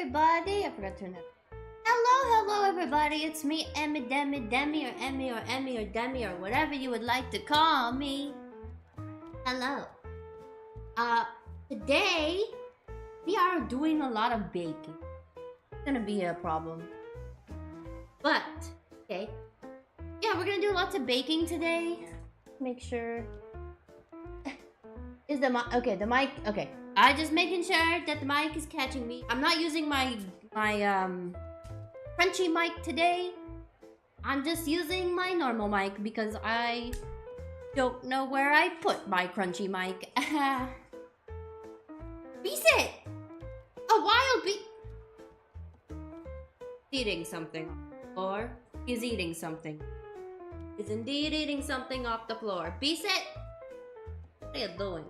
everybody. I forgot to turn that. Hello, everybody. It's me, Demi, or Emmy, or Demi, or whatever you would like to call me. Hello. Today we are doing a lot of baking. It's gonna be a problem, but okay. Yeah, we're gonna do lots of baking today. Make sure. Is the mic okay? The mic okay. I just making sure that the mic is catching me. I'm not using my crunchy mic today. I'm just using my normal mic because I don't know where I put my crunchy mic. Beast it! A wild bee eating something off the floor. He's eating something. He's indeed eating something off the floor. Beast it! What are you doing?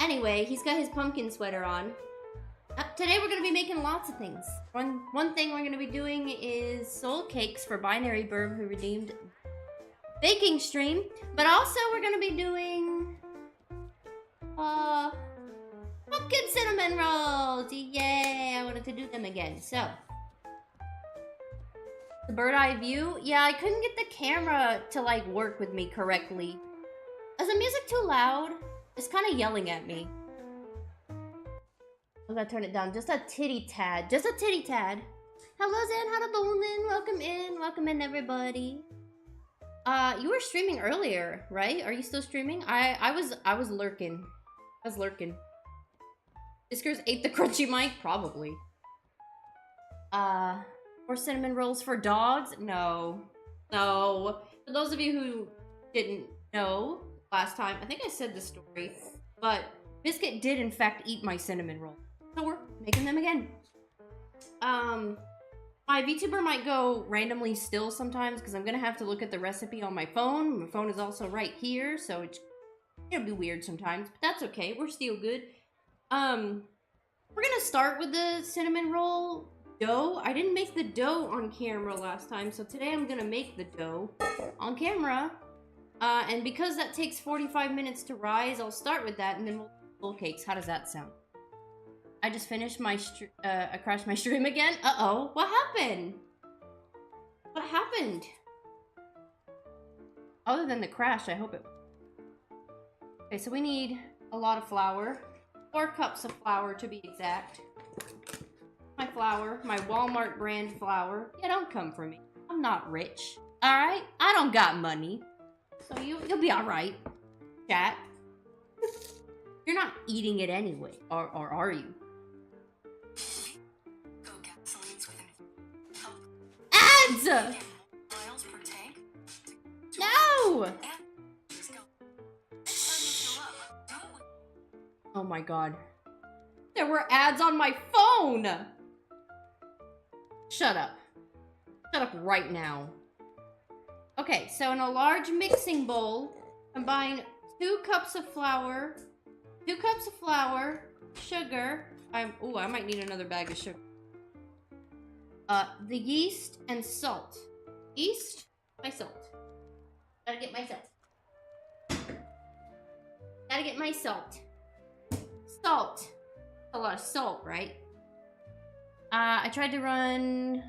Anyway, he's got his pumpkin sweater on. Today we're gonna be making lots of things. One thing we're gonna be doing is soul cakes for Binary Burb, who redeemed baking stream. But also we're gonna be doing pumpkin cinnamon rolls. Yay! I wanted to do them again. So the bird eye view. Yeah, I couldn't get the camera to like work with me correctly. Is the music too loud? It's kind of yelling at me. I'm gonna turn it down just a titty tad. Just a titty tad. Hello, Zan. How you doing? Welcome in. Welcome in, everybody. You were streaming earlier, right? Are you still streaming? I was lurking. I was lurking. Whiskers ate the crunchy mic? Probably. More cinnamon rolls for dogs? No. No. For those of you who didn't know, last time, I think I said the story, but Biscuit did in fact eat my cinnamon roll. So we're making them again. My VTuber might go randomly still sometimes because I'm gonna have to look at the recipe on my phone. My phone is also right here, so it'll be weird sometimes, but that's okay. We're still good. We're gonna start with the cinnamon roll dough. I didn't make the dough on camera last time, so today I'm gonna make the dough on camera. And because that takes 45 minutes to rise, I'll start with that, and then we'll do full cakes. How does that sound? I just finished my I crashed my stream again. Uh-oh. What happened? What happened? Other than the crash, I hope it... Okay, so we need a lot of flour. 4 cups of flour, to be exact. My flour. My Walmart brand flour. Yeah, don't come for me. I'm not rich. Alright? I don't got money. So you'll be alright, chat. You're not eating it anyway, or are you? Ads! No! Oh my god. There were ads on my phone! Shut up. Shut up right now. Okay, so in a large mixing bowl, combine 2 cups of flour, sugar. I might need another bag of sugar. The yeast and salt. Yeast, my salt. Gotta get my salt. Gotta get my salt. Salt. A lot of salt, right? I tried to run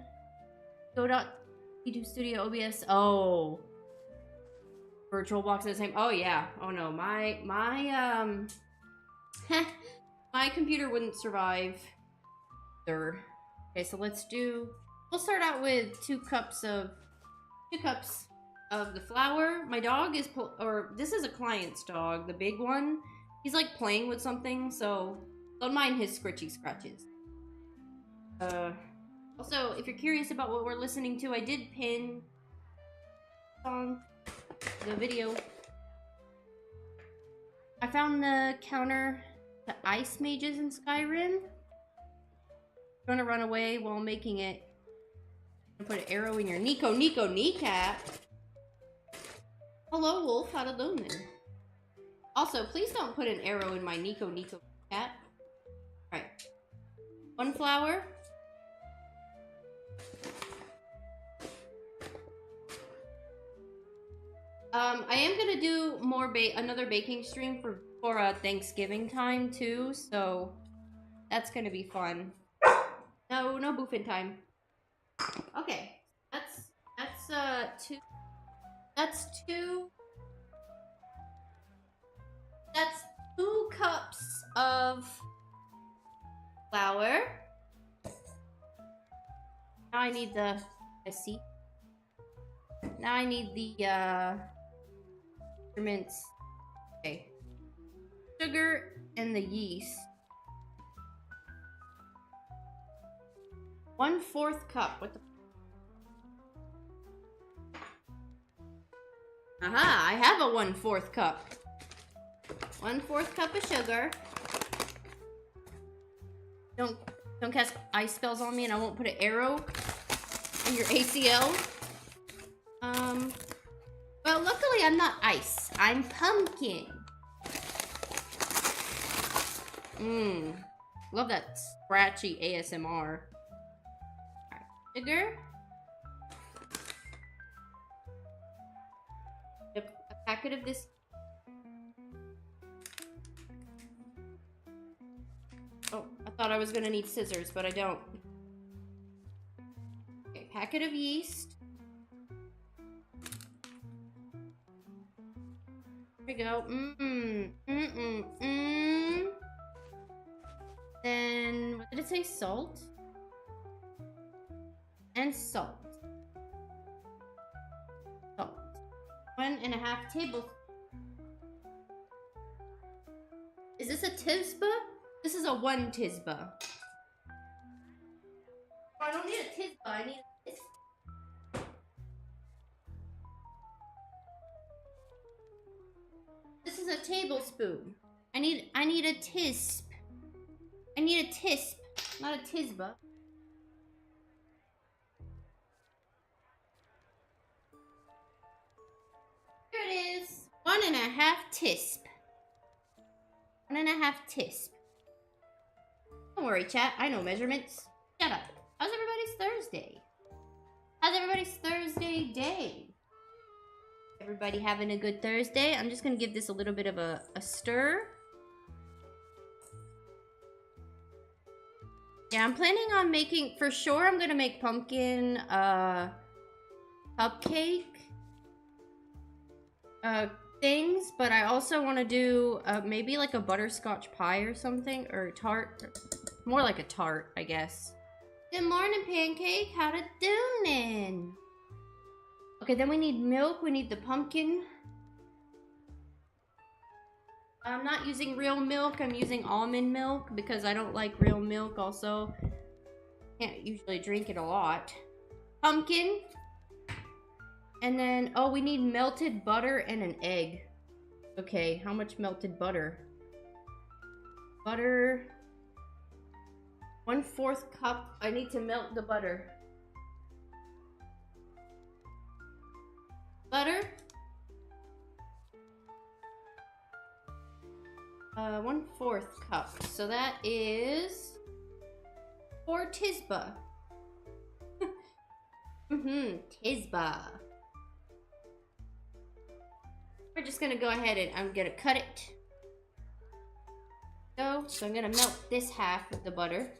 Go.YouTube Studio OBS. Oh. VirtualBox at the same. Oh yeah. Oh no. My my computer wouldn't survive. Okay, so we'll start out with 2 cups of the flour. My dog is this is a client's dog, the big one. He's like playing with something, so don't mind his scritchy scratches. Also, if you're curious about what we're listening to, I did pin on the video. I found the counter to ice mages in Skyrim. You're gonna run away while making it. Put an arrow in your Nico kneecap. Hello, Wolf. How to do it? Also, please don't put an arrow in my Nico kneecap. Alright. 1 flour. I am gonna do another baking stream for Thanksgiving time too, so That's gonna be fun. No boofing time. Okay, that's two. That's two. That's 2 cups of flour. Now I need the. Let's see. Now I need the instruments. Okay. Sugar and the yeast. 1/4 cup. What the? Aha! I have a 1/4 cup. 1/4 cup of sugar. Don't cast ice spells on me, and I won't put an arrow in your ACL. Well, luckily I'm not ice. I'm pumpkin. Love that scratchy ASMR. Alright, sugar. Yep, a packet of this. Oh, I thought I was gonna need scissors, but I don't. Okay, packet of yeast. There we go. Then, what did it say? Salt? And salt. Salt. 1.5 tablespoons. Is this a tisba? This is a 1 tisba. I don't need a tisba, I need a tisba. This is a tablespoon. I need a tisp. I need a tisp, not a tisba. Here it is. 1.5 tisp. 1.5 tisp. Don't worry, chat. I know measurements. Shut up. How's everybody's Thursday? How's everybody's Thursday day? Everybody having a good Thursday? I'm just gonna give this a little bit of a stir. Yeah, I'm planning on making, for sure, I'm gonna make pumpkin cupcake things, but I also want to do maybe like a butterscotch pie or something, or tart. More like a tart, I guess. Good morning, Pancake. How to doing? Okay, then we need milk. We need the pumpkin. I'm not using real milk. I'm using almond milk because I don't like real milk. Also, can't usually drink it a lot. Pumpkin. And then, oh, we need melted butter and an egg. Okay, how much melted butter? Butter. 1/4 cup. I need to melt the butter. Butter. 1/4 cup. So that is 4 tisba. Tisba. We're just gonna go ahead and I'm gonna cut it. So I'm gonna melt this half of the butter.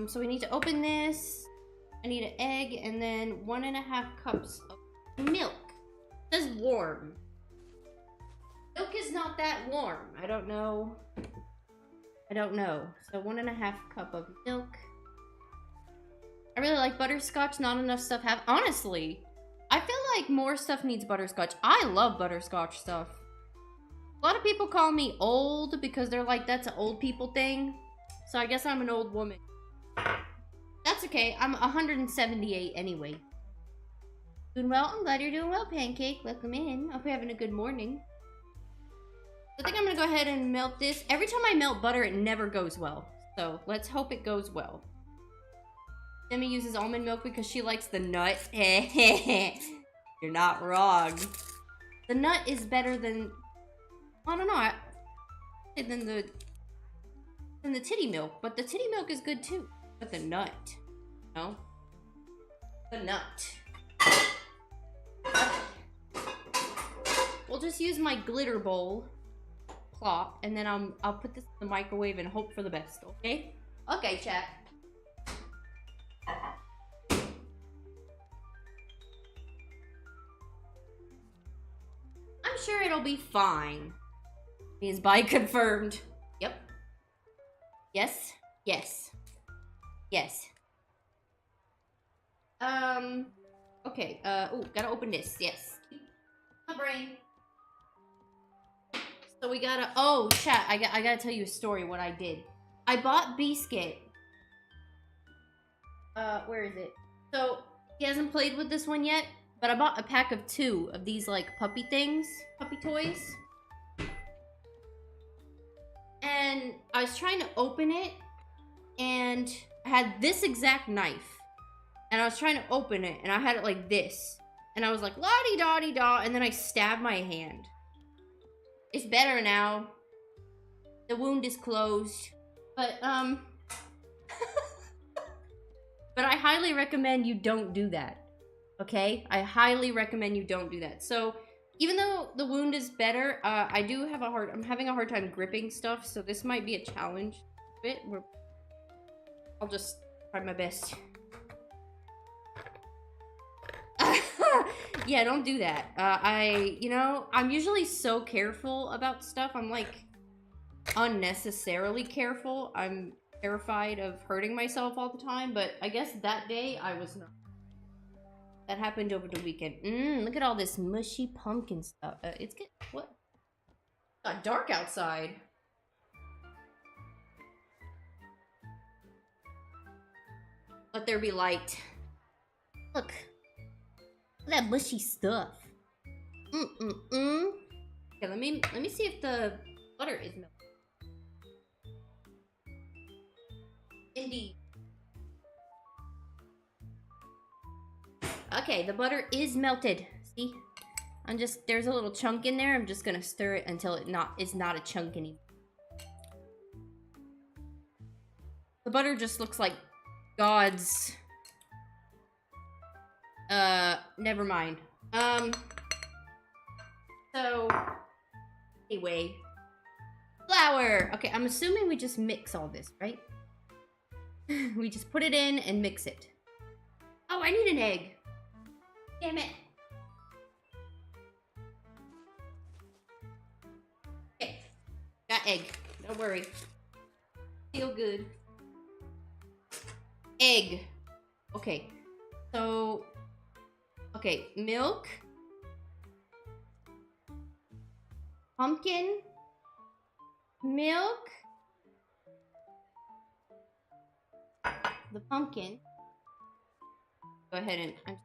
So we need to open this. I need an egg and then 1.5 cups of milk. It says warm. Milk is not that warm. I don't know. So 1.5 cup of milk. I really like butterscotch. Not enough stuff have. Honestly, I feel like more stuff needs butterscotch. I love butterscotch stuff. A lot of people call me old because they're like, that's an old people thing. So I guess I'm an old woman. That's okay. I'm 178 anyway. Doing well? I'm glad you're doing well, Pancake. Welcome in. Hope you're having a good morning. I think I'm gonna go ahead and melt this. Every time I melt butter, it never goes well. So let's hope it goes well. Demi uses almond milk because she likes the nut. You're not wrong. The nut is better than, I don't know, than the titty milk. But the titty milk is good too. But the nut, no? The nut. We'll just use my glitter bowl. clot, and then I'll put this in the microwave and hope for the best, okay? Okay, chat. I'm sure it'll be fine. Means by confirmed. Yep. Yes. Yes. Yes. Okay, ooh, gotta open this, yes. My brain. So we gotta, oh, chat, I gotta tell you a story, what I did. I bought Biscuit. Where is it? So, he hasn't played with this one yet, but I bought a pack of 2 of these, like, puppy things, puppy toys. And I was trying to open it, and I had this exact knife. And I was trying to open it, and I had it like this. And I was like, la-di-da-di-da, and then I stabbed my hand. It's better now. The wound is closed. But, but I highly recommend you don't do that. Okay? I highly recommend you don't do that. So, even though the wound is better, I do have I'm having a hard time gripping stuff, so this might be a challenge. I'll just try my best. Yeah, don't do that. You know, I'm usually so careful about stuff. I'm like unnecessarily careful. I'm terrified of hurting myself all the time, but I guess that day I was not. That happened over the weekend. Look at all this mushy pumpkin stuff. It's get what? It got dark outside. Let there be light. Look. Look at that mushy stuff. Okay, let me see if the butter is melted. Indeed. Okay, the butter is melted. See? There's a little chunk in there. I'm just gonna stir it until it's not a chunk anymore. The butter just looks like God's... never mind. So, anyway. Flour! Okay, I'm assuming we just mix all this, right? We just put it in and mix it. Oh, I need an egg. Damn it. Okay. Got egg. Don't worry. Feel good. Egg. Okay. So... Okay, milk. Pumpkin. Milk. The pumpkin. Go ahead and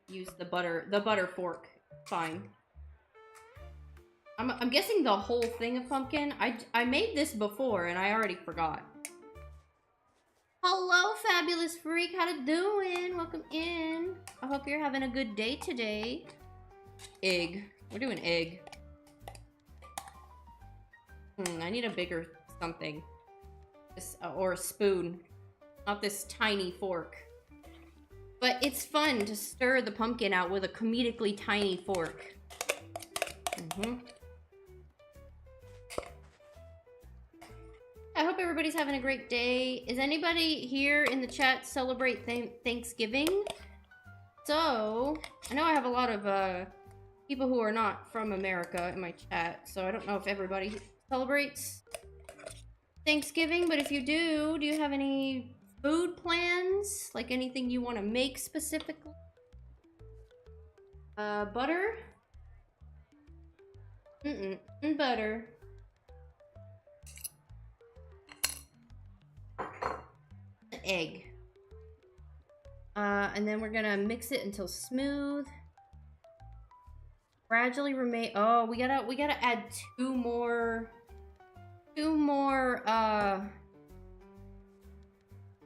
use the butter fork. Fine. I'm guessing the whole thing of pumpkin. I made this before and I already forgot. Hello, fabulous freak. How it doing? Welcome in. I hope you're having a good day today. Egg. We're doing egg. I need a bigger something. This, or a spoon. Not this tiny fork. But it's fun to stir the pumpkin out with a comedically tiny fork. I hope everybody's having a great day. Is anybody here in the chat celebrate Thanksgiving? So, I know I have a lot of people who are not from America in my chat, so I don't know if everybody celebrates Thanksgiving, but if you do you have any food plans? Like anything you want to make specifically? Butter? Butter. Egg. And then we're gonna mix it until smooth. Gradually remain. Oh, we gotta add two more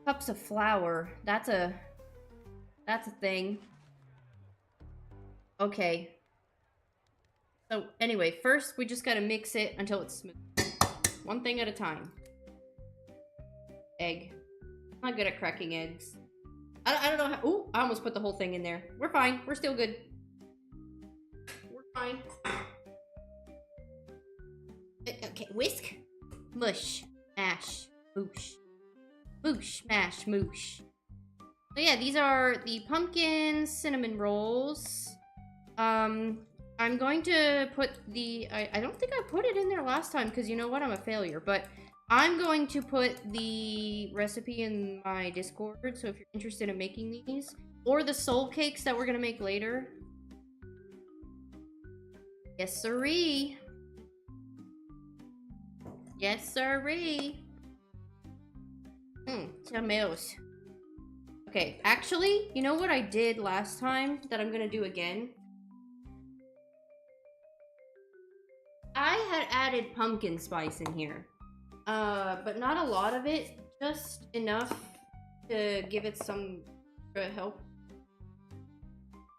cups of flour. That's a thing. Okay. So anyway, first we just gotta mix it until it's smooth. One thing at a time. Egg. I'm not good at cracking eggs. I don't know how. Ooh, I almost put the whole thing in there. We're fine. We're still good. We're fine. Okay, whisk, mush, mash, moosh. Moosh, mash, moosh. So yeah, these are the pumpkin cinnamon rolls. I'm going to put the... I don't think I put it in there last time, because you know what? I'm a failure. But I'm going to put the recipe in my Discord, so if you're interested in making these, or the soul cakes that we're going to make later. Yes, sirree. Yes, sirree. Tomatoes. Okay, actually, you know what I did last time that I'm gonna do again? I had added pumpkin spice in here. But not a lot of it, just enough to give it some help.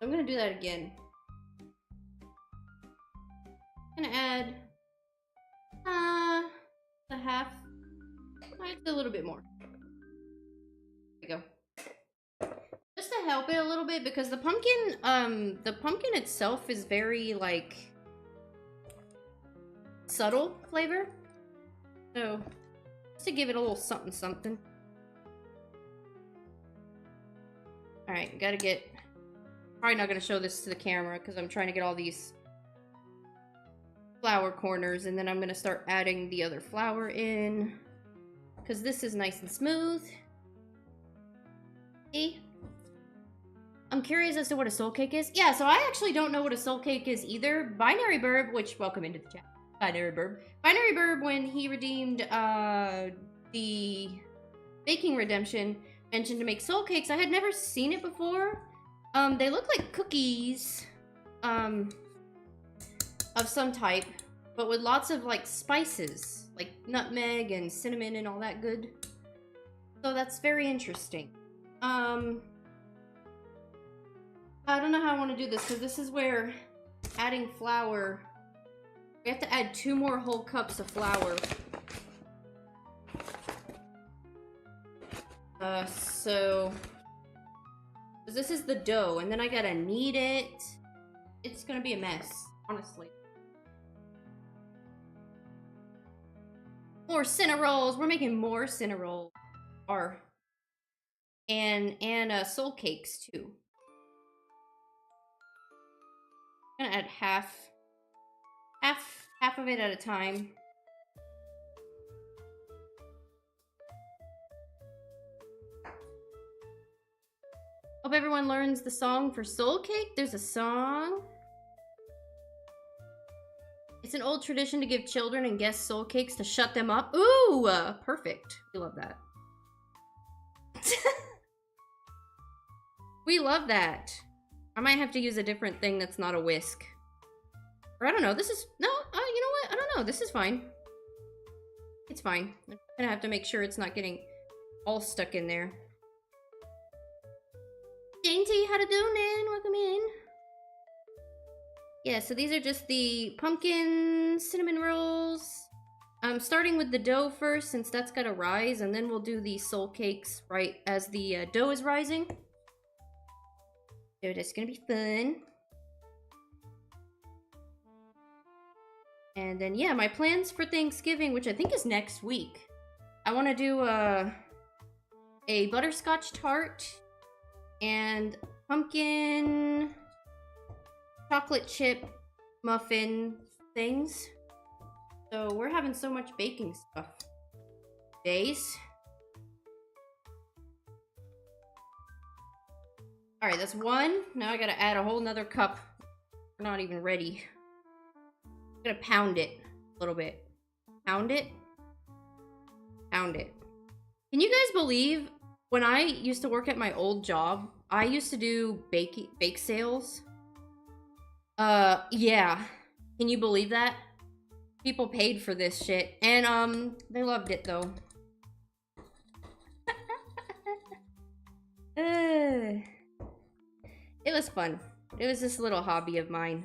I'm gonna do that again. I'm gonna add a half. It's a little bit more. There we go. Just to help it a little bit, because the pumpkin itself is very like subtle flavor. So just to give it a little something something. Alright, gotta get... Probably not gonna show this to the camera because I'm trying to get all these flour corners, and then I'm gonna start adding the other flour in because this is nice and smooth. See? I'm curious as to what a soul cake is. Yeah, so I actually don't know what a soul cake is either. Binary Burb, which welcome into the chat. Binary Burb, when he redeemed the Baking Redemption, mentioned to make soul cakes. I had never seen it before. They look like cookies of some type, but with lots of like spices, like nutmeg and cinnamon and all that good. So that's very interesting. I don't know how I want to do this, because this is where adding flour, we have to add 2 more whole cups of flour. So this is the dough, and then I gotta knead it. It's gonna be a mess, honestly. More Cinna rolls. We're making more Cinna rolls. And soul cakes too. I'm gonna add half of it at a time. Hope everyone learns the song for soul cake. There's a song. It's an old tradition to give children and guests soul cakes to shut them up. Ooh, perfect. We love that. We love that. I might have to use a different thing that's not a whisk. Or I don't know, this is... No, you know what? I don't know, this is fine. It's fine. I'm gonna have to make sure it's not getting all stuck in there. Dainty, how to do, Nan? Welcome in. Yeah, so these are just the pumpkin cinnamon rolls. I'm starting with the dough first, since that's gotta rise, and then we'll do the soul cakes right as the dough is rising. So that's gonna be fun. And then, yeah, my plans for Thanksgiving, which I think is next week. I want to do a butterscotch tart and pumpkin chocolate chip muffin things. So we're having so much baking stuff. Days. Alright, that's 1. Now I gotta add a whole nother cup. We're not even ready. I'm gonna pound it a little bit. Pound it. Pound it. Can you guys believe when I used to work at my old job, I used to do bake sales? Yeah. Can you believe that? People paid for this shit. And, they loved it, though. It was fun. It was this little hobby of mine.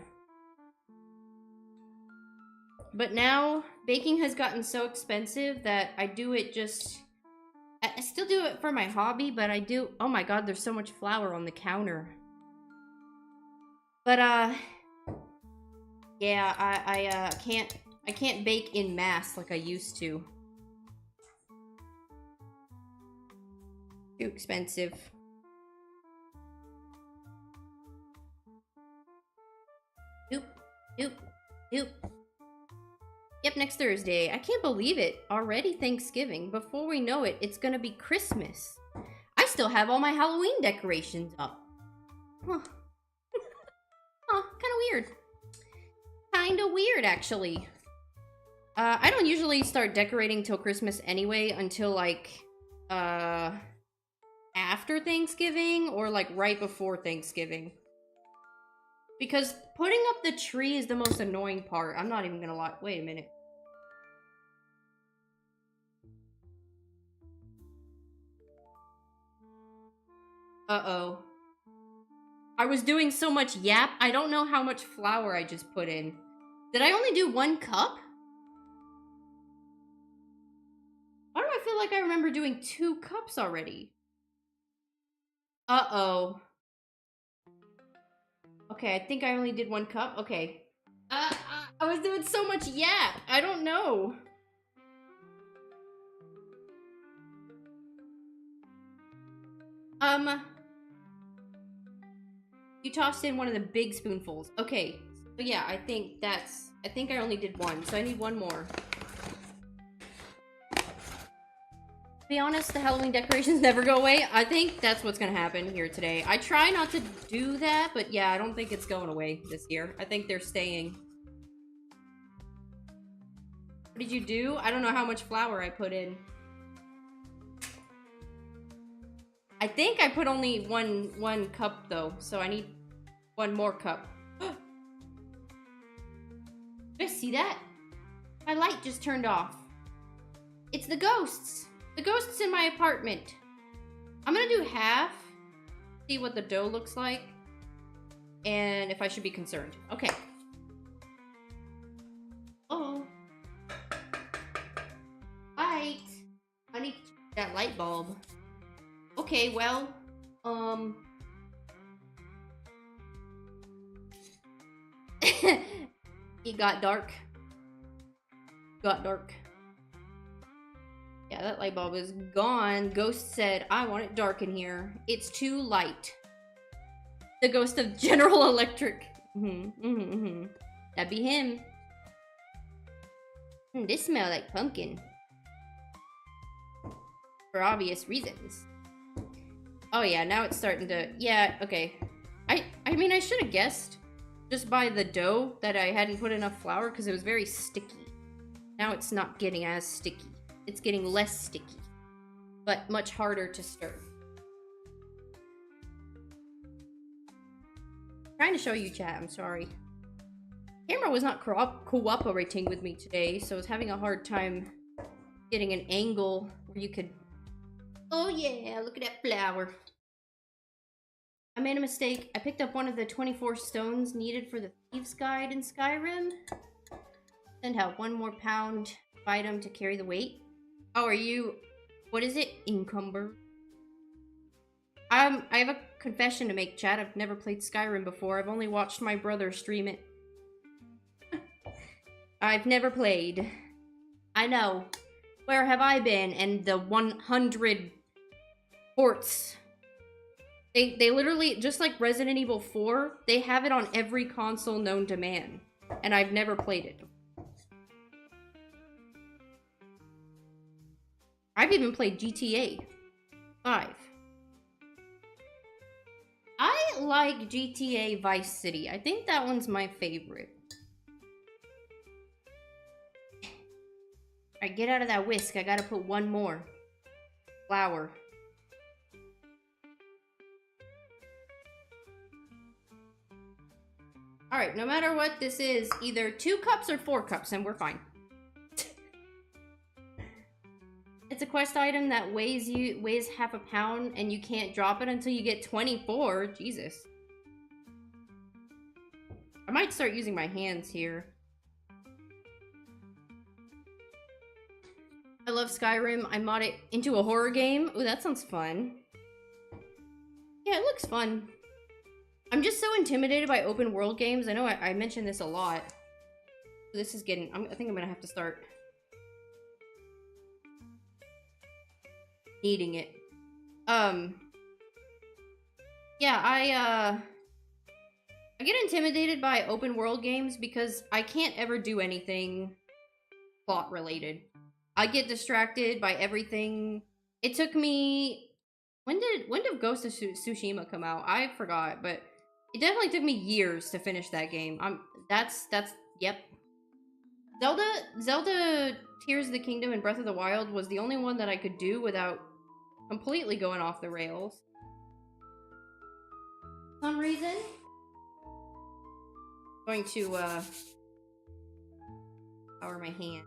But now, baking has gotten so expensive that I do it just... I still do it for my hobby, but I do... Oh my god, there's so much flour on the counter. But, yeah, I I can't bake in mass like I used to. Too expensive. Nope. Nope. Nope. Yep, next Thursday. I can't believe it. Already Thanksgiving. Before we know it, it's gonna be Christmas. I still have all my Halloween decorations up. Huh. Huh, kinda weird. Kinda weird, actually. I don't usually start decorating till Christmas anyway, until, like, after Thanksgiving, or, like, right before Thanksgiving. Because putting up the tree is the most annoying part. I'm not even gonna lie. Wait a minute. Uh-oh. I was doing so much yap, I don't know how much flour I just put in. Did I only do 1 cup? Why do I feel like I remember doing 2 cups already? Uh-oh. Okay, I think I only did 1 cup. Okay. I was doing so much yap. I don't know. You tossed in one of the big spoonfuls. Okay. So yeah, I think I only did 1, so I need 1 more. To be honest, the Halloween decorations never go away. I think that's what's gonna happen here today. I try not to do that, but yeah, I don't think it's going away this year. I think they're staying. What did you do? I don't know how much flour I put in. I think I put only one cup though, so I need 1 more cup. Did I see that? My light just turned off. It's the ghosts. The ghosts in my apartment. I'm gonna do half. See what the dough looks like. And if I should be concerned. Okay. Oh. Light. I need to check that light bulb. Okay, well, it got dark. Got dark. Yeah, that light bulb is gone. Ghost said, I want it dark in here. It's too light. The ghost of General Electric. That'd be him. This smells like pumpkin. For obvious reasons. Oh yeah, now it's starting to... Yeah, okay. I mean, I should have guessed just by the dough that I hadn't put enough flour because it was very sticky. Now it's not getting as sticky. It's getting less sticky, but much harder to stir. Trying to show you, chat. I'm sorry. Camera was not cooperating with me today, so I was having a hard time getting an angle where you could... Oh yeah, look at that flour. I made a mistake. I picked up one of the 24 stones needed for the Thieves Guide in Skyrim. Send out 1 more pound of item to carry the weight. Oh, are you... What is it? Encumber? I have a confession to make, chat. I've never played Skyrim before. I've only watched my brother stream it. I've never played. I know. Where have I been? And the 100 ports. They literally, just like Resident Evil 4, they have it on every console known to man. And I've never played it. I've even played GTA 5. I like GTA Vice City. I think that one's my favorite. Alright, get out of that whisk. I gotta put 1 more. Flour. Alright, no matter what this is, either 2 cups or 4 cups, and we're fine. It's a quest item that weighs half a pound, and you can't drop it until you get 24. Jesus. I might start using my hands here. I love Skyrim. I mod it into a horror game. Ooh, that sounds fun. Yeah, it looks fun. I'm just so intimidated by open world games. I know I mention this a lot. This is getting... I think I'm gonna have to start needing it. Yeah, I get intimidated by open world games because I can't ever do anything plot related. I get distracted by everything. It took me... When did Ghost of Tsushima come out? I forgot, but it definitely took me years to finish that game. Yep. Zelda Tears of the Kingdom and Breath of the Wild was the only one that I could do without completely going off the rails. For some reason. I'm going to power my hand.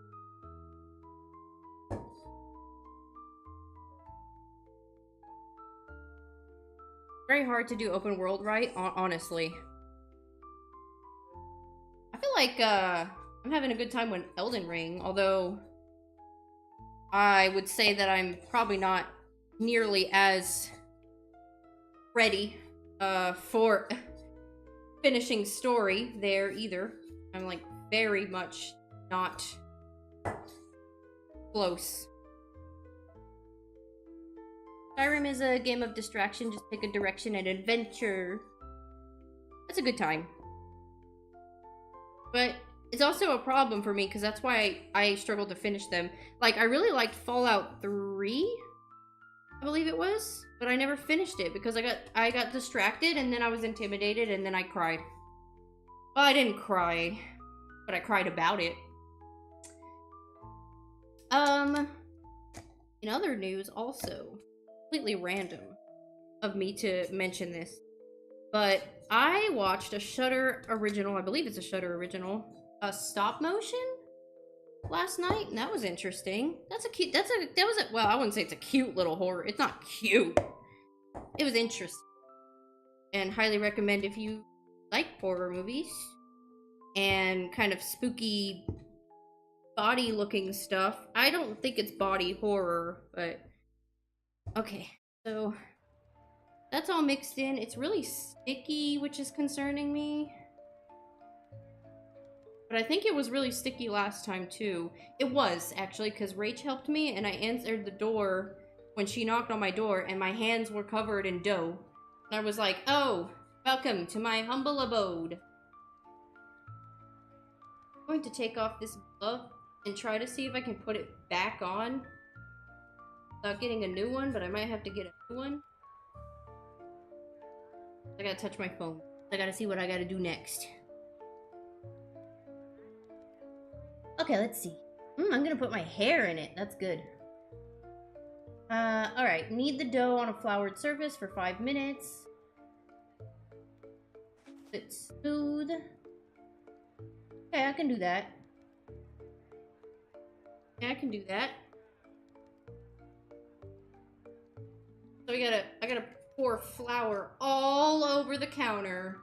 Very hard to do open world right, honestly. I feel like I'm having a good time with Elden Ring, although I would say that I'm probably not nearly as ready for finishing story there either. I'm like very much not close. Skyrim is a game of distraction, just pick a direction and adventure. That's a good time. But it's also a problem for me, because that's why I struggled to finish them. Like, I really liked Fallout 3, I believe it was, but I never finished it, because I got distracted, and then I was intimidated, and then I cried. Well, I didn't cry, but I cried about it. In other news, also... completely random of me to mention this, but I watched a Shudder original, I believe it's a Shudder original, a stop motion last night, and that was interesting. Well, I wouldn't say it's a cute little horror. It's not cute. It was interesting. And highly recommend if you like horror movies and kind of spooky body looking stuff. I don't think it's body horror, but okay, so that's all mixed in. It's really sticky, which is concerning me. But I think it was really sticky last time, too. It was, actually, because Rach helped me, and I answered the door when she knocked on my door, and my hands were covered in dough. And I was like, oh, welcome to my humble abode. I'm going to take off this glove and try to see if I can put it back on without getting a new one, but I might have to get a new one. I gotta touch my phone. I gotta see what I gotta do next. Okay, let's see. I'm gonna put my hair in it. That's good. Alright. Knead the dough on a floured surface for 5 minutes. It's smooth. Okay, I can do that. Yeah, I can do that. So I gotta pour flour all over the counter.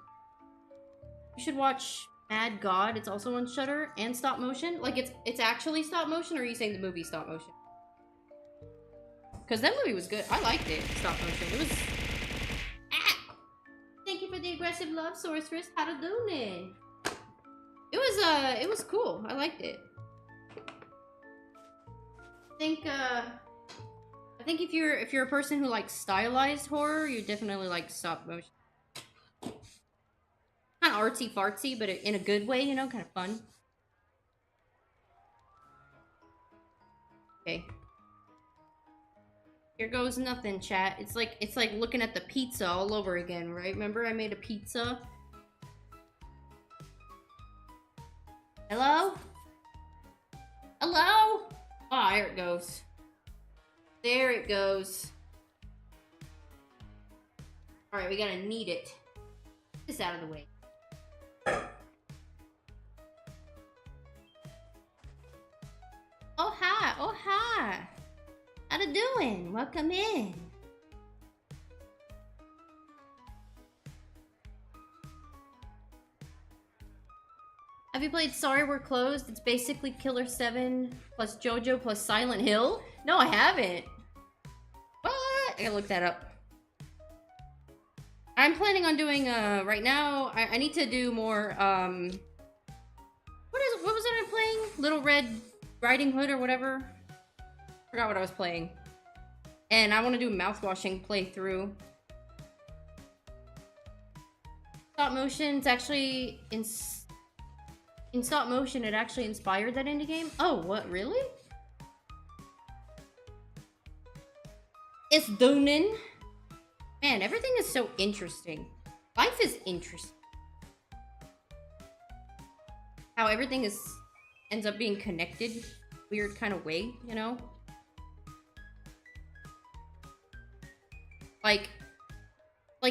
You should watch Mad God. It's also on Shudder and stop motion. Like it's actually stop motion, or are you saying the movie stop motion? Because that movie was good. I liked it. Stop motion. It was. Ah! Thank you for the aggressive love, sorceress. How to doing? It was cool. I liked it. I think if you're a person who likes stylized horror, you definitely like stop motion. Kind of artsy fartsy, but in a good way, you know, kind of fun. Okay. Here goes nothing, chat. It's like looking at the pizza all over again, right? Remember I made a pizza? Hello? Hello? Oh, there it goes. There it goes. Alright, we gotta knead it. Get this out of the way. Oh, hi. Oh, hi. How you doing? Welcome in. Have you played Sorry We're Closed? It's basically Killer 7 plus JoJo plus Silent Hill. No, I haven't. What? I gotta look that up. I'm planning on doing, right now, I need to do more, what was it Little Red Riding Hood or whatever. Forgot what I was playing. And I want to do a mouthwashing playthrough. Stop motion, it's actually in stop motion, it actually inspired that indie game. Oh, what, really? It's Doonin. Man, everything is so interesting. Life is interesting. How everything ends up being connected, weird kind of way, you know? Like,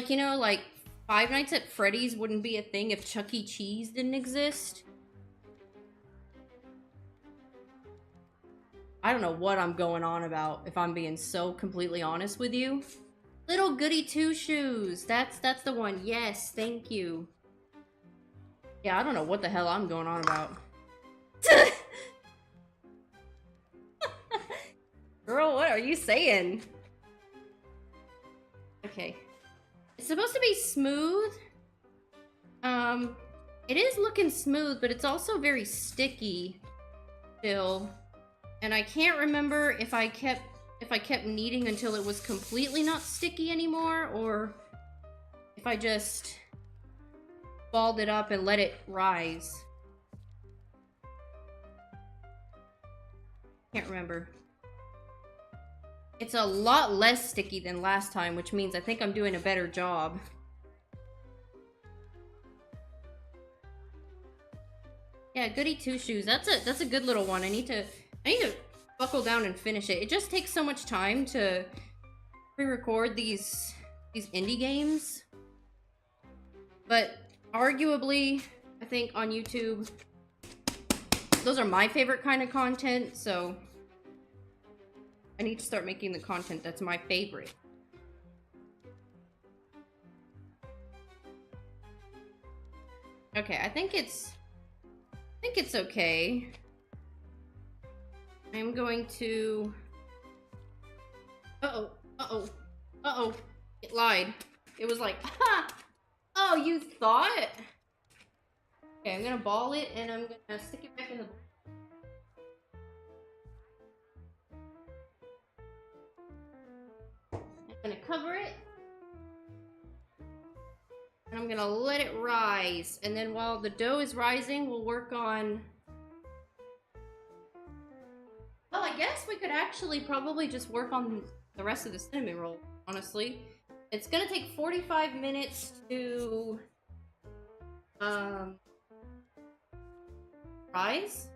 you know, like Five Nights at Freddy's wouldn't be a thing if Chuck E. Cheese didn't exist. I don't know what I'm going on about, if I'm being so completely honest with you. Little Goody Two Shoes. That's the one. Yes, thank you. Yeah, I don't know what the hell I'm going on about. Girl, what are you saying? Okay. It's supposed to be smooth. It is looking smooth, but it's also very sticky still. And I can't remember if I kept kneading until it was completely not sticky anymore, or if I just balled it up and let it rise. Can't remember. It's a lot less sticky than last time, which means I think I'm doing a better job. Yeah, Goody Two Shoes. That's a good little one. I need to buckle down and finish it. It just takes so much time to pre-record these indie games. But arguably, I think on YouTube, those are my favorite kind of content, so I need to start making the content that's my favorite. Okay, I think it's okay. I'm going to... Uh-oh. It lied. It was like, ha! Oh, you thought? Okay, I'm gonna ball it and I'm gonna stick it back in the... I'm gonna cover it. And I'm gonna let it rise. And then while the dough is rising, we'll work on... Well, I guess we could actually probably just work on the rest of the cinnamon roll, honestly. It's gonna take 45 minutes to... rise?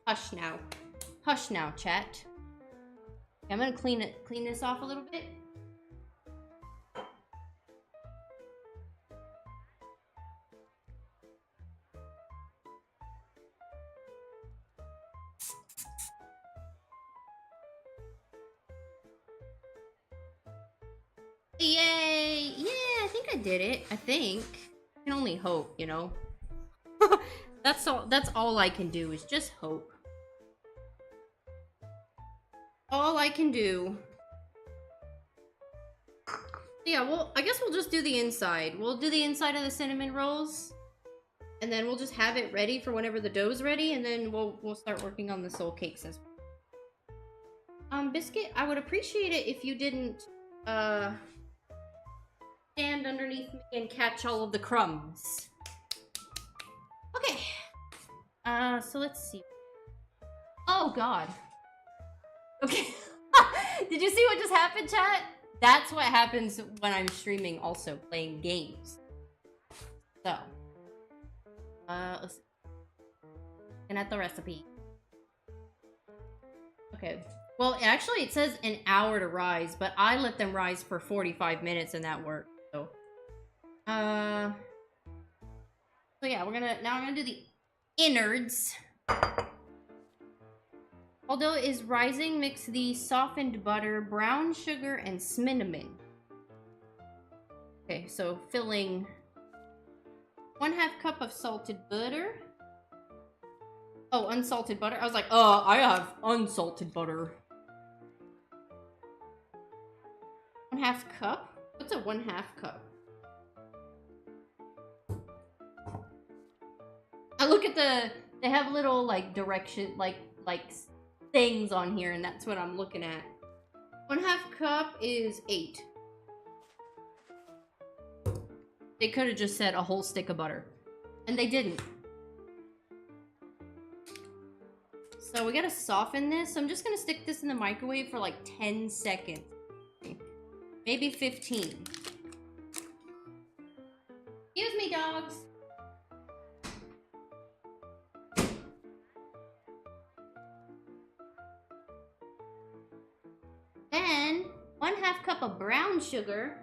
Hush now. Hush now, chat. Okay, I'm gonna clean this off a little bit. Yay! Yeah, I think I did it. I think. I can only hope, you know. That's all I can do is just hope. All I can do. Yeah, well, I guess we'll just do the inside. We'll do the inside of the cinnamon rolls. And then we'll just have it ready for whenever the dough's ready, and then we'll start working on the soul cakes as well. Biscuit, I would appreciate it if you didn't stand underneath me and catch all of the crumbs. Okay. So let's see. Oh god. Okay. Did you see what just happened, chat? That's what happens when I'm streaming, also playing games. So, let's see. Looking at the recipe. Okay. Well, actually, it says an hour to rise, but I let them rise for 45 minutes, and that worked. So, yeah, I'm gonna do the innards. Although it is rising, mix the softened butter, brown sugar, and cinnamon. Okay, so filling 1/2 cup of salted butter. Oh, unsalted butter. I was like, I have unsalted butter. 1/2 cup? What's a 1/2 cup? I look at they have little, like, direction, like, things on here, and that's what I'm looking at. 1/2 cup is 8. They could have just said a whole stick of butter. And they didn't. So we gotta soften this. So I'm just gonna stick this in the microwave for like 10 seconds. Maybe 15. Excuse me, dogs. Then 1/2 cup of brown sugar.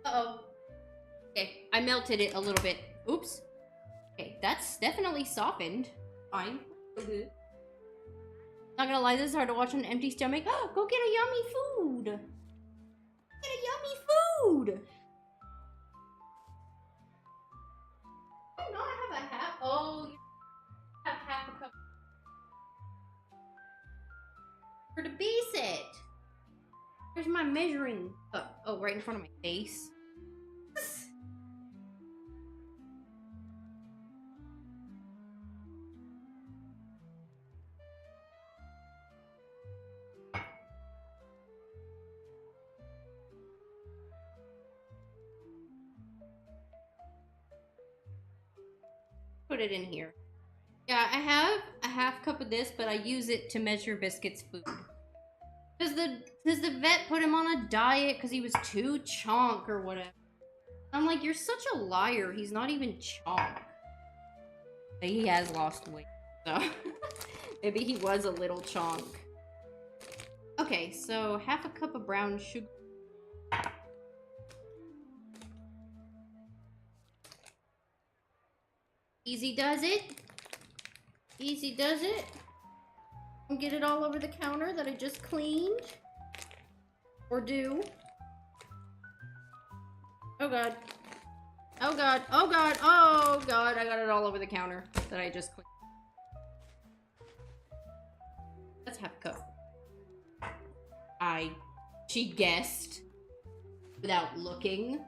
Uh-oh. Okay, I melted it a little bit. Oops. Okay, that's definitely softened. Fine. Good. Not gonna lie, this is hard to watch on an empty stomach. Oh, go get a yummy food! Get a yummy food! Oh no, I have a half. Oh, you have half a cup. For the bee set. Where's my measuring cup? Oh, right in front of my face. Put it in here. Yeah, I have a half cup of this, but I use it to measure Biscuit's food. Does the vet put him on a diet because he was too chonk or whatever? I'm like, you're such a liar. He's not even chonk. He has lost weight, so maybe he was a little chonk. Okay, so half a cup of brown sugar. Easy does it. Easy does it. And get it all over the counter that I just cleaned. Or do. Oh god. Oh god. Oh god. Oh god. I got it all over the counter that I just cleaned. That's half a cup. She guessed. Without looking.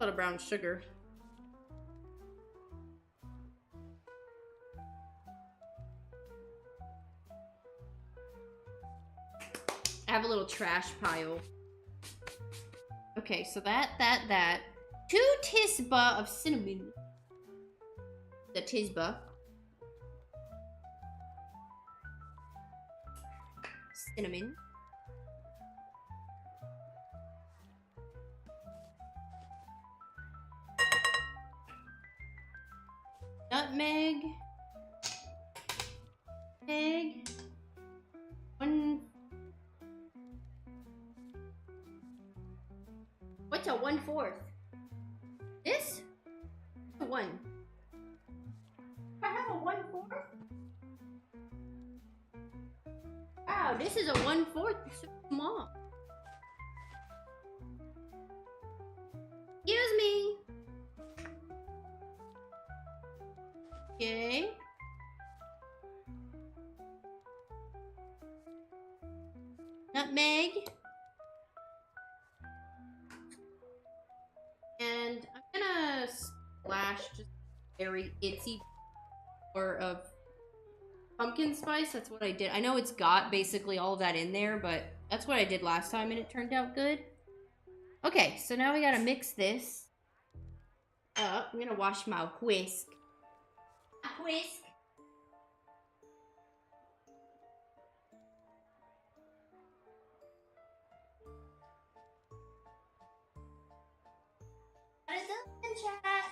A lot of brown sugar. I have a little trash pile. Okay, so that. 2 tisba of cinnamon. The tisba. Cinnamon. Nutmeg. Egg. 1. What's a 1/4? This? A 1. I have a 1/4? Wow, this is a 1/4. It's so small. Excuse me. Okay. Nutmeg. And I'm gonna splash just very itsy or of pumpkin spice. That's what I did. I know it's got basically all of that in there, but that's what I did last time and it turned out good. Okay, so now we gotta mix this up. I'm gonna wash my whisk. A whisk. What is up in chat?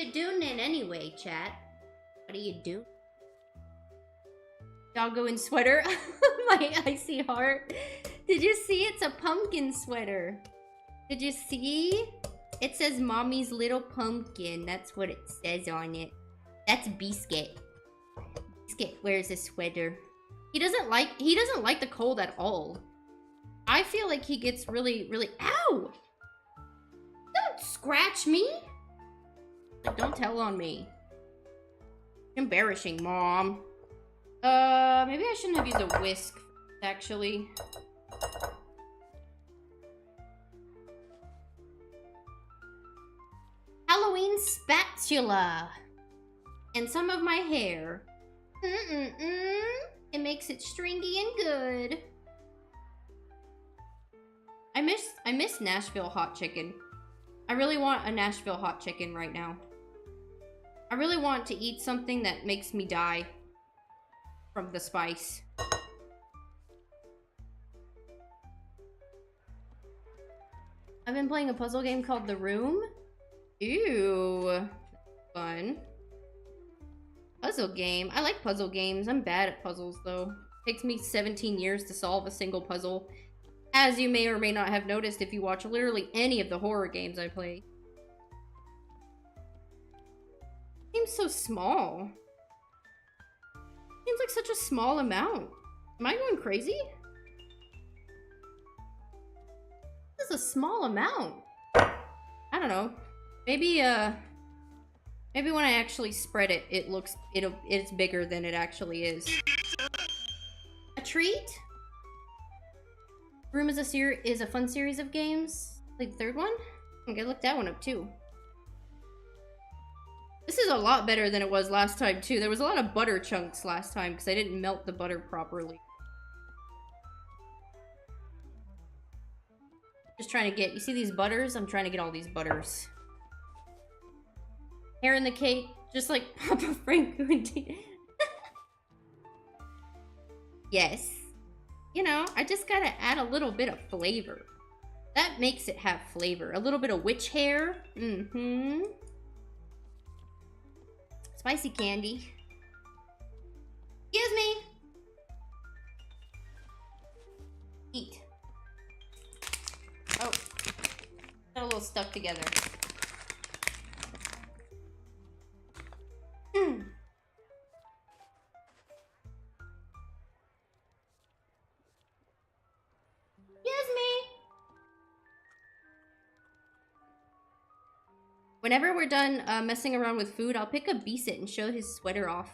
you doing anyway, chat? What are you doing? Doggo in sweater. My icy heart. Did you see? It's a pumpkin sweater. Did you see? It says Mommy's Little Pumpkin. That's what it says on it. That's Biscuit. Biscuit wears a sweater. He doesn't like the cold at all. I feel like he gets really, really... Ow! Don't scratch me! Like, don't tell on me. Embarrassing, Mom. Maybe I shouldn't have used a whisk, actually. Halloween spatula. And some of my hair. It makes it stringy and good. I miss Nashville hot chicken. I really want a Nashville hot chicken right now. I really want to eat something that makes me die from the spice. I've been playing a puzzle game called The Room. Ew. Fun. Puzzle game. I like puzzle games. I'm bad at puzzles, though. It takes me 17 years to solve a single puzzle. As you may or may not have noticed if you watch literally any of the horror games I play. Seems so small. Seems like such a small amount. Am I going crazy? This is a small amount. I don't know. Maybe maybe when I actually spread it, it's bigger than it actually is. A treat? Room is a fun series of games. Like the third one? I'm gonna look that one up too. This is a lot better than it was last time too. There was a lot of butter chunks last time because I didn't melt the butter properly. Just trying to get, you see these butters? I'm trying to get all these butters. Hair in the cake, just like Papa Franco and Yes. You know, I just gotta add a little bit of flavor. That makes it have flavor. A little bit of witch hair. Spicy candy. Excuse me. Eat. Oh. Got a little stuck together. Whenever we're done messing around with food, I'll pick a Beesit and show his sweater off.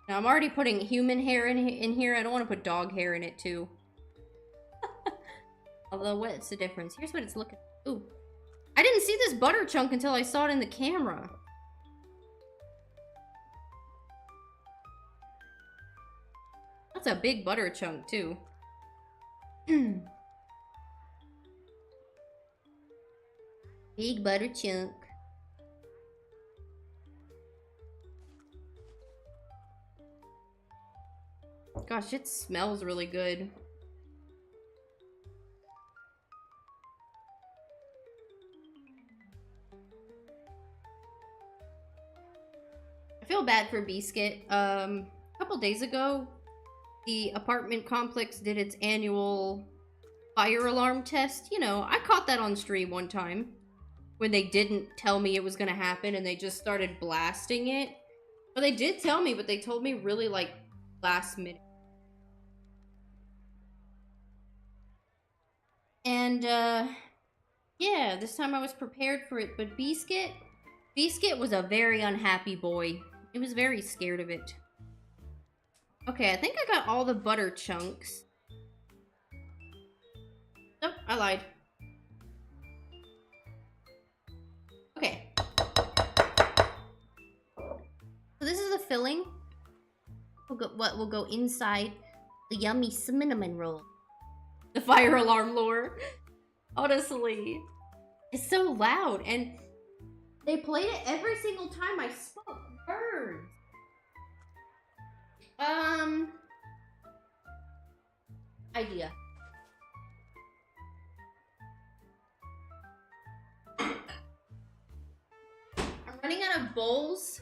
Now, I'm already putting human hair in here. I don't want to put dog hair in it, too. Although, what's the difference? Here's what it's looking... Ooh. I didn't see this butter chunk until I saw it in the camera. That's a big butter chunk, too. Big butter chunk. Gosh, it smells really good. I feel bad for Biscuit. A couple days ago, the apartment complex did its annual fire alarm test. You know, I caught that on stream one time. When they didn't tell me it was gonna happen and they just started blasting it. Well, they did tell me, but they told me really, like, last minute. And, yeah, this time I was prepared for it, but Biscuit was a very unhappy boy. He was very scared of it. Okay, I think I got all the butter chunks. Nope, I lied. Okay. So this is the filling. We'll go inside the yummy cinnamon roll. The fire alarm lore. Honestly. It's so loud and they played it every single time I spoke. Birds. Idea. running out of bowls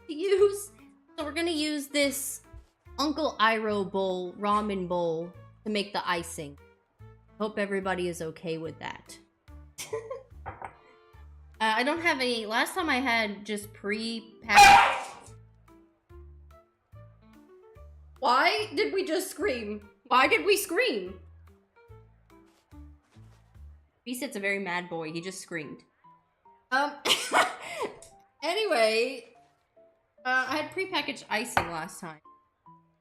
to use, so we're gonna use this Uncle Iroh bowl, ramen bowl, to make the icing. Hope everybody is okay with that. I don't have any. Last time I had just pre-packaged. Why did we just scream? Why did we scream? Reset's a very mad boy. He just screamed. Anyway, I had prepackaged icing last time.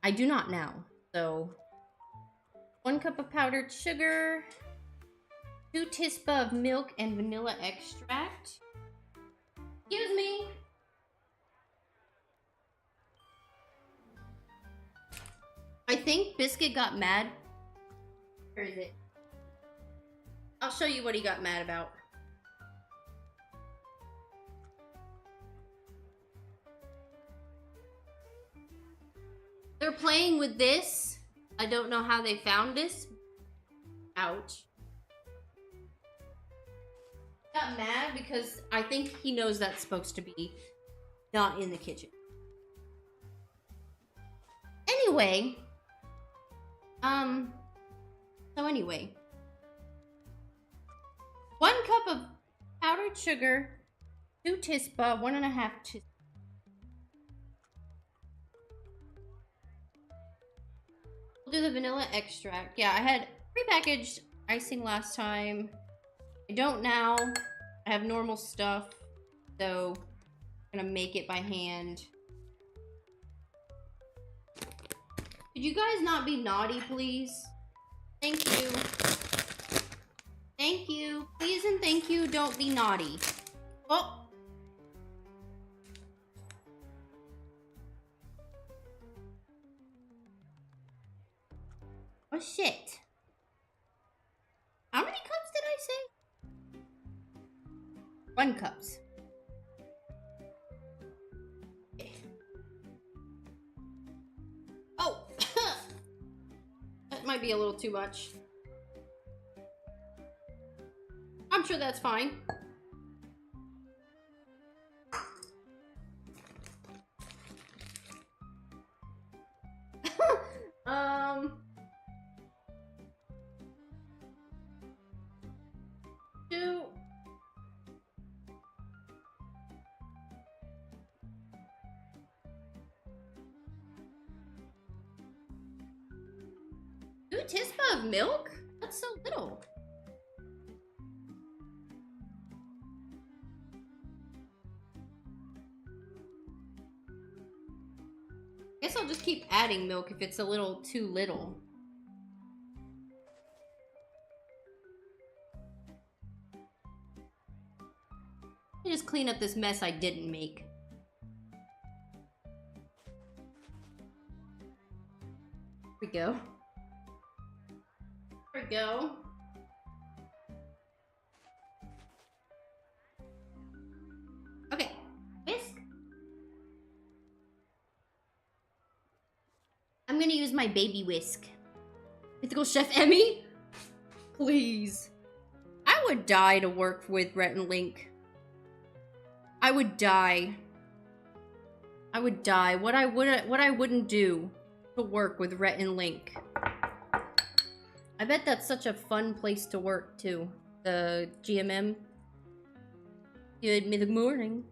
I do not now. So, 1 cup of powdered sugar, 2 teaspoons of milk and vanilla extract. Excuse me. I think Biscuit got mad. Where is it? I'll show you what he got mad about. They're playing with this. I don't know how they found this. Ouch. Got mad because I think he knows that's supposed to be not in the kitchen. Anyway. So anyway. 1 cup of powdered sugar, 2 teaspoons, 1.5 teaspoons. We'll do the vanilla extract. Yeah, I had prepackaged icing last time. I don't now. I have normal stuff, so I'm gonna make it by hand. Could you guys not be naughty, please? Thank you. Thank you. Please and thank you, don't be naughty. Oh. Oh shit. How many cups did I say? 1 cups. Okay. Oh! That might be a little too much. I'm sure that's fine. Two. Two teaspoons of milk? That's so little. Guess I'll just keep adding milk if it's a little too little. Let me just clean up this mess I didn't make. There we go. There we go. Okay, whisk. I'm gonna use my baby whisk. Mythical Chef Emmy? Please. I would die to work with Rhett and Link. I would die. I would die. What I wouldn't do to work with Rhett and Link. I bet that's such a fun place to work too. The GMM. Good morning.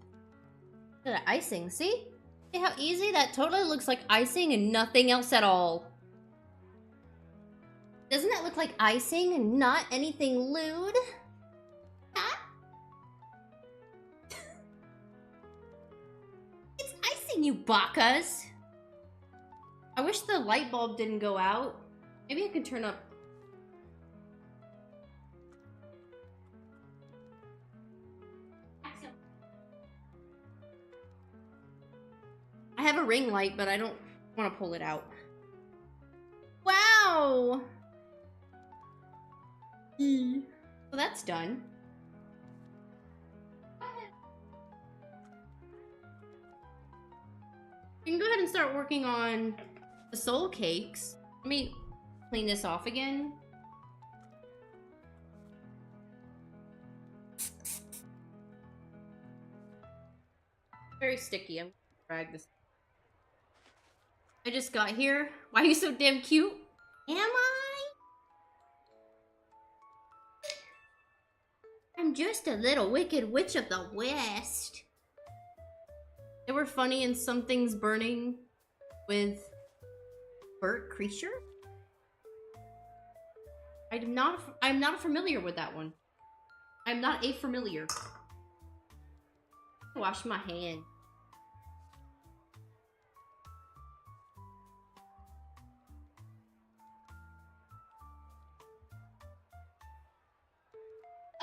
Look at that icing, see? See how easy? That totally looks like icing and nothing else at all. Doesn't that look like icing and not anything lewd? Huh? It's icing, you bakas! I wish the light bulb didn't go out. Maybe I could turn up. I have a ring light, but I don't want to pull it out. Wow! So that's done. You can go ahead and start working on the soul cakes. Let me clean this off again. Very sticky. I'm gonna drag this. I just got here. Why are you so damn cute? Am I? I'm just a little wicked witch of the West. They were funny in Some Things Burning with Bert Kreischer. I'm not familiar with that one. I'm not a familiar. Wash my hand.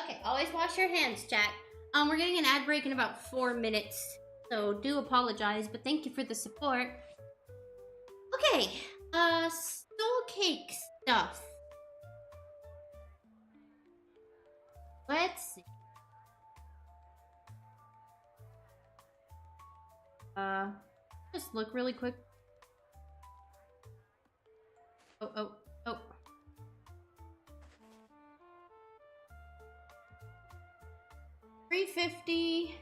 Okay, always wash your hands, chat. We're getting an ad break in about 4 minutes, so do apologize, but thank you for the support. Okay, soul cake stuff. Let's see. Just look really quick. Oh. 350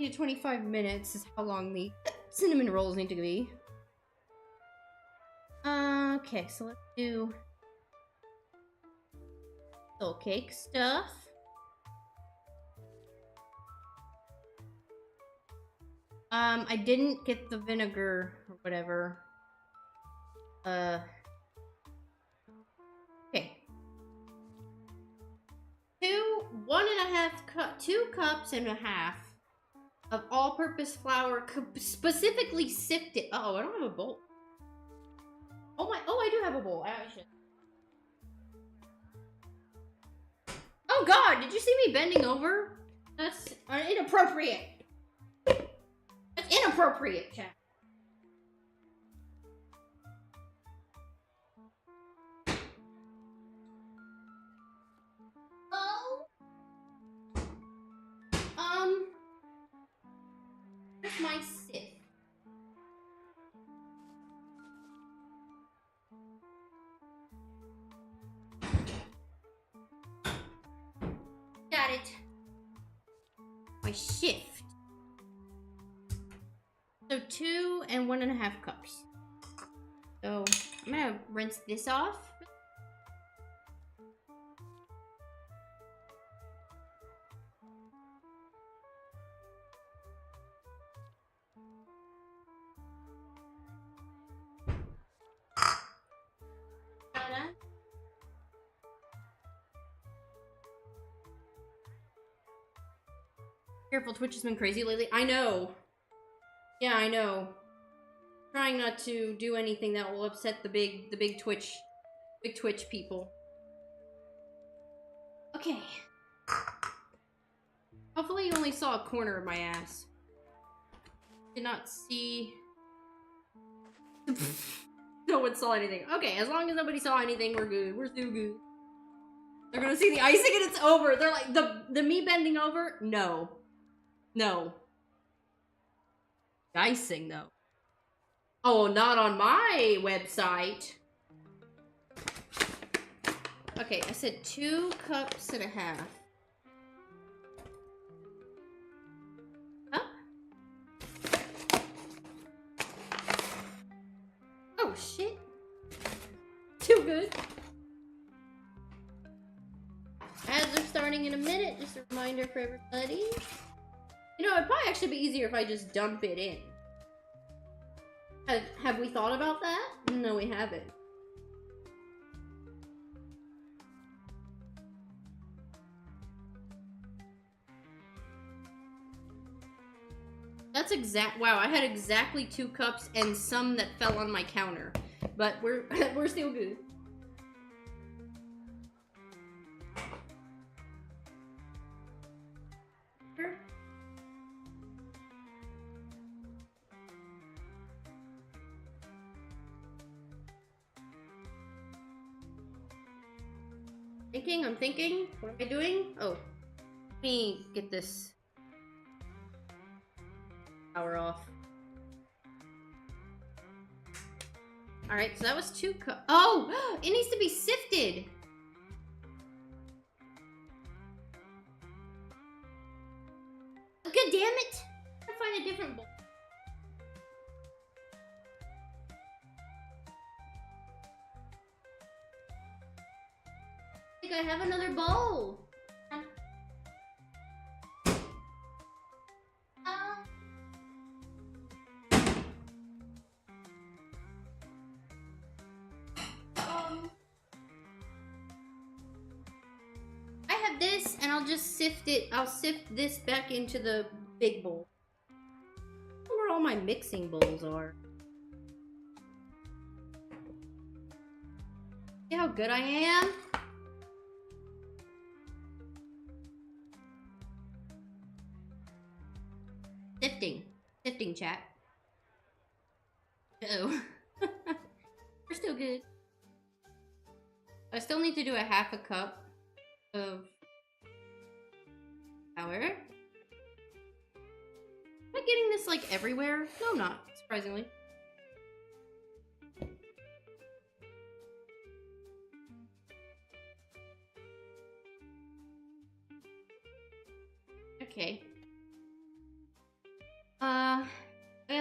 to 25 minutes is how long the cinnamon rolls need to be. Okay, so let's do soul cake stuff. I didn't get the vinegar or whatever. Okay. 2 cups and a half of all-purpose flour, specifically sifted. Oh, I don't have a bowl. Oh, I do have a bowl. Actually. Oh God, did you see me bending over? That's inappropriate. That's inappropriate, chat. Where's my sieve? Got it. My shift. So 2 and 1.5 cups. So I'm gonna rinse this off. Careful, Twitch has been crazy lately. I know. Yeah, I know. Trying not to do anything that will upset the big Twitch people. Okay. Hopefully you only saw a corner of my ass. Did not see. No one saw anything. Okay, as long as nobody saw anything, we're good. We're still good. They're gonna see the icing and it's over. They're like, the me bending over? No. No. Icing, though. Oh, not on my website. Okay, I said 2 cups and a half. Huh? Oh, shit. Too good. Ads are starting in a minute. Just a reminder for everybody. You know, it'd probably actually be easier if I just dump it in. Have we thought about that? No, we haven't. That's wow, I had exactly 2 cups and some that fell on my counter. But we're still good. I'm thinking. What am I doing? Oh. Let me get this power off. Alright, so that was 2 cups. Oh! It needs to be sifted! God damn it! think I have another bowl. I have this, and I'll just sift it. I'll sift this back into the big bowl. I don't know where all my mixing bowls are. See how good I am? Sifting, chat. Uh-oh. We're still good. I still need to do a half a cup of flour. Am I getting this like everywhere? No, I'm not, surprisingly. Okay. I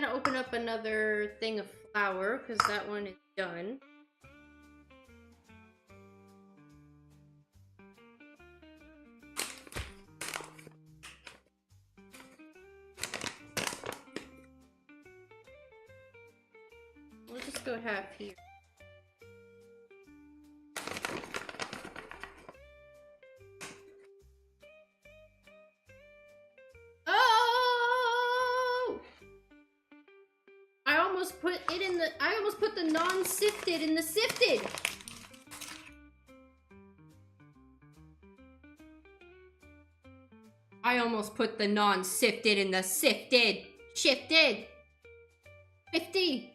gotta open up another thing of flour because that one is done. We'll just go half here. I almost put the non-sifted in the sifted. I almost put the non-sifted in the sifted. Shifted. 50.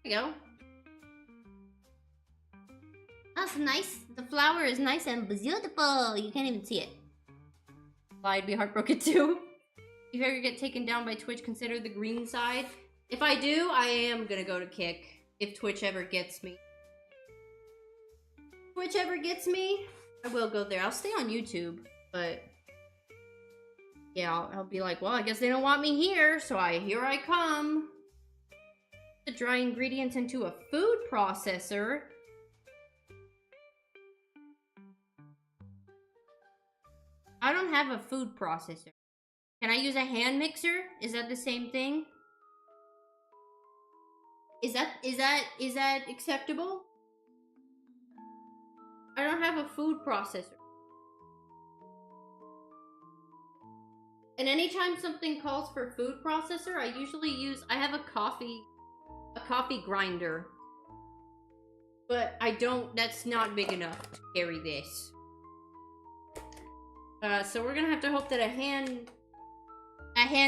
There you go. That's nice. The flour is nice and beautiful. You can't even see it. I'd be heartbroken too. If you ever get taken down by Twitch, consider the green side. If I do, I am gonna go to Kick. If Twitch ever gets me. Twitch ever gets me, I will go there. I'll stay on YouTube, but yeah, I'll be like, well, I guess they don't want me here, so here I come. The dry ingredients into a food processor. I don't have a food processor. Can I use a hand mixer? Is that the same thing? Is that acceptable? I don't have a food processor. And anytime something calls for food processor, I usually I have a coffee grinder. But that's not big enough to carry this. So we're gonna have to hope that a hand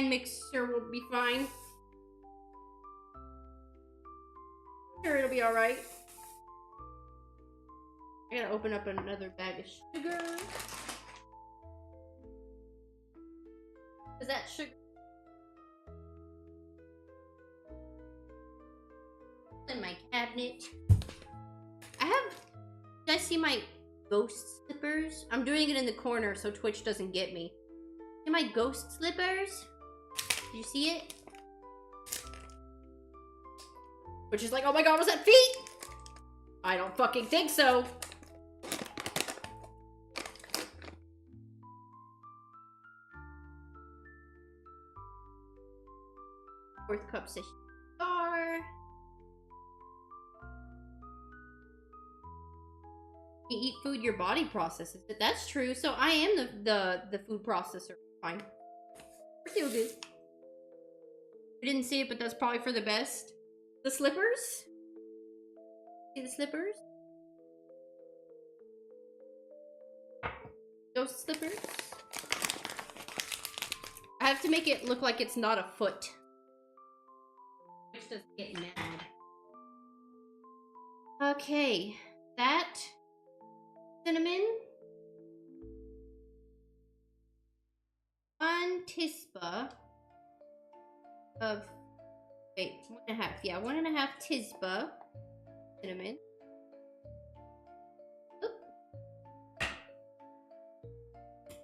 mixer will be fine. Sure, it'll be alright. I gotta open up another bag of sugar. Is that sugar? In my cabinet. Did you guys see my ghost slippers? I'm doing it in the corner so Twitch doesn't get me. See my ghost slippers? Did you see it? Which is like, oh my god, was that feet? I don't fucking think so. Fourth cup session. You eat food, your body processes it. That's true. So I am the food processor. Fine. We're still good. We didn't see it, but that's probably for the best. The slippers? See the slippers? Ghost slippers? I have to make it look like it's not a foot. Which doesn't get mad. Okay. That. Cinnamon. 1 tispa of, wait, 1.5, yeah, 1.5 tispa cinnamon. Oop.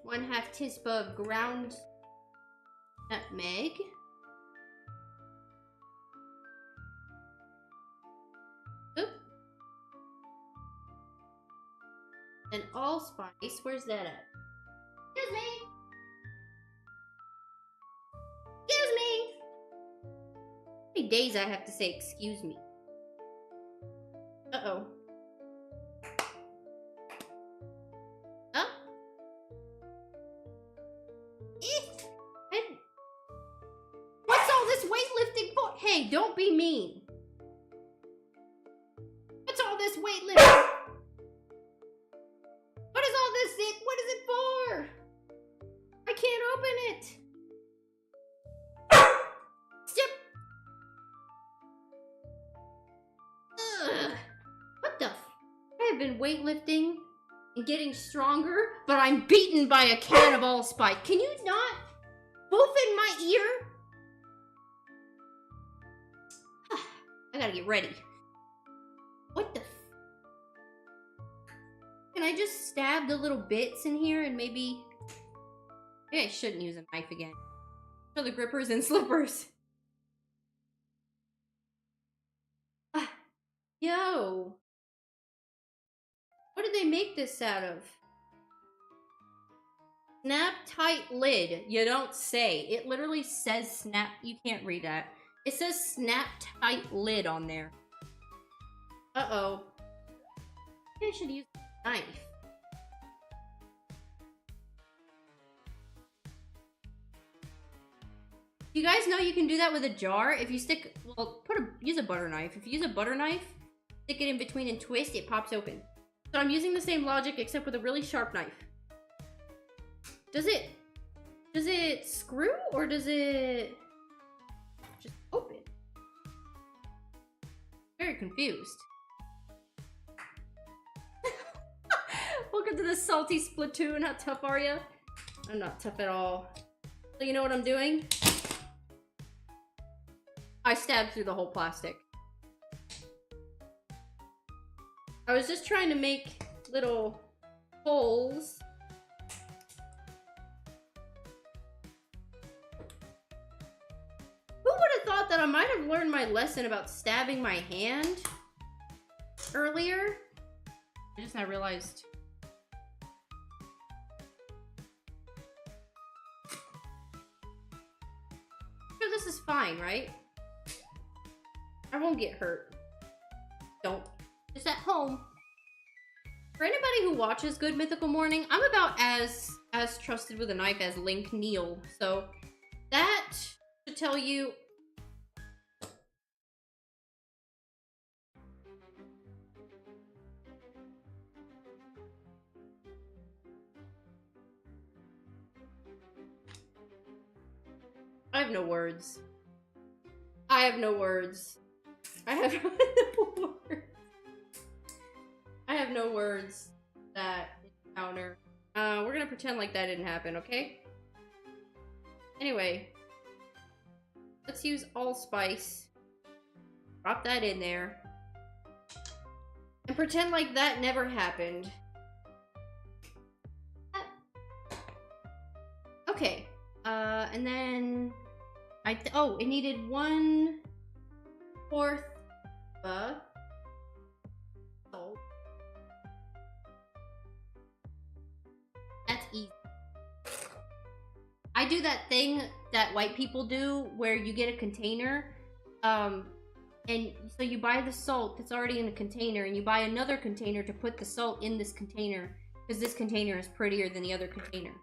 1/2 tispa of ground nutmeg. Oop. And allspice, where's that at? Excuse me! Excuse me! How many days I have to say excuse me? Uh-oh. Huh? What's all this weightlifting for? Hey, don't be mean. What's all this weightlifting? What is all this? What is it for? I can't open it. Step. Ugh. What the I have been weightlifting and getting stronger, but I'm beaten by a can of allspice. Can you not? Both in my ear? I gotta get ready. What the Can I just stab the little bits in here and maybe I shouldn't use a knife again. For the grippers and slippers. Yo. What did they make this out of? Snap tight lid. You don't say. It literally says snap. You can't read that. It says snap tight lid on there. Uh-oh. Maybe I should use a knife. You guys know you can do that with a jar? If you stick, well, use a butter knife. If you use a butter knife, stick it in between and twist, it pops open. So I'm using the same logic except with a really sharp knife. Does it screw or does it just open? Very confused. Welcome to the salty Splatoon. How tough are you? I'm not tough at all. So you know what I'm doing? I stabbed through the whole plastic. I was just trying to make little holes. Who would have thought that I might have learned my lesson about stabbing my hand earlier? I just now realized. Sure, this is fine, right? I won't get hurt. Don't. Just at home. For anybody who watches Good Mythical Morning, I'm about as trusted with a knife as Link Neal. So that should tell you. I have no words. I have no words. I have no words. I have no words that encounter. We're gonna pretend like that didn't happen, okay? Anyway, let's use allspice. Drop that in there. And pretend like that never happened. Okay. And then oh, it needed 1/4 salt. That's easy. I do that thing that white people do where you get a container, and so you buy the salt that's already in a container and you buy another container to put the salt in this container because this container is prettier than the other container.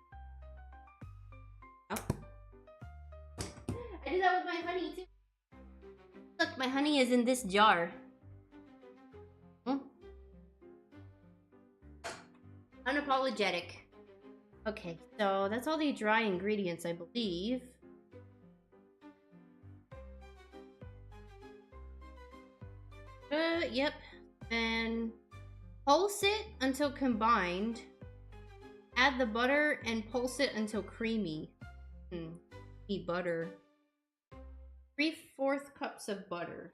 Oh. I do that with my honey too. Look, my honey is in this jar. Unapologetic. Okay, so that's all the dry ingredients, I believe. Yep. And pulse it until combined. Add the butter and pulse it until creamy. Need butter. 3/4 cups of butter.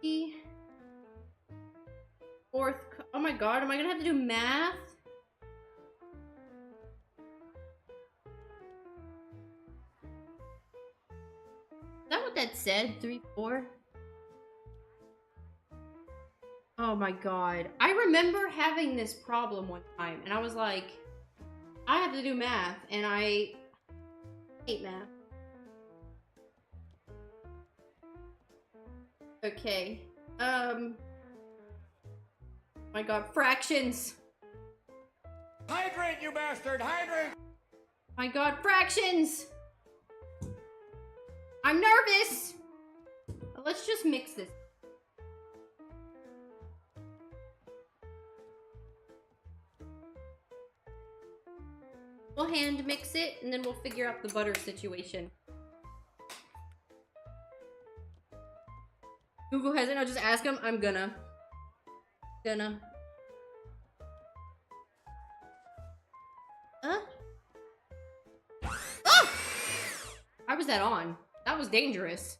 3/4 cup. Oh my god, am I gonna have to do math? Is that what that said? 3/4? Oh my god. I remember having this problem one time, and I was like, I have to do math, and I hate math. Okay. My god, fractions! Hydrate, you bastard! Hydrate! My god, fractions! I'm nervous! Let's just mix this. We'll hand mix it, and then we'll figure out the butter situation. Google hasn't, I'll just ask him. I'm gonna. Oh! How was that on? That was dangerous.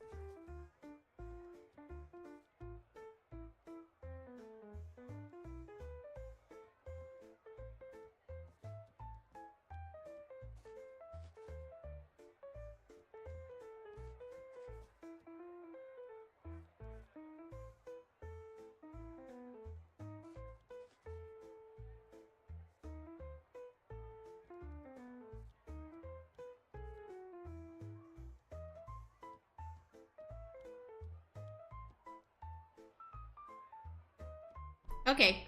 Okay.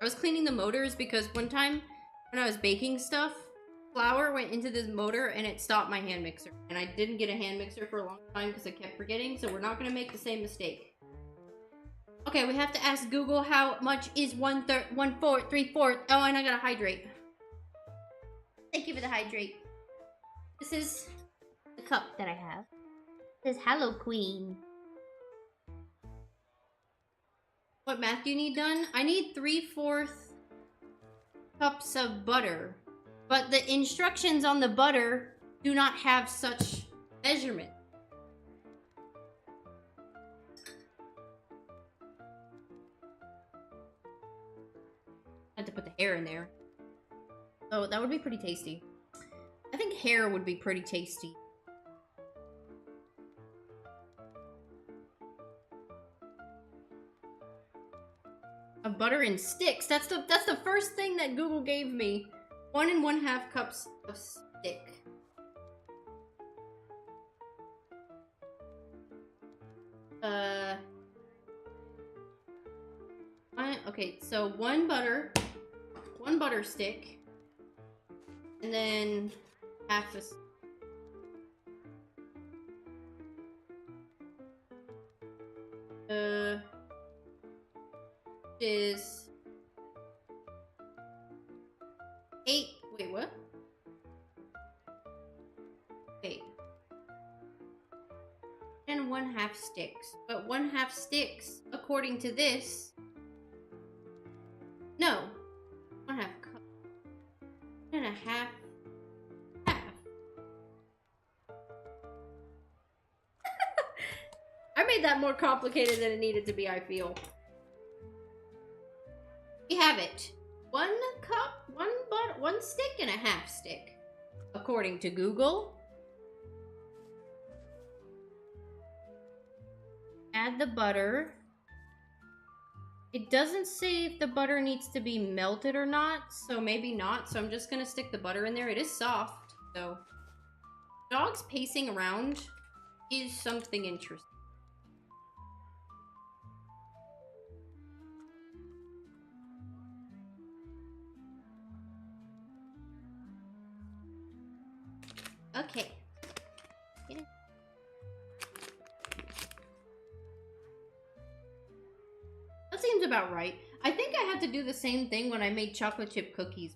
I was cleaning the motors because one time when I was baking stuff, flour went into this motor and it stopped my hand mixer. And I didn't get a hand mixer for a long time because I kept forgetting, so we're not going to make the same mistake. Okay, we have to ask Google how much is 1/3, 1/4, 3/4. Oh, and I gotta hydrate. Thank you for the hydrate. This is the cup that I have. This is Hello Queen. What math do you need done? I need 3/4 cups of butter. But the instructions on the butter do not have such measurement. I had to put the hair in there. Oh, that would be pretty tasty. I think hair would be pretty tasty. A butter in sticks. That's the first thing that Google gave me. 1 1/2 cups of stick. Okay, so one butter stick, and then half a is 8. Wait, what? 8 and 1/2 sticks, but 1/2 sticks, according to this. No, 1/2 cup, 1 1/2 half. I made that more complicated than it needed to be, I feel. We have it. 1 cup, 1 butter, 1 stick and a 1/2 stick, according to Google. Add the butter. It doesn't say if the butter needs to be melted or not, so maybe not. So I'm just gonna stick the butter in there. It is soft, so. Dogs pacing around is something interesting. Okay. Get it. That seems about right. I think I had to do the same thing when I made chocolate chip cookies.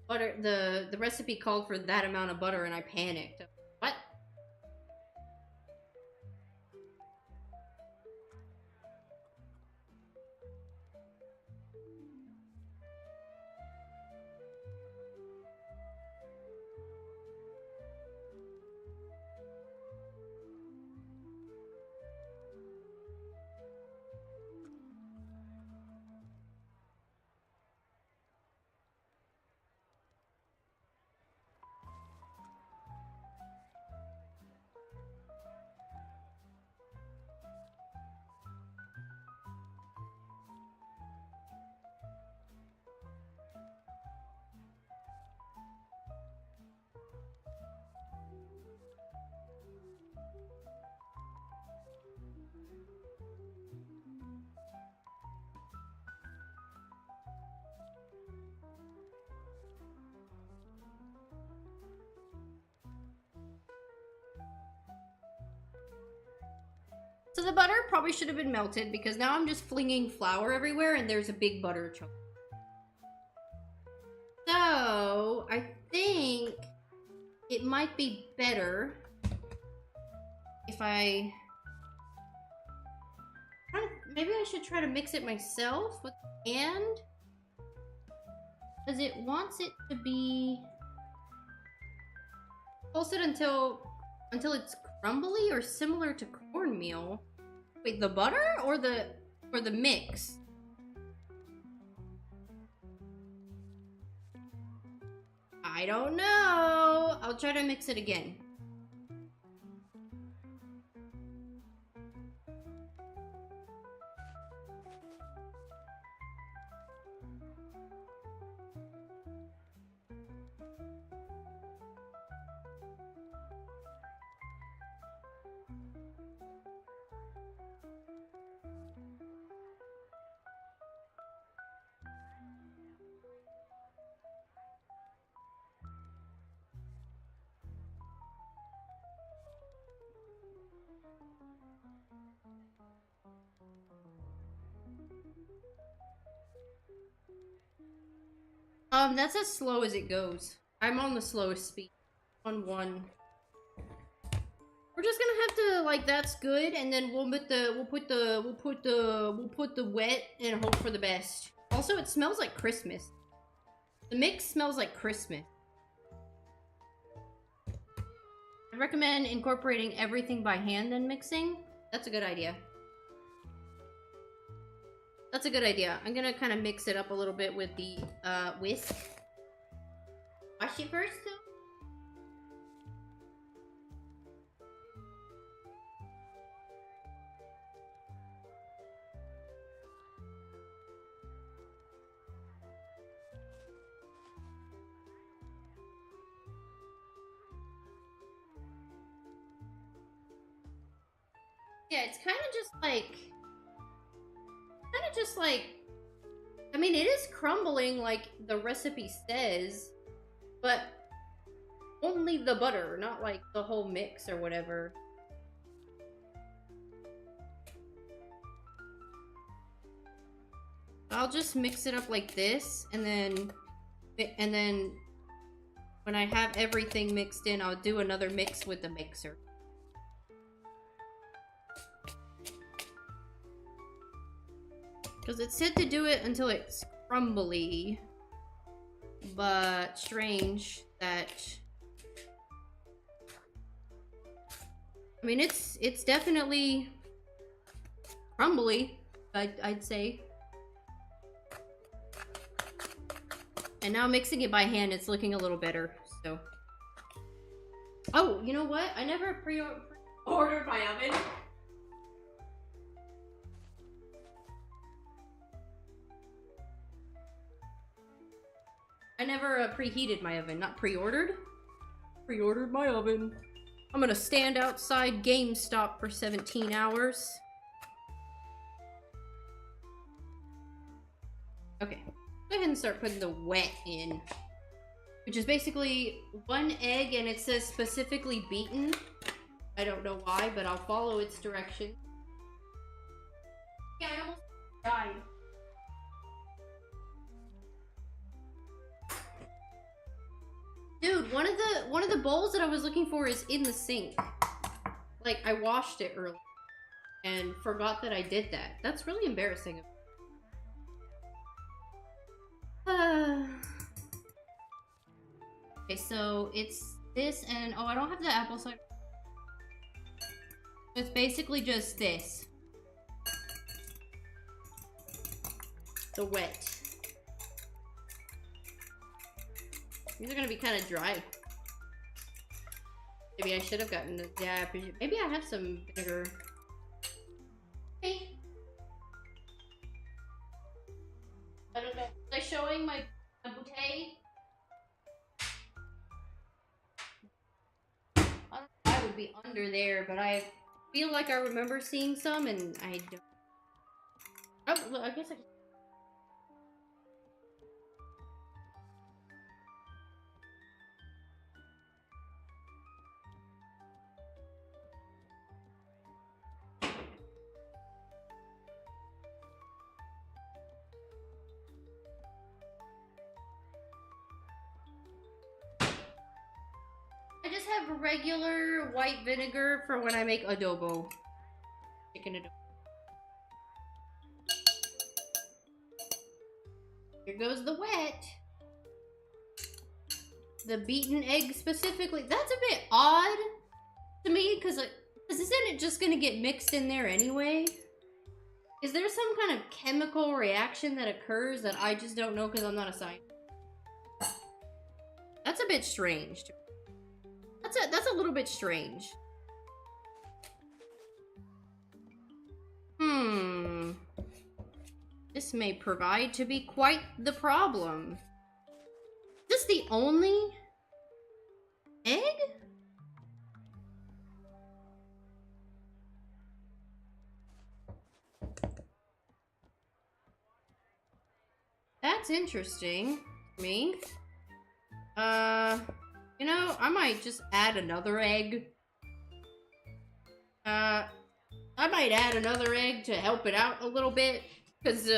Butter, the recipe called for that amount of butter and I panicked. What? of the butter probably should have been melted because now I'm just flinging flour everywhere and there's a big butter chunk. So, I think it might be better if maybe I should try to mix it myself with the hand, because it wants it to be, pulse it until it's crumbly or similar to cornmeal. Wait, the butter or the mix? I don't know. I'll try to mix it again. That's as slow as it goes. I'm on the slowest speed. 1-1. We're just gonna have to, like, that's good, and then we'll put the wet and hope for the best. Also, it smells like Christmas. The mix smells like Christmas. I recommend incorporating everything by hand and mixing. That's a good idea. That's a good idea. I'm gonna kind of mix it up a little bit with the whisk. Wash it first, though. Yeah, it's kind of just like, I mean, it is crumbling like the recipe says, but only the butter, not like the whole mix or whatever. I'll just mix it up like this, and then when I have everything mixed in, I'll do another mix with the mixer. Because it said to do it until it's crumbly, but strange that, I mean, it's definitely crumbly, I'd say. And now mixing it by hand, it's looking a little better, so. Oh, you know what? I never pre-ordered my oven. I never preheated my oven, not pre-ordered. Pre-ordered my oven. I'm gonna stand outside GameStop for 17 hours. Okay, go ahead and start putting the wet in. Which is basically 1 egg, and it says specifically beaten. I don't know why, but I'll follow its direction. Yeah, I almost died. Dude, one of the bowls that I was looking for is in the sink. Like, I washed it earlier and forgot that I did that. That's really embarrassing. Okay, so it's this, and oh, I don't have the apple cider. It's basically just this. The wet. These are gonna be kind of dry. Maybe I should have gotten the, yeah, maybe I have some vinegar. Hey. I don't know. Was I showing my bouquet? I don't know if I would be under there, but I feel like I remember seeing some, and I don't. Oh, well, I guess I can. have regular white vinegar for when I make adobo. Chicken adobo. Here goes the wet. The beaten egg specifically. That's a bit odd to me, because isn't it just going to get mixed in there anyway? Is there some kind of chemical reaction that occurs that I just don't know because I'm not a scientist? That's a bit strange. That's a little bit strange. This may provide to be quite the problem. Is this the only egg? That's interesting to me. You know, I might just add another egg. I might add another egg to help it out a little bit, because,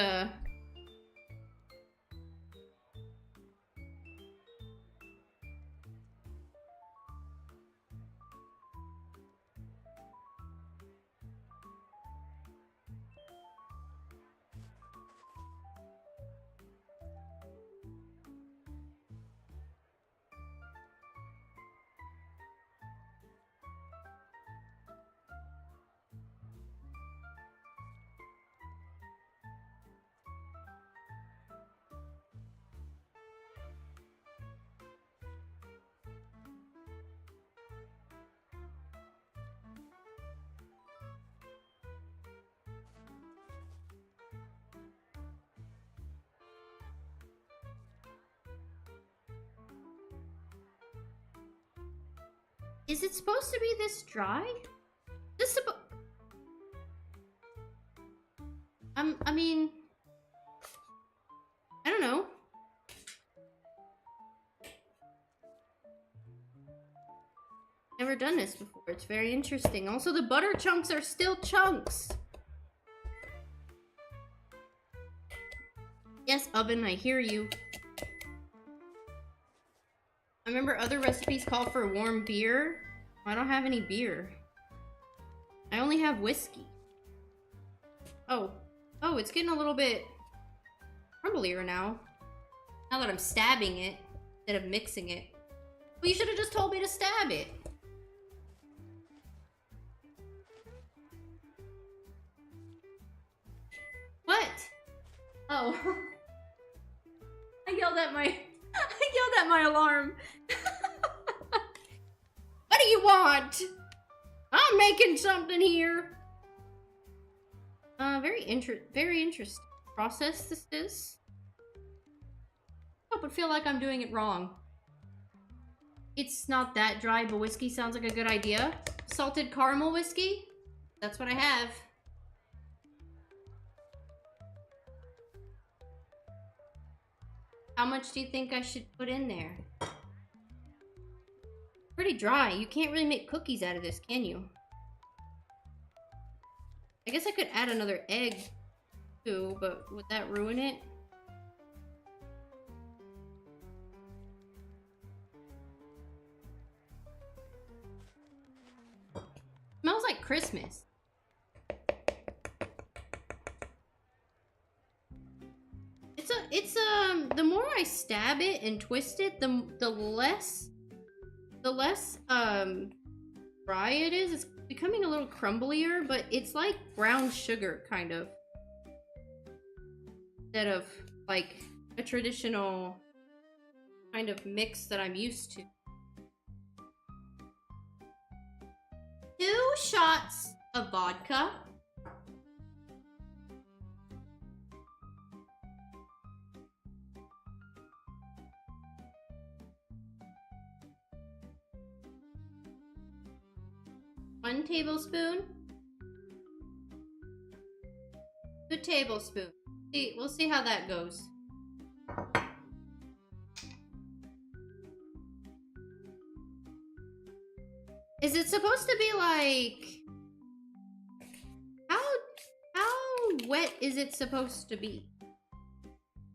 is it supposed to be this dry? I mean, I don't know. Never done this before. It's very interesting. Also, the butter chunks are still chunks. Yes, oven, I hear you. I remember other recipes call for warm beer. I don't have any beer. I only have whiskey. Oh, it's getting a little bit crumblier now. Now that I'm stabbing it instead of mixing it. Well, you should have just told me to stab it. What? Oh. I yelled at my alarm. What do you want? I'm making something here. Very interesting process this is. I don't feel like I'm doing it wrong. It's not that dry, but whiskey sounds like a good idea. Salted caramel whiskey? That's what I have. How much do you think I should put in there? Pretty dry. You can't really make cookies out of this, can you? I guess I could add another egg too, but would that ruin it? Smells like Christmas. It's the more I stab it and twist it, the less dry it is. It's becoming a little crumblier, but it's like brown sugar kind of, instead of like a traditional kind of mix that I'm used to. 2 shots of vodka. One tablespoon. 2 tablespoons. We'll see how that goes. Is it supposed to be like... How wet is it supposed to be?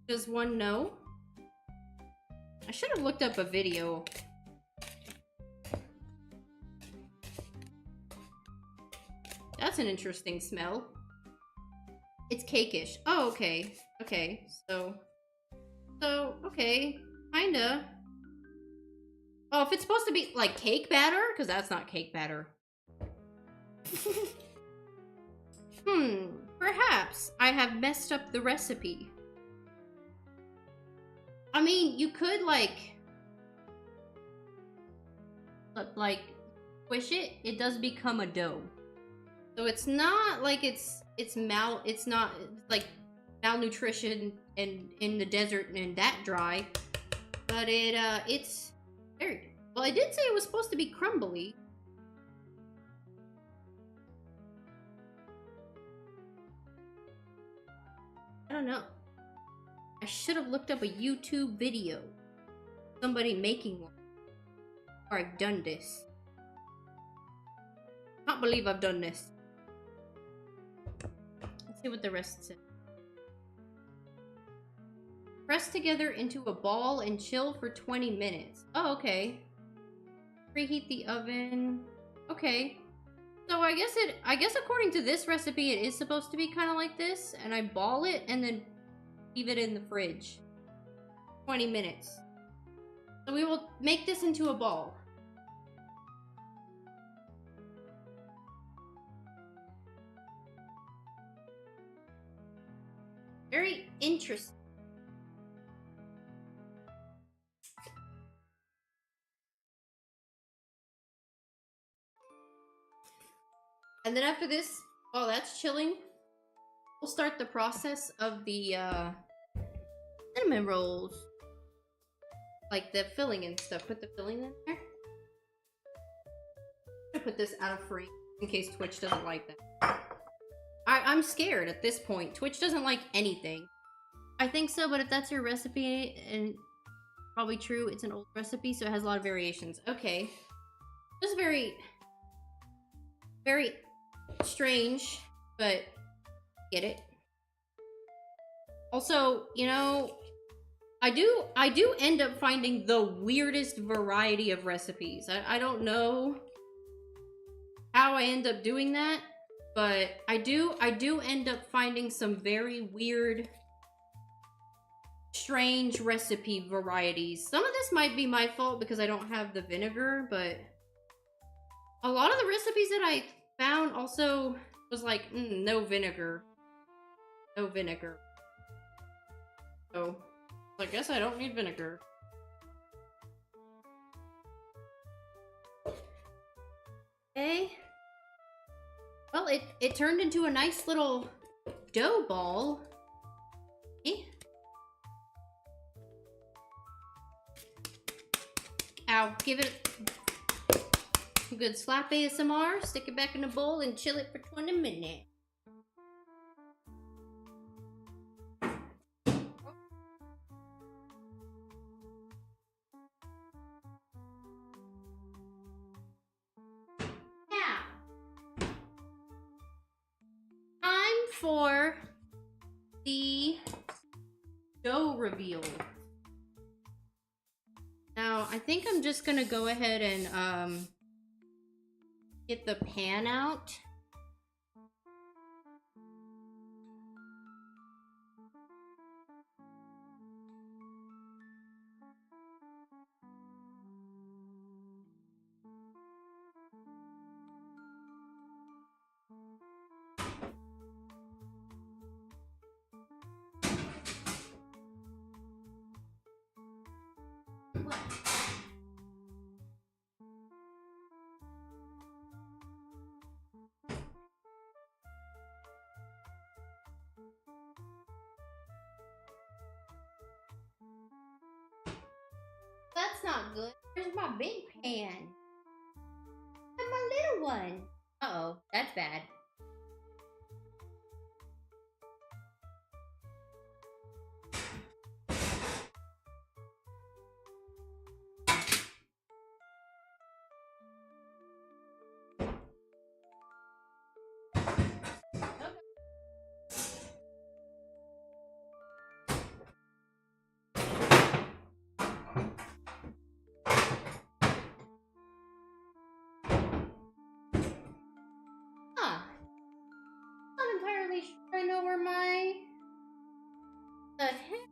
Does one know? I should have looked up a video. that's an interesting smell. It's cake-ish. Oh, okay. Okay, so, okay. Kinda. Oh, if it's supposed to be, like, cake batter? Because that's not cake batter. Perhaps I have messed up the recipe. I mean, you could, like, squish it. It does become a dough. So it's not like it's not like malnutrition and in the desert and that dry. But it's very, well, I did say it was supposed to be crumbly. I don't know. I should have looked up a YouTube video. Somebody making one. Or I've done this. Can't believe I've done this. Let's see what the rest says. Press together into a ball and chill for 20 minutes. Oh, okay. Preheat the oven. Okay. So I guess according to this recipe, it is supposed to be kind of like this, and I ball it and then leave it in the fridge. 20 minutes. So we will make this into a ball. Very interesting. And then after this, while that's chilling, we'll start the process of the cinnamon rolls. Like the filling and stuff. Put the filling in there. I'm gonna put this out of frame in case Twitch doesn't like that. I'm scared at this point. Twitch doesn't like anything. I think so, but if that's your recipe, and probably true, it's an old recipe, so it has a lot of variations. Okay. Just very, very strange, but get it. Also, you know, I do end up finding the weirdest variety of recipes. I don't know how I end up doing that, but I do end up finding some very weird, strange recipe varieties. Some of this might be my fault because I don't have the vinegar, but a lot of the recipes that I found also was like, no vinegar. No vinegar. So, I guess I don't need vinegar. Okay. Well, it turned into a nice little dough ball. Okay. Ow, give it a good slap ASMR, stick it back in the bowl and chill it for 20 minutes. Now, time for the dough reveal. Now, I think I'm just gonna go ahead and get the pan out. That's not good. Where's my big pan? And my little one. Uh-oh, that's bad. Huh. entirely sure I know where my... The heck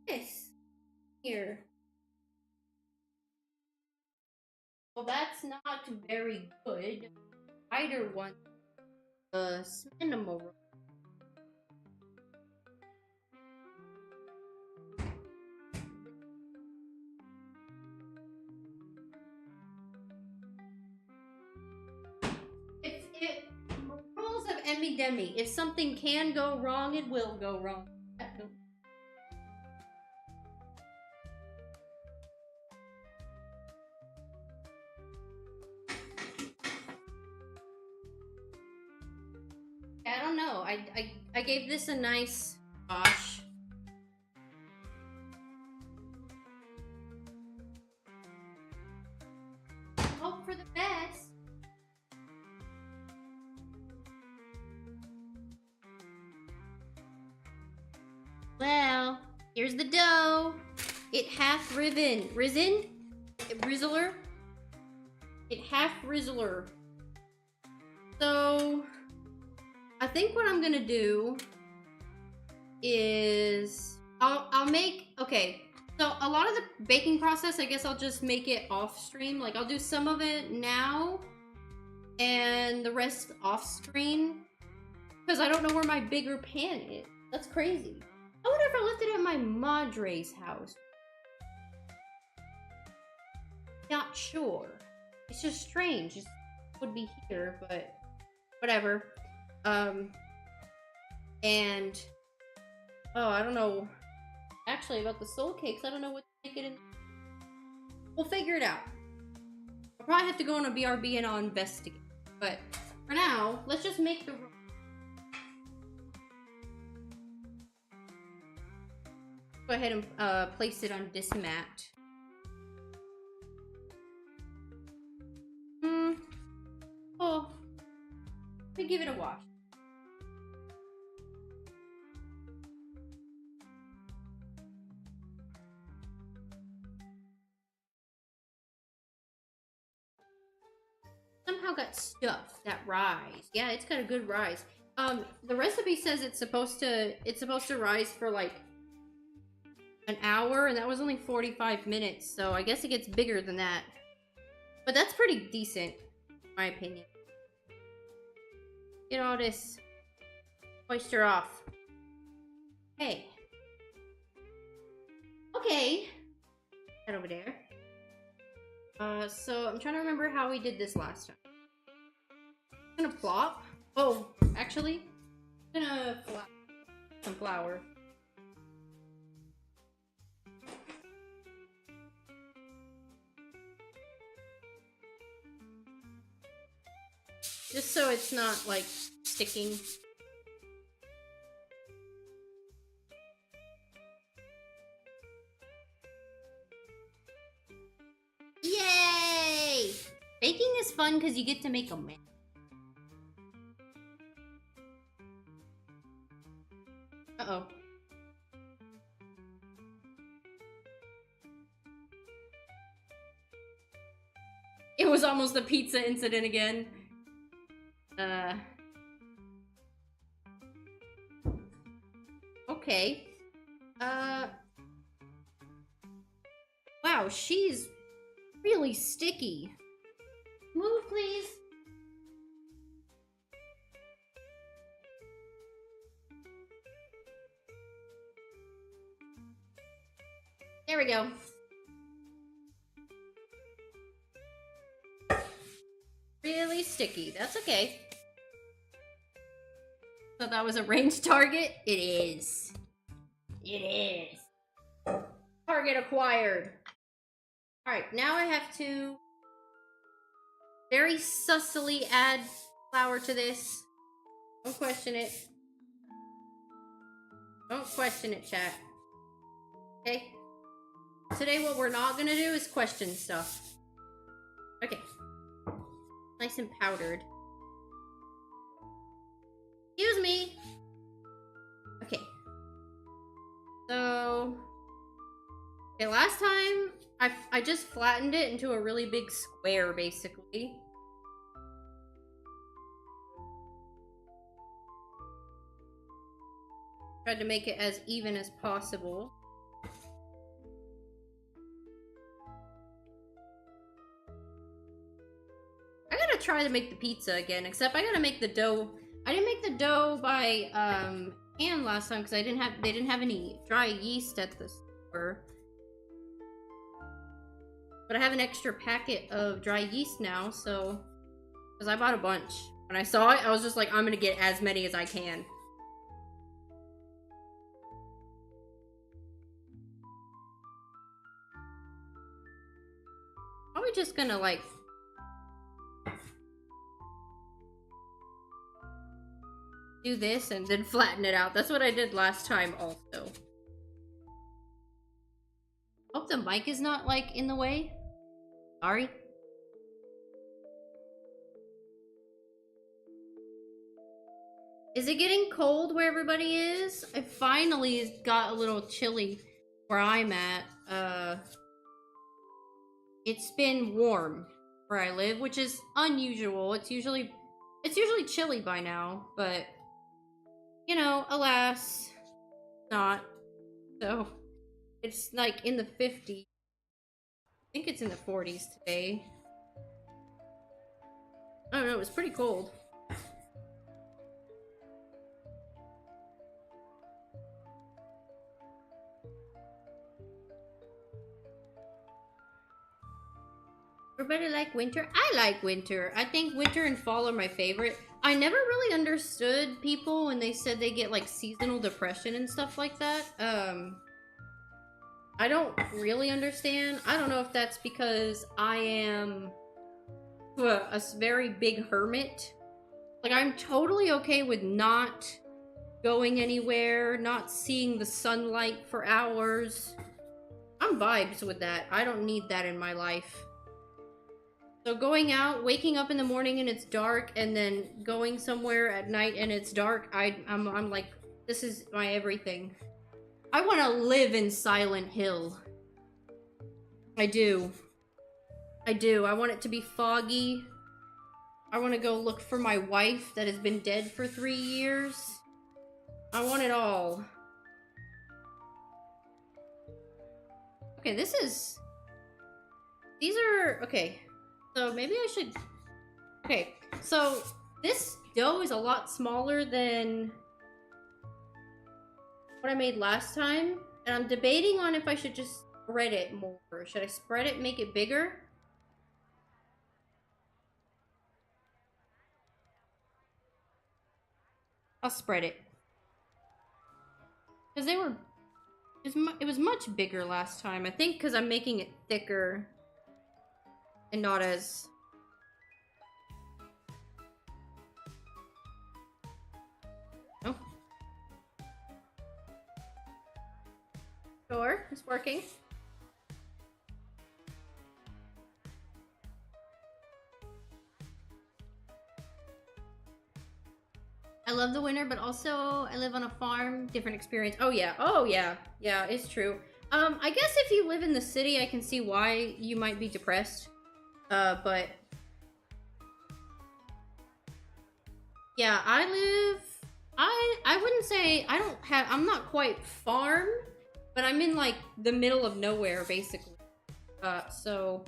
is here? Well, that's not very good. Spider wants Cinna. Rules of Emmy Demi. If something can go wrong, it will go wrong. I don't know. I gave this a nice wash. Hope for the best. Well, here's the dough. It hath risen. Rizzler? It hath rizzler. So, I think what I'm gonna do is I'll make, okay, so a lot of the baking process, I guess I'll just make it off stream. Like, I'll do some of it now and the rest off stream because I don't know where my bigger pan is. That's crazy. I wonder if I left it at my madre's house. Not sure. It's just strange. It would be here, but whatever. And oh, I don't know. Actually, about the soul cakes, I don't know what to make it in. We'll figure it out. I'll probably have to go on a BRB and I'll investigate. But for now, let's just make the. Go ahead and place it on this mat. Oh, let me give it a wash. Somehow got stuffed. That rise. Yeah, it's got a good rise. The recipe says it's supposed to rise for like an hour, and that was only 45 minutes, so I guess it gets bigger than that. But that's pretty decent, in my opinion. Get all this moisture off. Hey. Okay. That over there. So I'm trying to remember how we did this last time. I'm gonna plop. Oh, actually, I'm gonna flop some flour. Just so it's not, like, sticking. Yay! Baking is fun because you get to make a mess. Uh-oh. It was almost the pizza incident again. Okay. Wow, she's really sticky. Move, please. There we go. Really sticky. That's okay. Thought that was a ranged target? It is. It is. Target acquired. Alright, now I have to very sussily add flour to this. Don't question it. Don't question it, chat. Okay? Today what we're not gonna do is question stuff. Okay. Nice and powdered. Excuse me. Okay. So, okay, last time I just flattened it into a really big square, basically. Tried to make it as even as possible. I gotta try to make the pizza again, except I gotta make the dough. I didn't make the dough by hand last time because they didn't have any dry yeast at the store. But I have an extra packet of dry yeast now, so because I bought a bunch. When I saw it, I was just like, I'm gonna get as many as I can. Probably just gonna like do this and then flatten it out. That's what I did last time also. Hope the mic is not like in the way. Sorry. Is it getting cold where everybody is? It finally got a little chilly where I'm at. It's been warm where I live, which is unusual. It's usually chilly by now, but you know, alas, not. So it's like in the 50s. I think it's in the 40s today. I don't know, it was pretty cold. Everybody like winter? I like winter. I think winter and fall are my favorite. I never really understood people when they said they get like seasonal depression and stuff like that. I don't really understand. I don't know if that's because I am a very big hermit. Like, I'm totally okay with not going anywhere, not seeing the sunlight for hours. I'm vibes with that. I don't need that in my life. So going out, waking up in the morning and it's dark, and then going somewhere at night and it's dark, I'm like, this is my everything. I want to live in Silent Hill. I do. I do. I want it to be foggy. I want to go look for my wife that has been dead for 3 years. I want it all. Okay, this is... These are... Okay. So maybe I should... Okay, so this dough is a lot smaller than what I made last time. And I'm debating on if I should just spread it more. Should I spread it, make it bigger? I'll spread it. Because they were... It was much bigger last time. I think because I'm making it thicker. And not as... Oh. Sure, it's working. I love the winter, but also I live on a farm. Different experience. Oh yeah. Oh yeah. Yeah, it's true. I guess if you live in the city, I can see why you might be depressed. But yeah, I wouldn't say I'm not quite farm, but I'm in like the middle of nowhere basically. So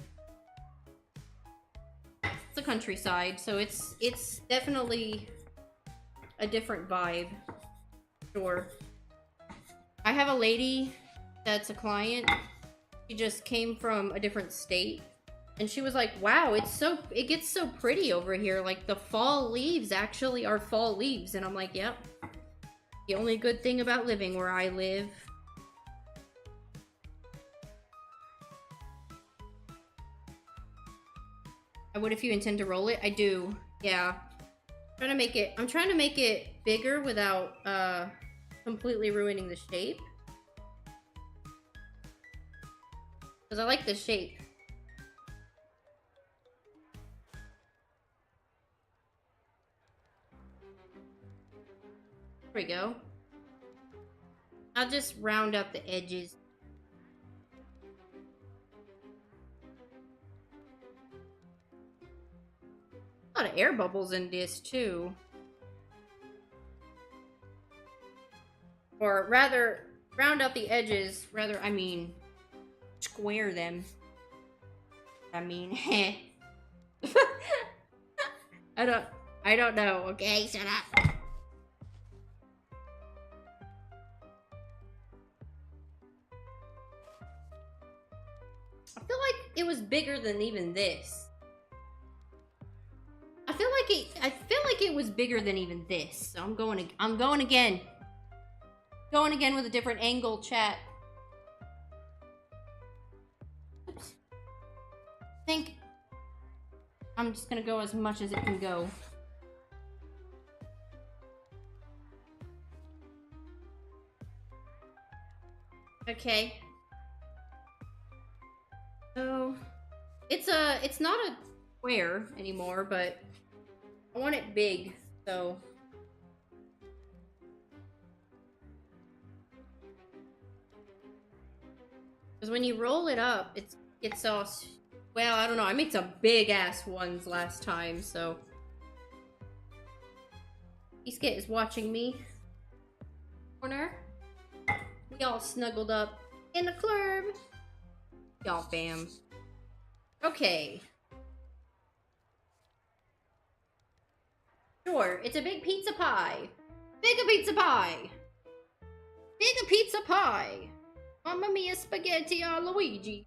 it's the countryside, so it's definitely a different vibe. Sure. I have a lady that's a client. She just came from a different state. And she was like, wow, it gets so pretty over here. Like, the fall leaves actually are fall leaves. And I'm like, yep. The only good thing about living where I live. What if you intend to roll it? I do. Yeah. I'm trying to make it bigger without completely ruining the shape. Because I like the shape. There we go. I'll just round out the edges. A lot of air bubbles in this too. Or rather, round out the edges. Rather, I mean, square them. I mean, heh. I don't know, okay? Shut up. I feel like it was bigger than even this. I feel like it was bigger than even this. So I'm going again. Going again with a different angle, chat. Oops. I think I'm just gonna go as much as it can go. Okay. So it's not a square anymore, but I want it big, so because when you roll it up, it's all, well, I don't know. I made some big ass ones last time, so Biscuit is watching me. Corner. We all snuggled up in the club. Y'all fam. Okay. Sure, it's a big pizza pie. Big a pizza pie. Big a pizza pie. Mamma mia spaghetti a Luigi.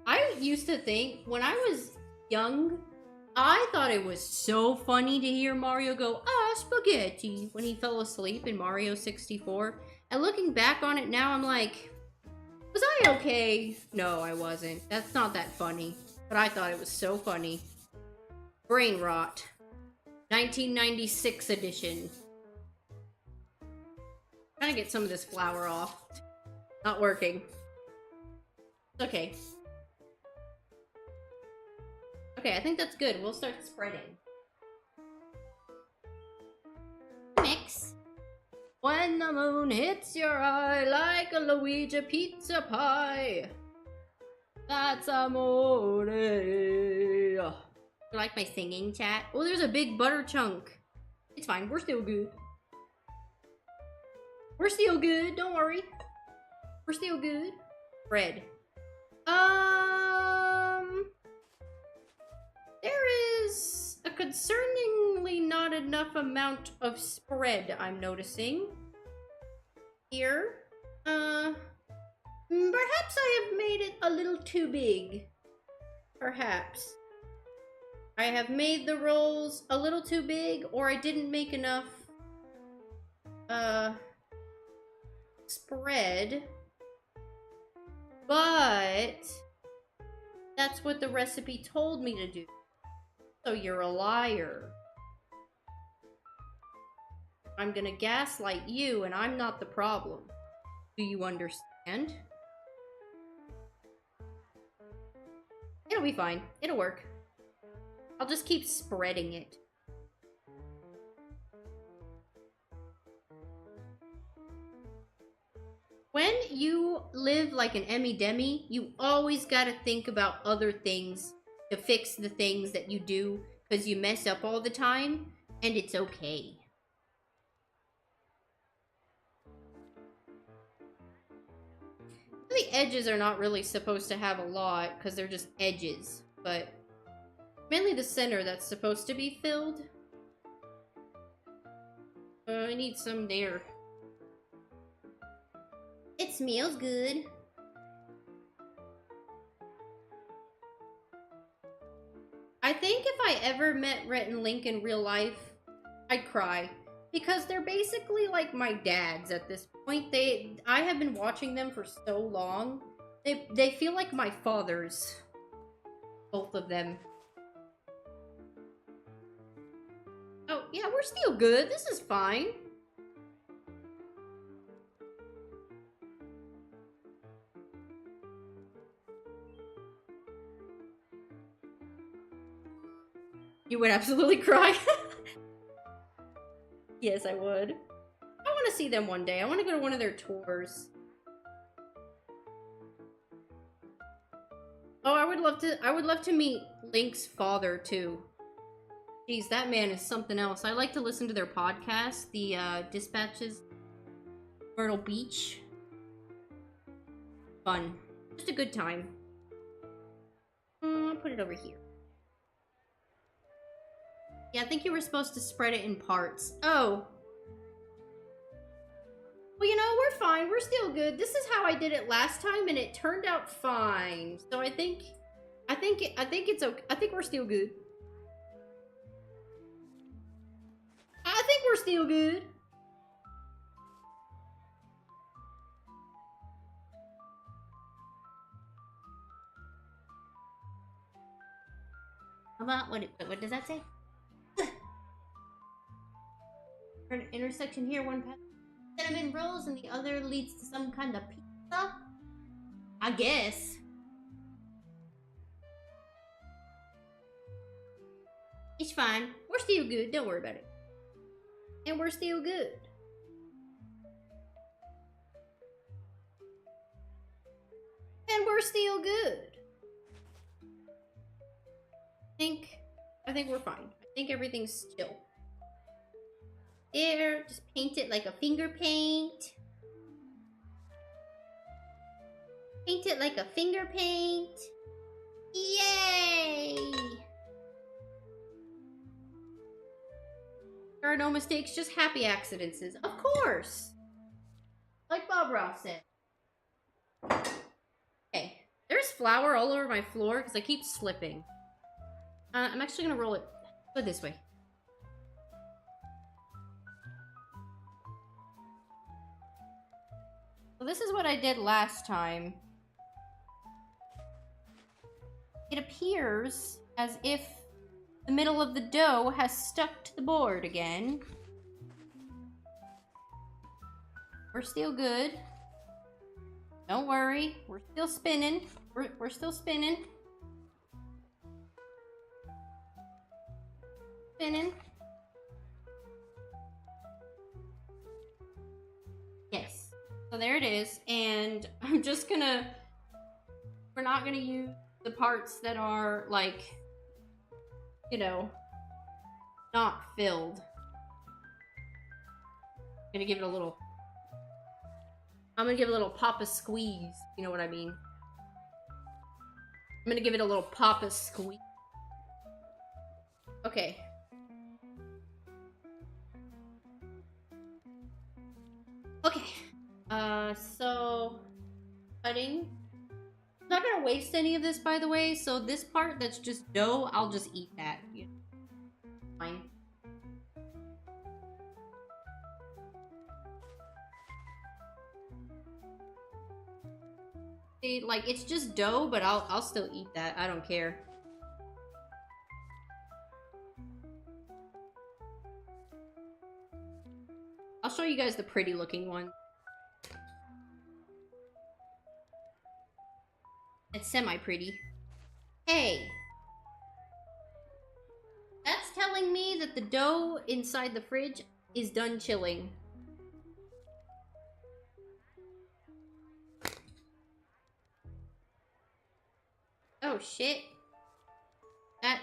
I used to think, when I was young, I thought it was so funny to hear Mario go, ah, spaghetti, when he fell asleep in Mario 64. And looking back on it now, I'm like, was I okay? No, I wasn't. That's not that funny. But I thought it was so funny. Brain rot. 1996 edition. Trying to get some of this flour off. Not working. Okay. Okay, I think that's good. We'll start spreading. Mix. When the moon hits your eye like a Luigi pizza pie. That's amore. You like my singing, chat? Oh, there's a big butter chunk. It's fine. We're still good. We're still good. Don't worry. We're still good. Bread. There is a concerningly not enough amount of spread I'm noticing here. Perhaps I have made it a little too big. Perhaps. I have made the rolls a little too big, or I didn't make enough, spread. But that's what the recipe told me to do. So you're a liar. I'm gonna gaslight you, and I'm not the problem. Do you understand? It'll be fine. It'll work. I'll just keep spreading it. When you live like an Emmy Demi, you always gotta think about other things to fix the things that you do, because you mess up all the time, and it's okay. The edges are not really supposed to have a lot, because they're just edges, but mainly the center that's supposed to be filled. I need some there. It smells good. I think if I ever met Rhett and Link in real life, I'd cry. Because they're basically like my dads at this point. I have been watching them for so long. They feel like my fathers. Both of them. Oh, yeah, we're still good. This is fine. You would absolutely cry. Yes, I would. I want to see them one day. I want to go to one of their tours. Oh, I would love to meet Link's father too. Geez, that man is something else. I like to listen to their podcast, the Dispatches, Myrtle Beach. Fun. Just a good time. I'll put it over here. Yeah, I think you were supposed to spread it in parts. Oh. Well, you know, we're fine. We're still good. This is how I did it last time, and it turned out fine. So I think it's okay. I think we're still good. I think we're still good. About what does that say? An intersection here, one path cinnamon rolls and the other leads to some kind of pizza? I guess. It's fine. We're still good. Don't worry about it. And we're still good. And we're still good. I think we're fine. I think everything's chill. There, just paint it like a finger paint. Paint it like a finger paint. Yay! There are no mistakes, just happy accidents. Of course! Like Bob Ross said. Okay, there's flour all over my floor because I keep slipping. I'm actually gonna roll it. Go this way. So this is what I did last time. It appears as if the middle of the dough has stuck to the board again. We're still good. Don't worry. We're still spinning. We're still spinning. Spinning. Yes. So there it is. And I'm just gonna... We're not gonna use the parts that are, like, you know, not filled. I'm gonna give it a little... I'm gonna give it a little pop of squeeze. You know what I mean? I'm gonna give it a little pop of squeeze. Okay. Okay. So... Cutting. I'm not gonna waste any of this, by the way, so this part that's just dough, I'll just eat that. Yeah. Fine. See, like, it's just dough, but I'll still eat that. I don't care. I'll show you guys the pretty looking one. It's semi-pretty. Hey! That's telling me that the dough inside the fridge is done chilling. Oh shit. That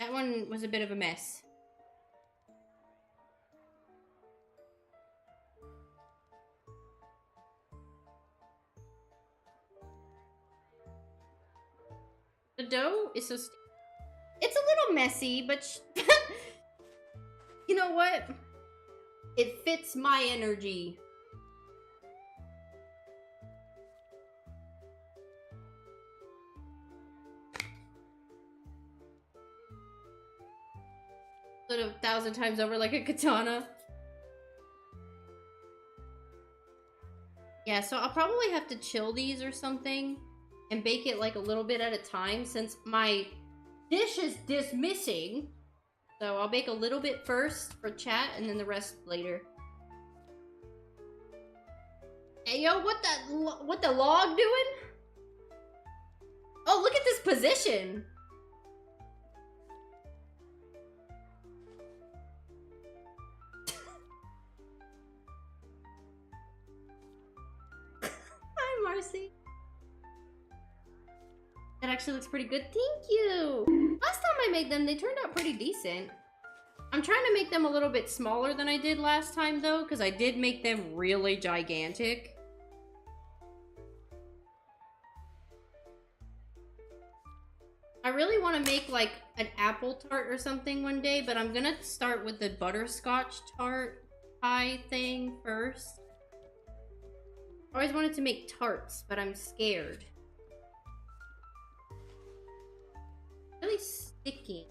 one was a bit of a mess. The dough is so it's a little messy, but you know what? It fits my energy. Sort of 1,000 times over like a katana. Yeah, so I'll probably have to chill these or something and bake it like a little bit at a time since my dish is dismissing. So I'll bake a little bit first for chat and then the rest later. Hey yo, what the log doing? Oh, look at this position. Hi, Marcy. That actually looks pretty good. Thank you! Last time I made them, they turned out pretty decent. I'm trying to make them a little bit smaller than I did last time, though, because I did make them really gigantic. I really want to make, like, an apple tart or something one day, but I'm gonna start with the butterscotch tart pie thing first. I always wanted to make tarts, but I'm scared. Really sticky.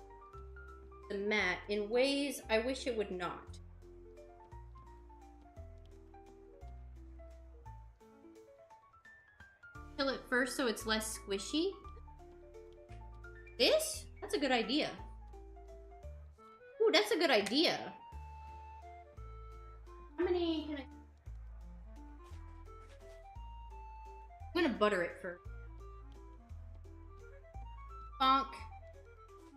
The mat in ways I wish it would not. Fill it first so it's less squishy. This? That's a good idea. Ooh, that's a good idea. How many can I... I'm gonna butter it first. Bonk.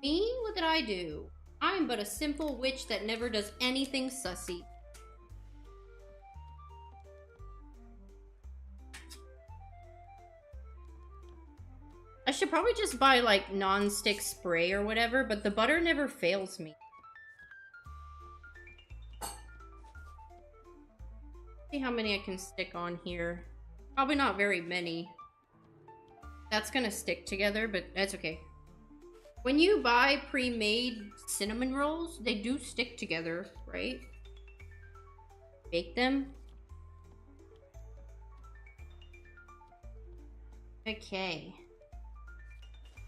Me? What did I do? I'm but a simple witch that never does anything sussy. I should probably just buy, like, non-stick spray or whatever, but the butter never fails me. See how many I can stick on here. Probably not very many. That's gonna stick together, but that's okay. When you buy pre-made cinnamon rolls, they do stick together, right? Bake them. Okay.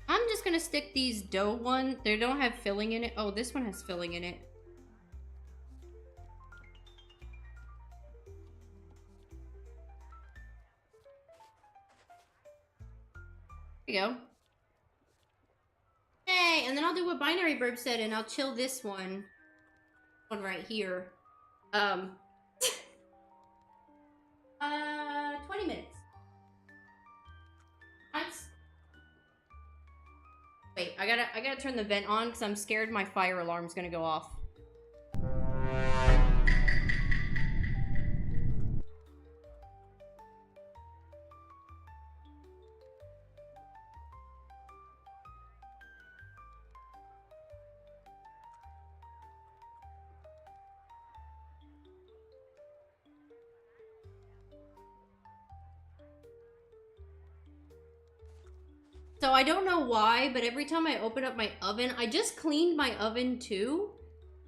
I'm just gonna stick these dough ones. They don't have filling in it. Oh, this one has filling in it. There you go. Hey, and then I'll do what Binary Burb said, and I'll chill this one right here. 20 minutes. Wait, I gotta turn the vent on because I'm scared my fire alarm's gonna go off. So I don't know why, but every time I open up my oven, I just cleaned my oven too.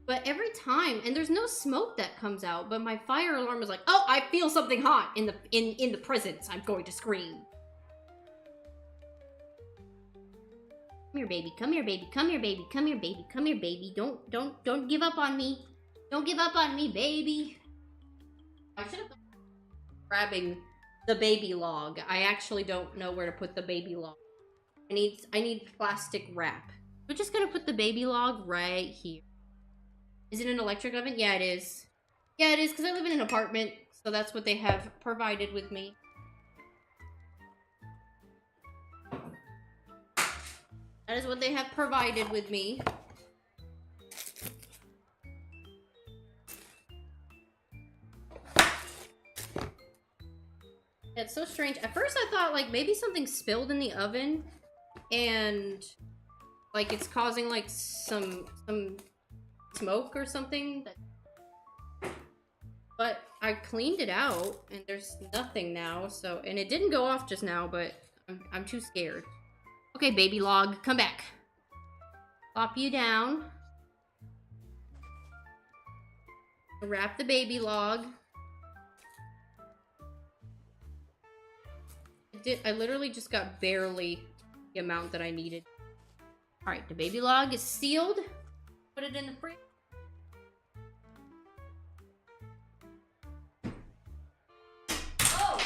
But every time, and there's no smoke that comes out, but my fire alarm is like, oh, I feel something hot in the presence. I'm going to scream. Come here, baby. Come here, baby. Come here, baby. Come here, baby. Come here, baby. Don't give up on me. Don't give up on me, baby. I should have been grabbing the baby log. I actually don't know where to put the baby log. I need plastic wrap. We're just gonna put the baby log right here. Is it an electric oven? Yeah, it is. Yeah, it is, because I live in an apartment, so that's what they have provided with me. That is what they have provided with me. It's so strange. At first I thought, like, maybe something spilled in the oven, and, like, it's causing, like, some smoke or something. But I cleaned it out, and there's nothing now, so... And it didn't go off just now, but I'm too scared. Okay, baby log, come back. Plop you down. Wrap the baby log. I literally just got barely the amount that I needed. Alright, the baby log is sealed. Put it in the fridge. Oh!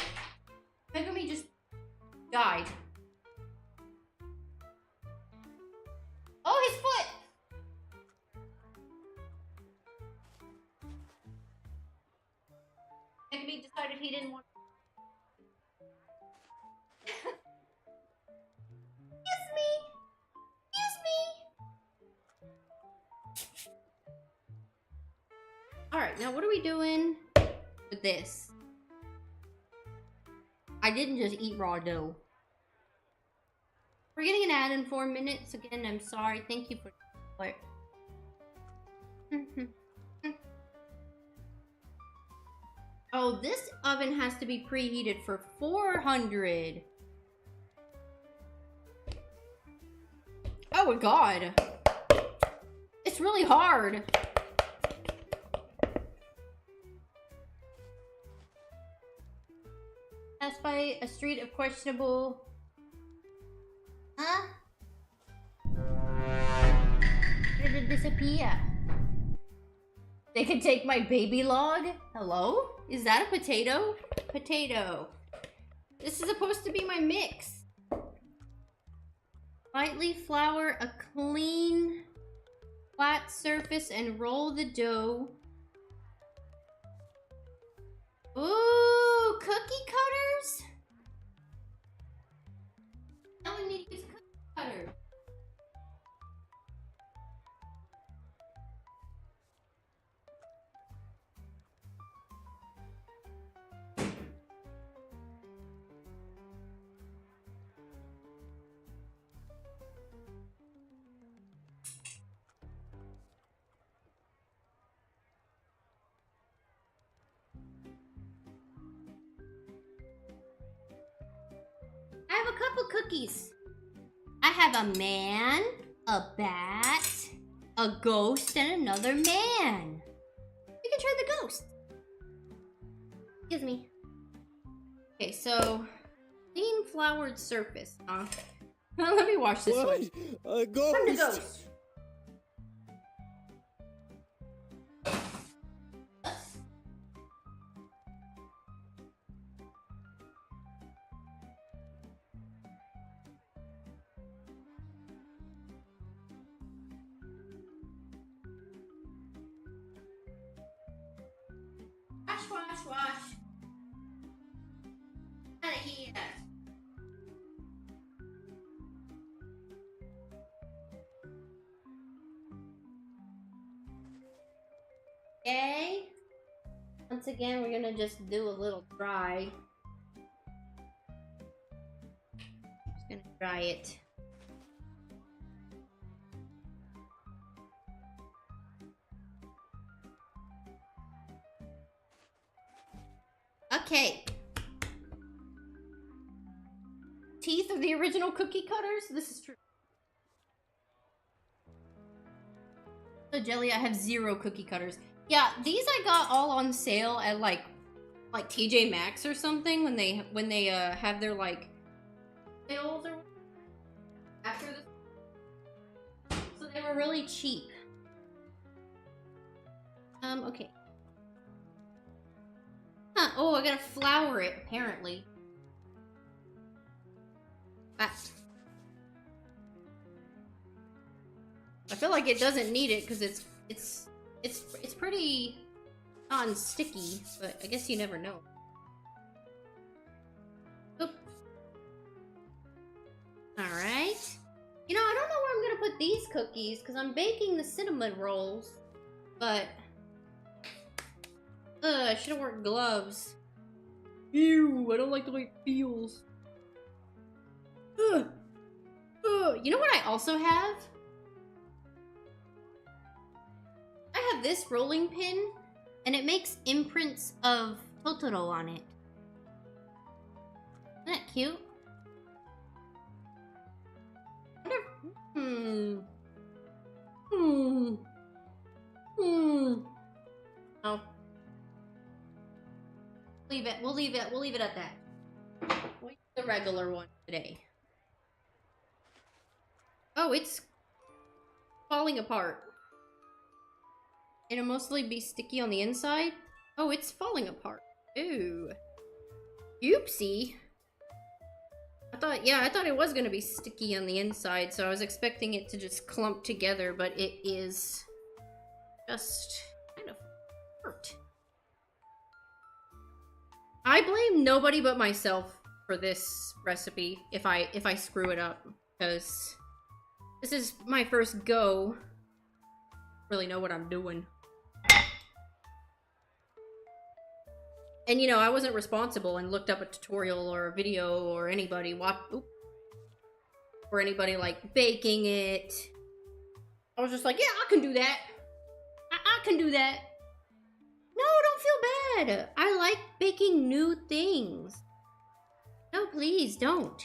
Megumi just died. Oh, his foot! Megumi decided he didn't want... Alright, now what are we doing with this? I didn't just eat raw dough. We're getting an ad in 4 minutes. Again, I'm sorry. Thank you for the support. Oh, this oven has to be preheated for 400. Oh my god. It's really hard. Passed by a street of questionable... Huh? Where did it disappear? They can take my baby log? Hello? Is that a potato? Potato. This is supposed to be my mix. Lightly flour a clean, flat surface and roll the dough. Ooh, cookie cutters? Now we need to use cookie cutters. I have a couple cookies. I have a man, a bat, a ghost, and another man. We can try the ghost. Excuse me. Okay, so clean floured surface, huh? Let me watch this one. A ghost! I'm the ghost. Wash, wash, wash. Out of here. Okay. Once again, we're gonna just do a little dry. Just gonna dry it. Okay. Teeth of the original cookie cutters? This is true. So Jelly, I have 0 cookie cutters. Yeah, these I got all on sale at like TJ Maxx or something when they have their like sales or after this. So they were really cheap. Okay. Huh, oh, I gotta flour it, apparently. Ah. I feel like it doesn't need it because it's pretty non-sticky, but I guess you never know. Oop. Alright. You know, I don't know where I'm gonna put these cookies because I'm baking the cinnamon rolls, but I should have worn gloves. Ew, I don't like the way it feels. Ugh. Ugh. You know what I also have? I have this rolling pin, and it makes imprints of Totoro on it. Isn't that cute? Oh. Leave it. We'll leave it. We'll leave it at that. We'll use the regular one today. Oh, it's falling apart. It'll mostly be sticky on the inside. Oh, it's falling apart. Ooh. Oopsie. I thought it was gonna be sticky on the inside, so I was expecting it to just clump together, but it is just kind of hurt. I blame nobody but myself for this recipe if I screw it up, because this is my first go. Really know what I'm doing. And you know, I wasn't responsible and looked up a tutorial or a video or anybody or anybody like baking it. I was just like, yeah, I can do that. I can do that. No, don't feel bad. I like baking new things. No, please don't.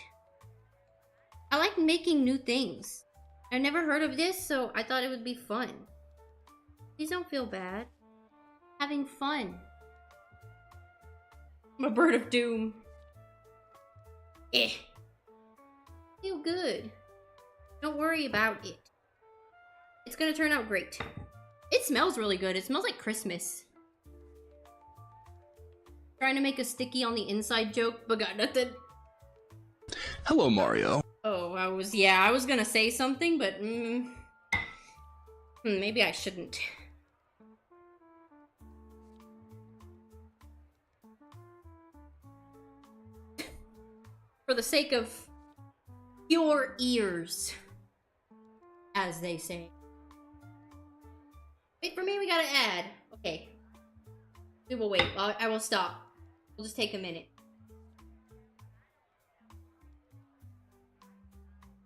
I like making new things. I never heard of this, so I thought it would be fun. Please don't feel bad. Having fun. I'm a bird of doom. Feel good. Don't worry about it. It's gonna turn out great. It smells really good. It smells like Christmas. Trying to make a sticky on the inside joke, but got nothing. Hello, Mario. Oh, I was gonna say something, but maybe I shouldn't. For the sake of your ears, as they say. Wait for me, we gotta add. Okay. We will wait. I will stop. We'll just take a minute.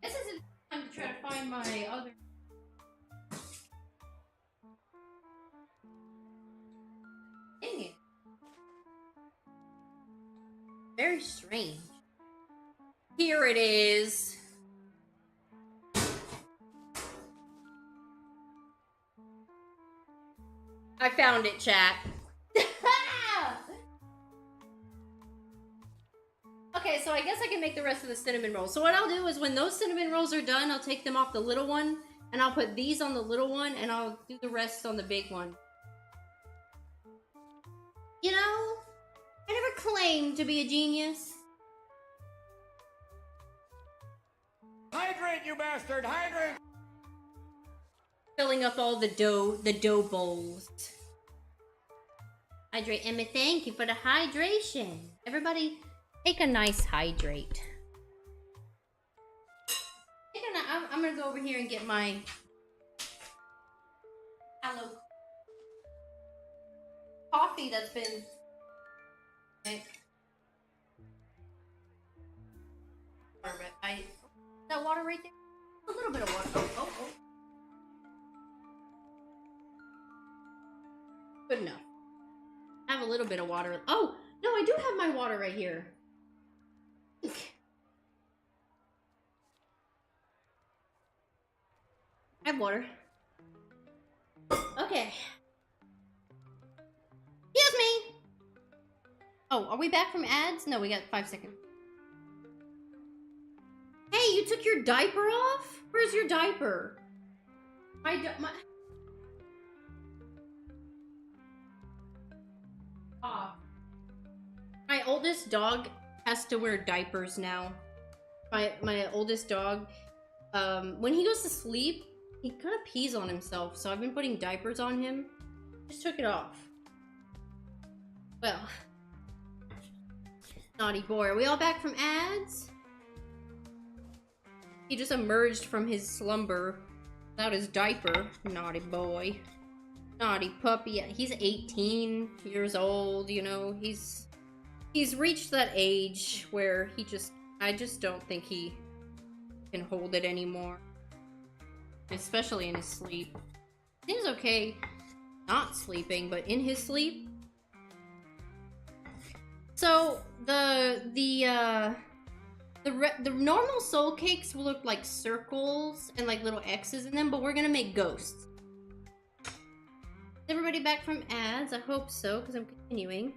This isn't time to try to find my other... Dang it. Very strange. Here it is. I found it, chat. Okay, so I guess I can make the rest of the cinnamon rolls. So what I'll do is when those cinnamon rolls are done, I'll take them off the little one, and I'll put these on the little one, and I'll do the rest on the big one. You know, I never claimed to be a genius. Hydrate, you bastard! Hydrate! Filling up all the dough bowls. Hydrate, Emma, thank you for the hydration. Everybody, take a nice hydrate. I'm gonna go over here and get my coffee that's been... That water right there? A little bit of water. Oh. Good enough. I have a little bit of water. Oh, no, I do have my water right here. I have water. Okay. Excuse me! Oh, are we back from ads? No, we got 5 seconds. Hey, you took your diaper off? Where's your diaper? My oldest dog has to wear diapers now. My oldest dog, when he goes to sleep, he kind of pees on himself, so I've been putting diapers on him. Just took it off. Well, naughty boy. Are we all back from ads? He just emerged from his slumber without his diaper. Naughty boy. Naughty puppy. He's 18 years old, you know. He's reached that age where I just don't think he can hold it anymore. Especially in his sleep. Seems okay not sleeping, but in his sleep. So the normal soul cakes will look like circles and like little X's in them, but we're gonna make ghosts. Is everybody back from ads? I hope so, because I'm continuing.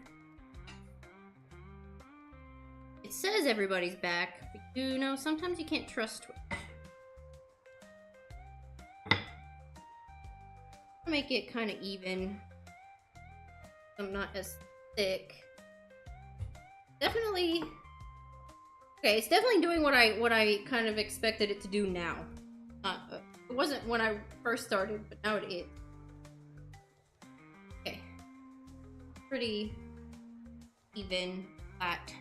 It says everybody's back, but you know, sometimes you can't trust Twitch. Make it kind of even. I'm not as thick. Definitely. Okay, it's definitely doing what I kind of expected it to do now. It wasn't when I first started, but now it is. Okay. Pretty even, flat.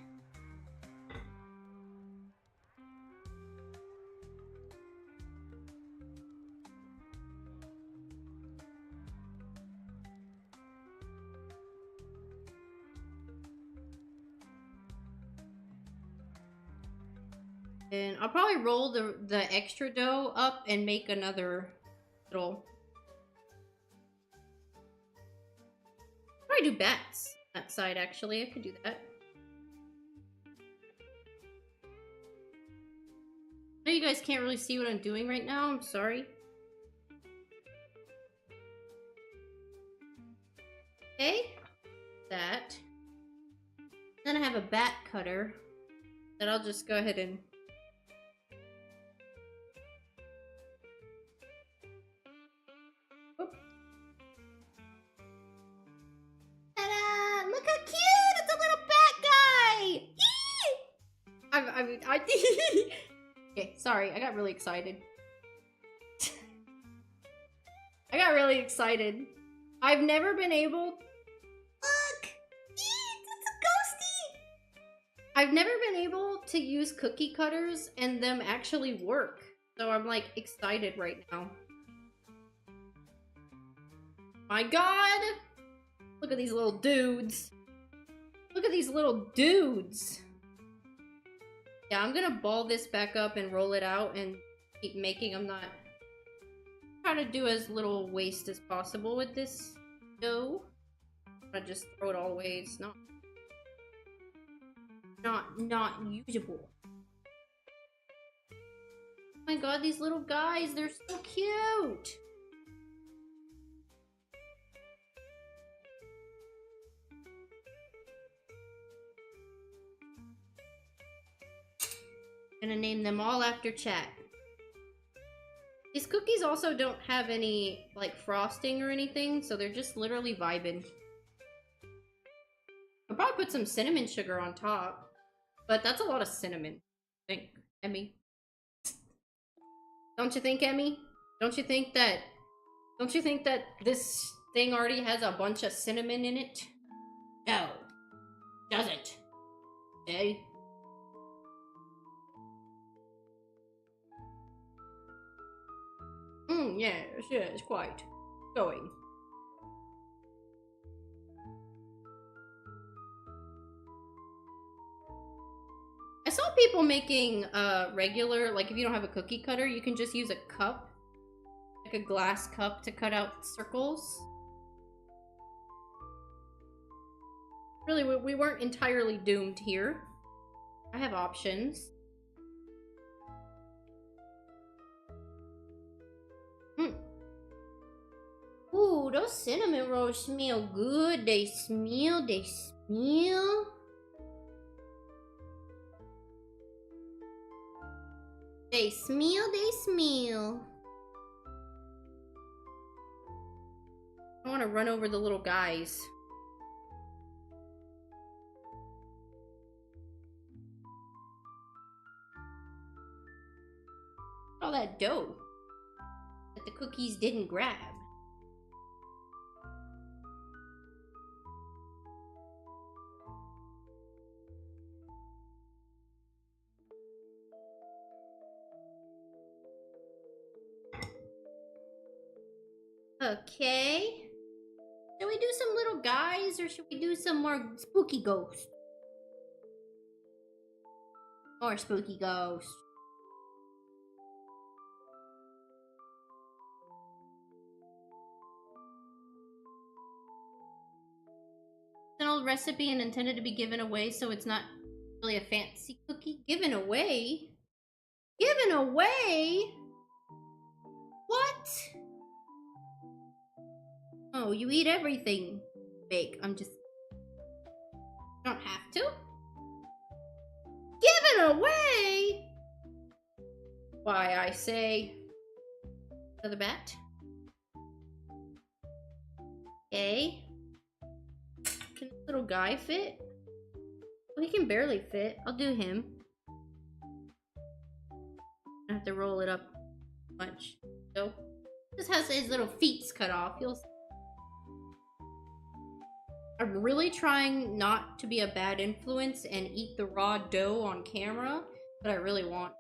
And I'll probably roll the extra dough up and make another little... Probably do bats that side, actually. I could do that. I know you guys can't really see what I'm doing right now. I'm sorry. Okay. That. Then I have a bat cutter that I'll just go ahead and... Ta-da! Look how cute! It's a little bat guy! I okay, sorry. I got really excited. I got really excited. I've never been able... Look! It's a ghosty! I've never been able to use cookie cutters and them actually work. So I'm like excited right now. My god! Look at these little dudes. Look at these little dudes. Yeah, I'm gonna ball this back up and roll it out and keep making. I'm not trying to do as little waste as possible with this dough. I just throw it all away. It's not usable. Oh my god, these little guys, they're so cute. Gonna name them all after chat. These cookies also don't have any, like, frosting or anything, so they're just literally vibing. I'll probably put some cinnamon sugar on top, but that's a lot of cinnamon. I think, Emmy. Don't you think, Emmy? Don't you think that this thing already has a bunch of cinnamon in it? No. Doesn't. Okay? Yes, quite. Going. I saw people making regular, like if you don't have a cookie cutter, you can just use a cup, like a glass cup to cut out circles. Really, we weren't entirely doomed here. I have options. Ooh, those cinnamon rolls smell good. They smell. They smell. They smell. I want to run over the little guys. All that dough that the cookies didn't grab. Okay. Should we do some little guys or should we do some more spooky ghosts? More spooky ghosts. It's an old recipe and intended to be given away, so it's not really a fancy cookie. Given away? Given away? What? Oh, you eat everything. Bake. I'm just... You don't have to? Given away? Why, I say... Another bat? Okay. Can this little guy fit? Well, he can barely fit. I'll do him. I have to roll it up much. So, this has his little feet cut off. You'll see. I'm really trying not to be a bad influence and eat the raw dough on camera, but I really want.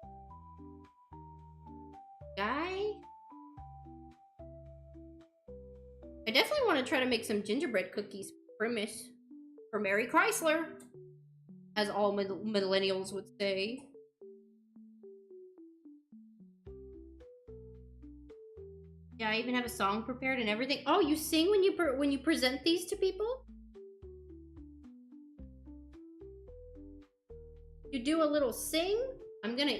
Guy? I definitely want to try to make some gingerbread cookies for Christmas. For Mary Chrysler, as all millennials would say. Yeah, I even have a song prepared and everything. Oh, you sing when you present these to people? You do a little sing? I'm gonna...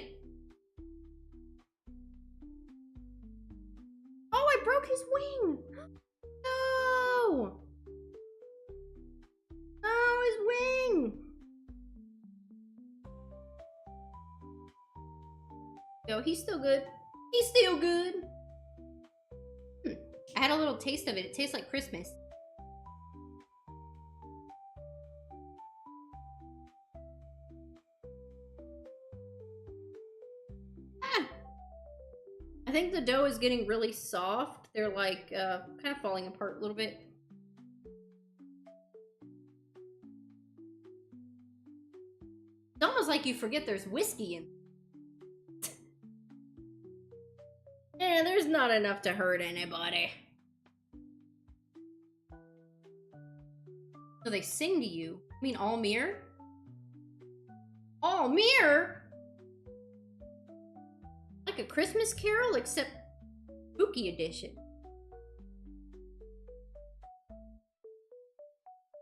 Oh, I broke his wing! No! Oh, his wing! Yo, he's still good. He's still good! I had a little taste of it. It tastes like Christmas. Ah! I think the dough is getting really soft. They're like, kind of falling apart a little bit. It's almost like you forget there's whiskey in. Yeah, there's not enough to hurt anybody. So they sing to you. I mean, Almir? Almir? Like a Christmas carol, except spooky edition.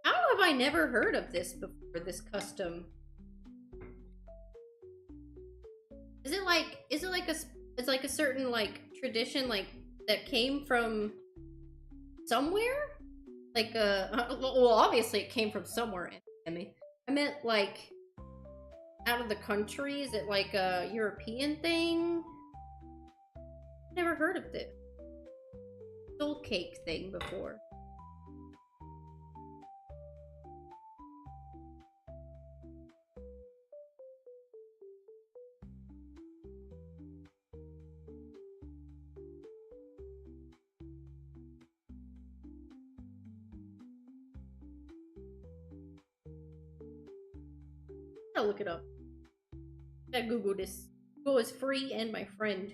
How have I never heard of this before, this custom? Is it like a certain like tradition like that came from somewhere? Like well, obviously it came from somewhere. I meant like out of the country. Is it like a European thing? Never heard of this soul cake thing before. I'll look it up. I Google this. Google is free and my friend.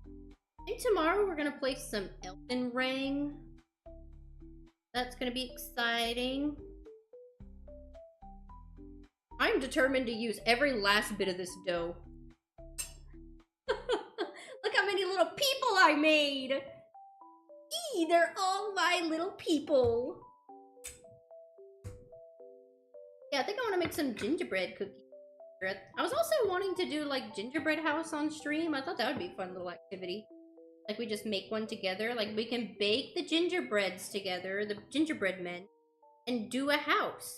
I think tomorrow we're gonna play some Elden Ring. That's gonna be exciting. I'm determined to use every last bit of this dough. Look how many little people I made! Eee, they're all my little people. Yeah, I think I want to make some gingerbread cookies. I was also wanting to do like gingerbread house on stream. I thought that would be a fun little activity. Like we just make one together. Like we can bake the gingerbreads together, the gingerbread men, and do a house.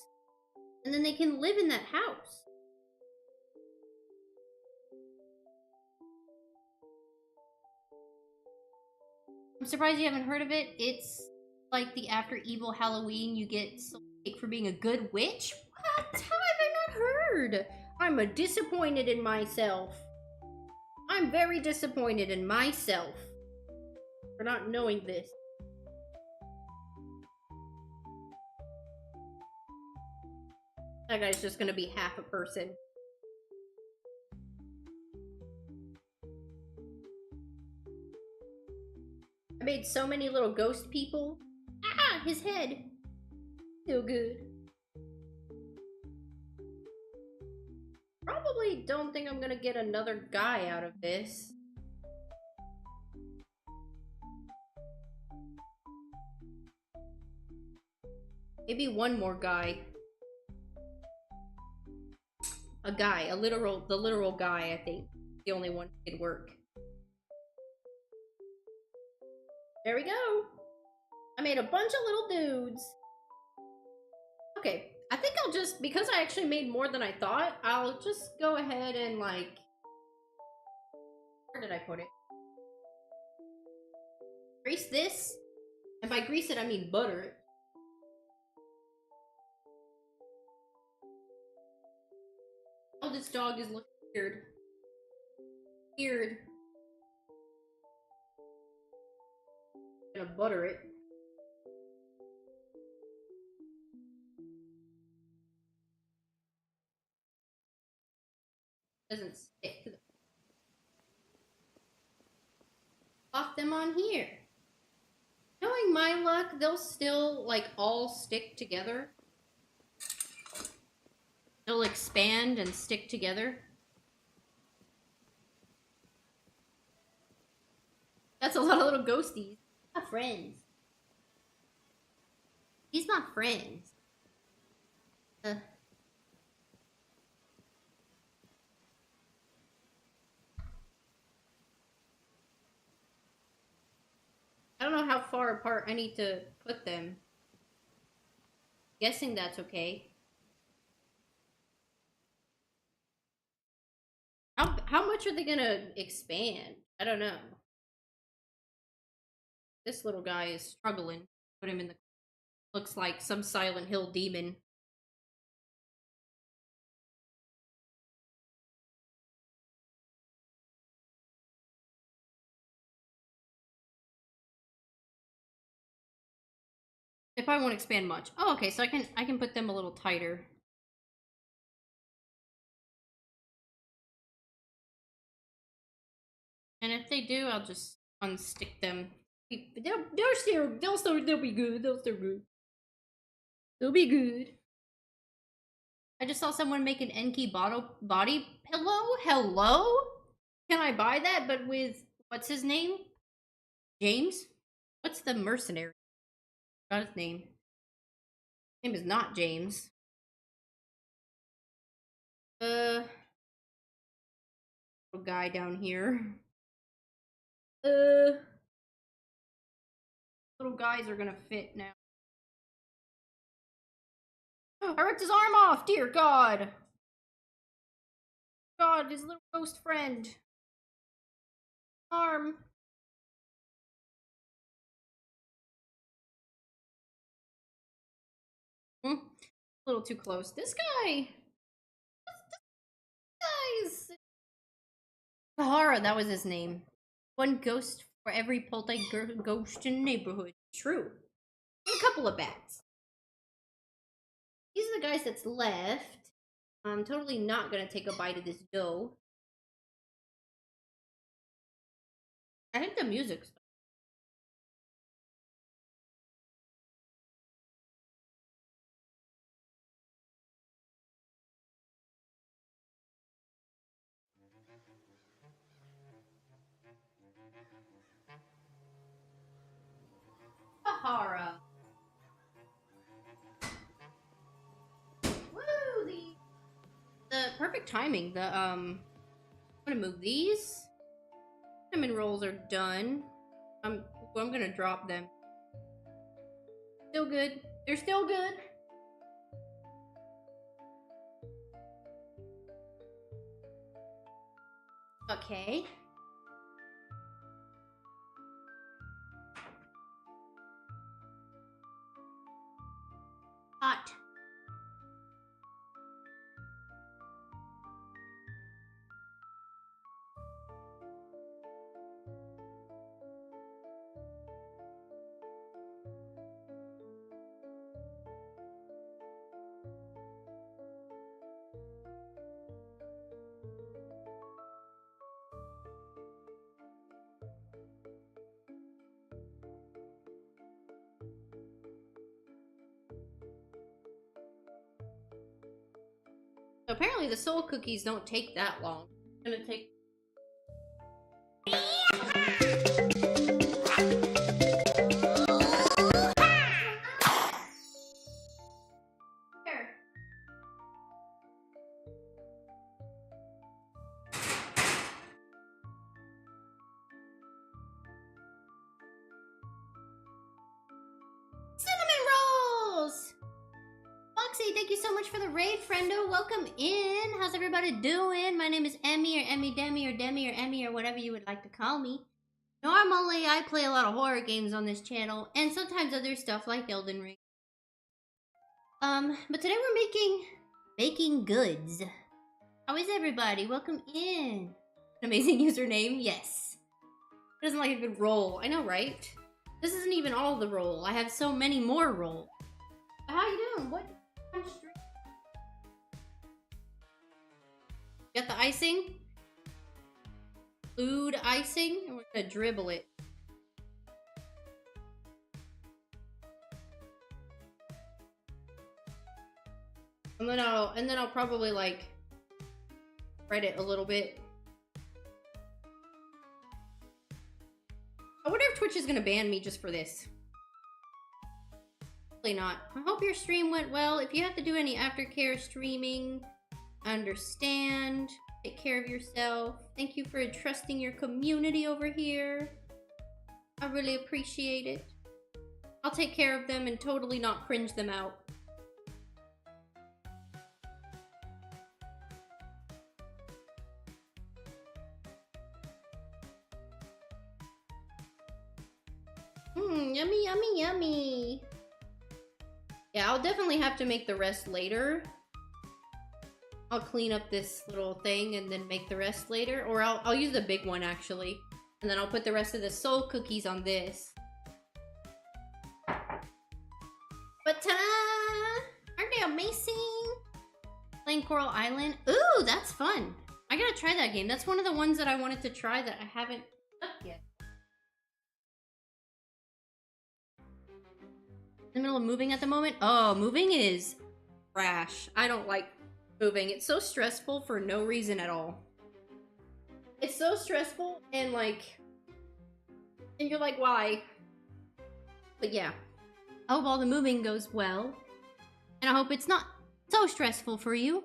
And then they can live in that house. I'm surprised you haven't heard of it. It's like the after evil Halloween, you get soul cake for being a good witch. What? How have I not heard? I'm disappointed in myself. I'm very disappointed in myself for not knowing this. That guy's just gonna be half a person. I made so many little ghost people. Ah, his head. Still good. Probably don't think I'm gonna get another guy out of this. Maybe one more guy. A guy, the literal guy, I think. The only one who could work. There we go. I made a bunch of little dudes. Okay, I think I'll just, because I actually made more than I thought, I'll just go ahead and like, where did I put it? Grease this. And by grease it, I mean butter it. Oh, this dog is looking weird. Weird. I'm gonna butter it. Doesn't stick to the... Pop them on here. Knowing my luck, they'll still, like, all stick together. They'll expand and stick together. That's a lot of little ghosties. My friends. He's my friends. I don't know how far apart I need to put them. Guessing that's okay. How much are they gonna expand? I don't know. This little guy is struggling. Put him in the... Looks like some Silent Hill demon. They probably won't expand much. Oh, okay, so I can put them a little tighter. And if they do, I'll just unstick them. They'll be good. They'll still good. They'll be good. I just saw someone make an Enki body pillow. Hello? Can I buy that? But with what's his name? James? What's the mercenary? Got his name. His name is not James. Little guy down here. Little guys are gonna fit now. I ripped his arm off! Dear God! God, his little ghost friend. Arm. A little too close. This guy! Guys! Sahara, that was his name. One ghost for every poltergeist ghost in the neighborhood. True. And a couple of bats. These are the guys that's left. I'm totally not gonna take a bite of this dough. I think the music's... Sahara. Woo! The perfect timing. I'm gonna move these. Cinnamon rolls are done. I'm gonna drop them. Still good. They're still good. Okay. Hot. So apparently the soul cookies don't take that long. It's gonna take... Here. Cinnamon rolls! Foxy, thank you so much for the raid, friendo. Welcome in. How's everybody doing? My name is Emmy, or Emmy Demi, or Demi, or Emmy, or whatever you would like to call me. Normally, I play a lot of horror games on this channel, and sometimes other stuff like Elden Ring. But today we're making goods. How is everybody? Welcome in. An amazing username, yes. It doesn't like a good roll. I know, right? This isn't even all the roll. I have so many more roll. How you doing? What? Got the icing? Food icing? And we're gonna dribble it. And then I'll probably like spread it a little bit. I wonder if Twitch is gonna ban me just for this. Probably not. I hope your stream went well. If you have to do any aftercare streaming, understand. Take care of yourself. Thank you for trusting your community over here. I really appreciate it. I'll take care of them and totally not cringe them out. Yummy, yummy, yummy. Yeah, I'll definitely have to make the rest later. I'll clean up this little thing and then make the rest later. Or I'll use the big one, actually. And then I'll put the rest of the soul cookies on this. But ta-da! Aren't they amazing? Playing Coral Island. Ooh, that's fun. I gotta try that game. That's one of the ones that I wanted to try that I haven't done yet. In the middle of moving at the moment? Oh, moving is trash. I don't like moving. It's so stressful for no reason at all. It's so stressful and you're like, why? But yeah. I hope all the moving goes well. And I hope it's not so stressful for you.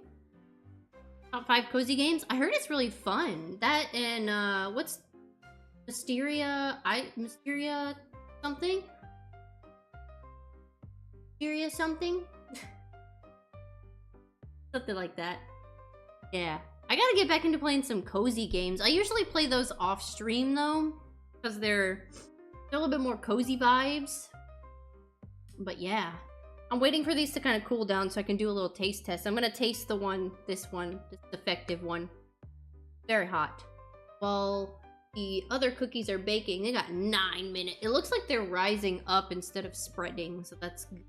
Top 5 cozy games? I heard it's really fun. That and what's Mysteria something? Mysteria something? Something like that. Yeah. I gotta get back into playing some cozy games. I usually play those off stream though, because they're a little bit more cozy vibes. But yeah. I'm waiting for these to kind of cool down so I can do a little taste test. I'm gonna taste this defective one. Very hot. While the other cookies are baking, they got 9 minutes. It looks like they're rising up instead of spreading, so that's good.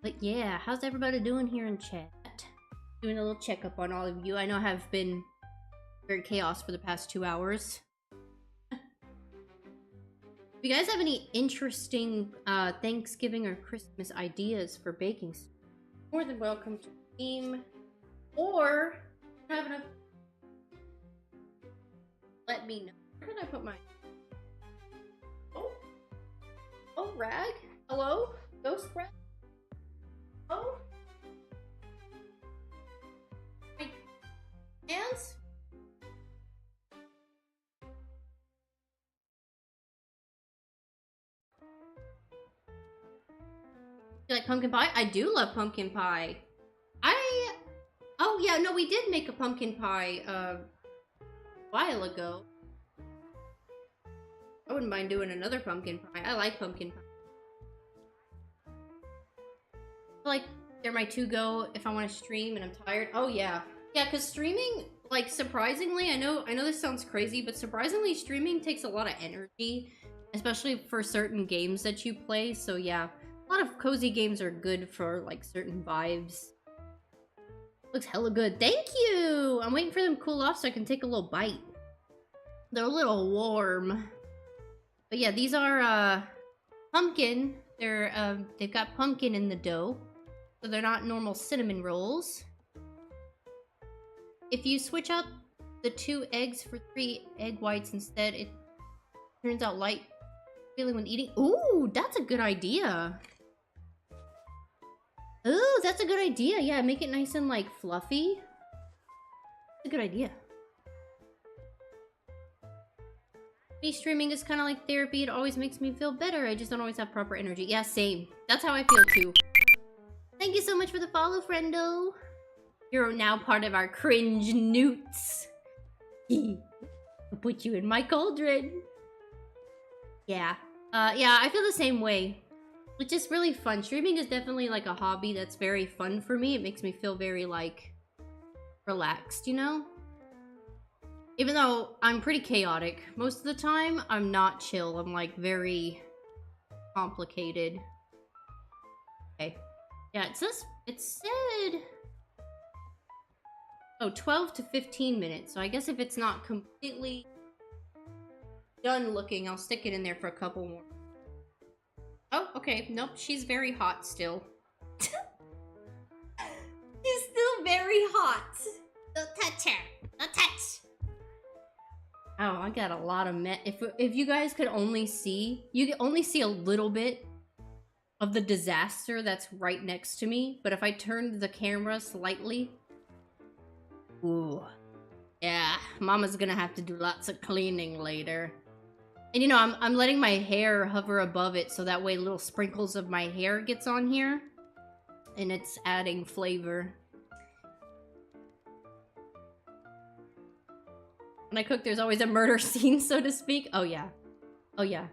But yeah, how's everybody doing here in chat? Doing a little checkup on all of you. I know I have been very chaos for the past 2 hours. If you guys have any interesting Thanksgiving or Christmas ideas for baking, more than welcome to stream. Or have enough. Let me know. Where did I put my? Oh, Rag. Hello, Ghost Rag. Oh. My hands. You like pumpkin pie? I do love pumpkin pie. Oh yeah, no, we did make a pumpkin pie a while ago. I wouldn't mind doing another pumpkin pie. I like pumpkin pie. Like, they're my to-go if I want to stream and I'm tired. Oh yeah. Yeah, because streaming, like, surprisingly, I know this sounds crazy, but surprisingly, streaming takes a lot of energy, especially for certain games that you play. So yeah, a lot of cozy games are good for, like, certain vibes. Looks hella good. Thank you! I'm waiting for them to cool off so I can take a little bite. They're a little warm. But yeah, these are, pumpkin. They've got pumpkin in the dough. So they're not normal cinnamon rolls. If you switch out the 2 eggs for 3 egg whites instead, it turns out light feeling when eating. Ooh, that's a good idea. Ooh, that's a good idea. Yeah, make it nice and, like, fluffy. That's a good idea. Me streaming is kind of like therapy. It always makes me feel better. I just don't always have proper energy. Yeah, same. That's how I feel, too. Thank you so much for the follow, friendo. You're now part of our cringe newts. I'll put you in my cauldron. Yeah. Yeah, I feel the same way. It's just really fun. Streaming is definitely like a hobby that's very fun for me. It makes me feel very, like, relaxed, you know? Even though I'm pretty chaotic. Most of the time, I'm not chill. I'm, like, very complicated. Okay. Yeah, it said... Oh, 12 to 15 minutes. So I guess if it's not completely done looking, I'll stick it in there for a couple more. Oh, okay. Nope, she's very hot still. She's still very hot. Don't touch her. Don't touch. Oh, I got a lot of if you guys could only see, you could only see a little bit of the disaster that's right next to me, but if I turned the camera slightly, ooh, yeah, Mama's gonna have to do lots of cleaning later. And you know, I'm letting my hair hover above it so that way little sprinkles of my hair gets on here, and it's adding flavor. When I cook, there's always a murder scene, so to speak. Oh yeah, oh yeah.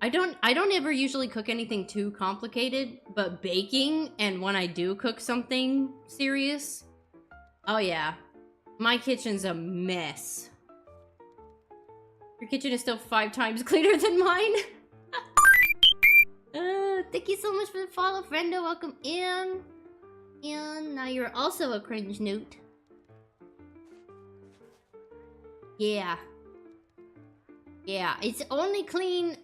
I don't ever usually cook anything too complicated, but baking, and when I do cook something serious, oh yeah, my kitchen's a mess. Your kitchen is still 5 times cleaner than mine. Thank you so much for the follow, friendo. Welcome in. And now you're also a cringe newt. Yeah. Yeah, it's only clean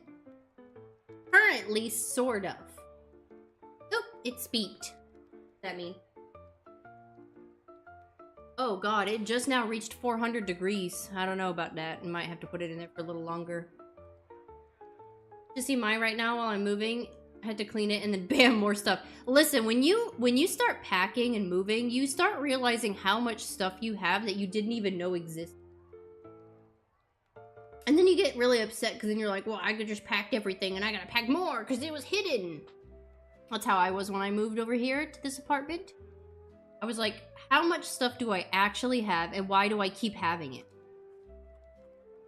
currently, sort of. Oop, it's beeped. That mean? Oh god, it just now reached 400 degrees. I don't know about that. I might have to put it in there for a little longer. To see mine right now while I'm moving, I had to clean it and then bam, more stuff. Listen, when you start packing and moving, you start realizing how much stuff you have that you didn't even know existed. And then you get really upset because then you're like, well, I could just pack everything and I gotta pack more because it was hidden. That's how I was when I moved over here to this apartment. I was like, how much stuff do I actually have and why do I keep having it?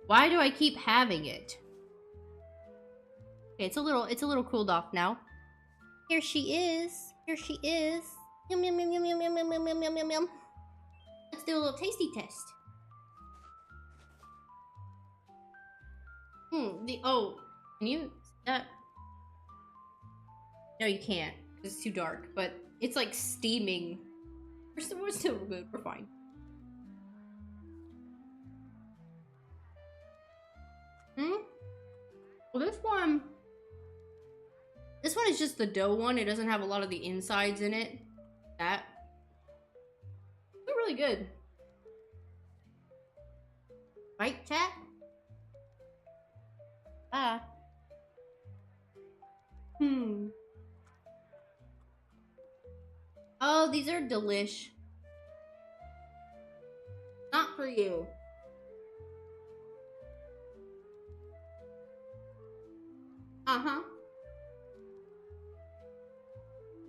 Why do I keep having it? Okay, it's a little cooled off now. Here she is. Here she is. Yum yum yum yum yum yum yum yum yum yum yum. Let's do a little tasty test. Oh, can you that? No, you can't. It's too dark, but it's like steaming. We're still good. We're fine. Well, this one is just the dough one. It doesn't have a lot of the insides in it. That. They're really good. Right, chat? Ah. Oh, these are delish. Not for you. Uh-huh.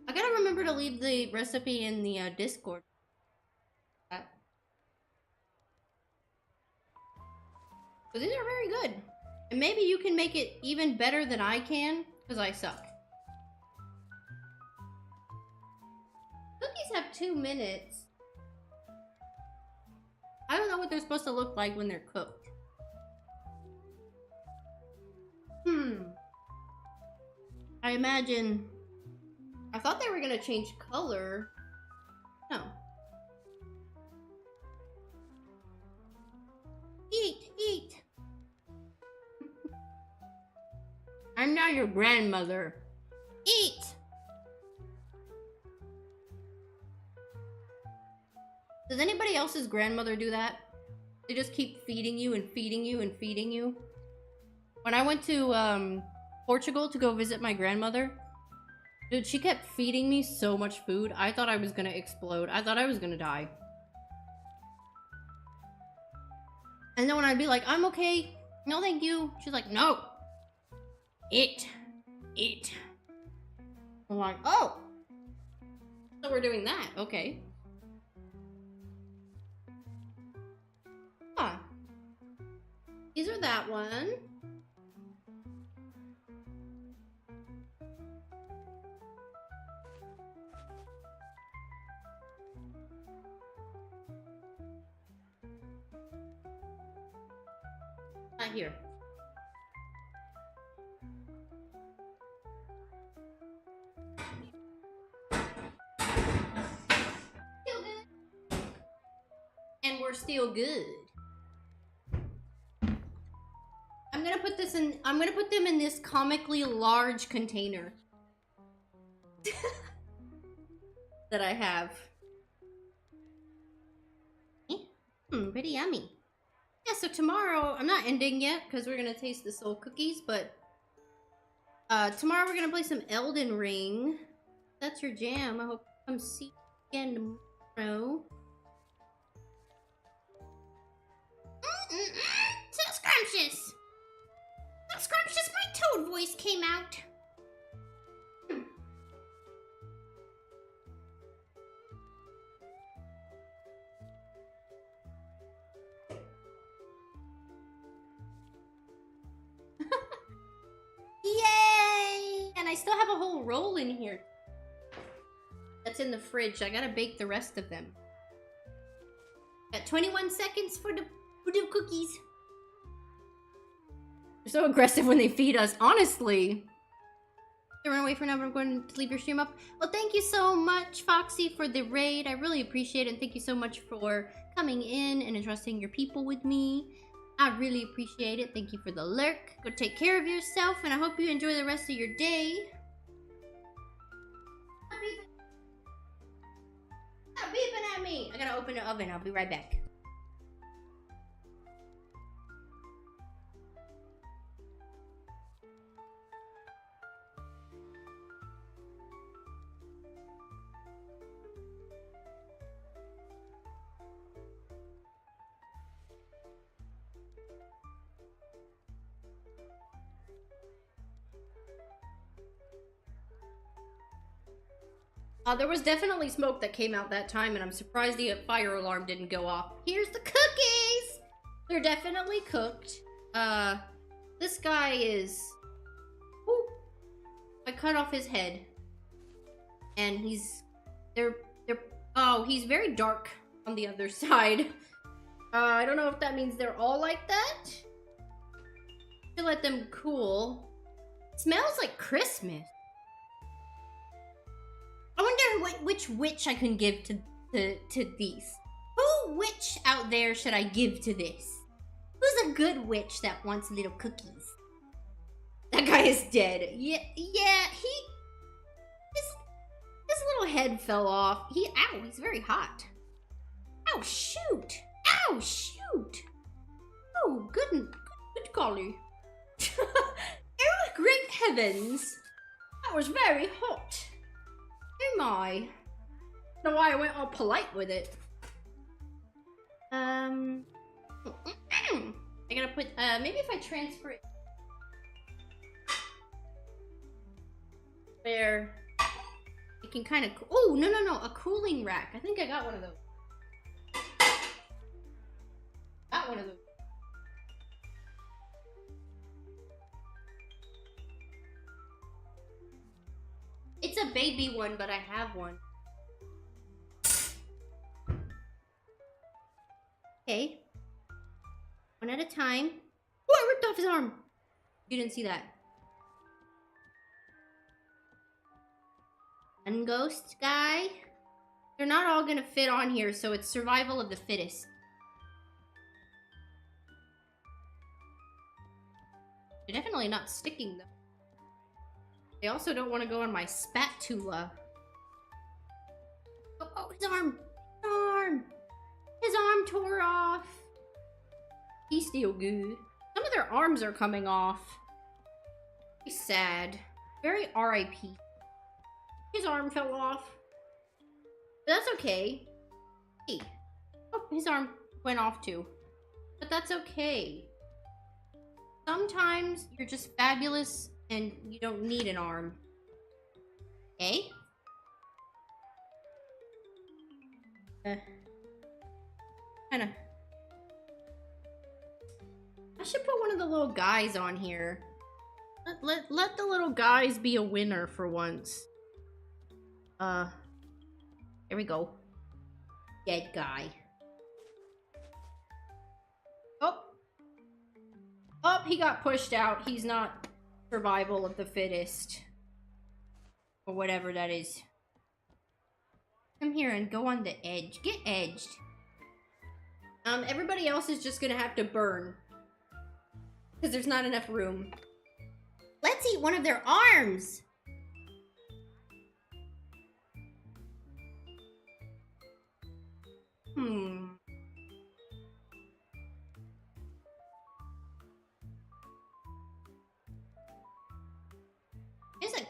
I gotta remember to leave the recipe in the Discord. So these are very good. And maybe you can make it even better than I can, because I suck. Cookies have 2 minutes. I don't know what they're supposed to look like when they're cooked. I imagine... I thought they were gonna change color. No. Eat, eat! I'm not your grandmother. Eat! Does anybody else's grandmother do that? They just keep feeding you and feeding you and feeding you? When I went to Portugal to go visit my grandmother, dude, she kept feeding me so much food. I thought I was gonna explode. I thought I was gonna die. And then when I'd be like, I'm okay. No, thank you. She's like, no. Eat. Eat. I'm like, oh. So we're doing that. Okay. Huh. These are that one. Not here. Still good. And we're still good. I'm gonna put them in this comically large container that I have. Pretty yummy. Yeah, so tomorrow, I'm not ending yet because we're going to taste the soul cookies, but tomorrow we're going to play some Elden Ring. That's your jam. I hope you come see you again tomorrow. So scrumptious! So scrumptious, my toad voice came out. Yay! And I still have a whole roll in here. That's in the fridge. I gotta bake the rest of them. Got 21 seconds for the cookies. They're so aggressive when they feed us. Honestly. They run away for now, but I'm going to leave your stream up. Well, thank you so much, Foxy, for the raid. I really appreciate it. And thank you so much for coming in and entrusting your people with me. I really appreciate it. Thank you for the lurk. Go take care of yourself, and I hope you enjoy the rest of your day. Stop beeping at me! I gotta open the oven. I'll be right back. There was definitely smoke that came out that time, and I'm surprised the fire alarm didn't go off. Here's the cookies! They're definitely cooked. This guy is... Ooh, I cut off his head. And he's... Oh, he's very dark on the other side. I don't know if that means they're all like that. To let them cool. It smells like Christmas. I wonder which witch I can give to these. Who witch out there should I give to this? Who's a good witch that wants little cookies? That guy is dead. Yeah, his little head fell off. Ow, he's very hot. Ow, shoot. Ow, shoot. Oh, good golly. Oh, great heavens. That was very hot. Oh my. I don't know why I went all polite with it. I gotta put, maybe if I transfer it where it can kind of, oh, no, a cooling rack. I think I got one of those. Got one of those. It's a baby one, but I have one. Okay. One at a time. Oh, I ripped off his arm. You didn't see that. One ghost guy. They're not all gonna fit on here, so it's survival of the fittest. They're definitely not sticking though. They also don't want to go on my spatula. Oh, his arm! His arm tore off! He's still good. Some of their arms are coming off. Very sad. Very R.I.P. His arm fell off. But that's okay. Hey. Oh, his arm went off too. But that's okay. Sometimes you're just fabulous and you don't need an arm. Okay? Kinda. I should put one of the little guys on here. Let the little guys be a winner for once. There we go. Dead guy. Oh, he got pushed out. He's not survival of the fittest. Or whatever that is. Come here and go on the edge. Get edged. Everybody else is just gonna have to burn. Because there's not enough room. Let's eat one of their arms!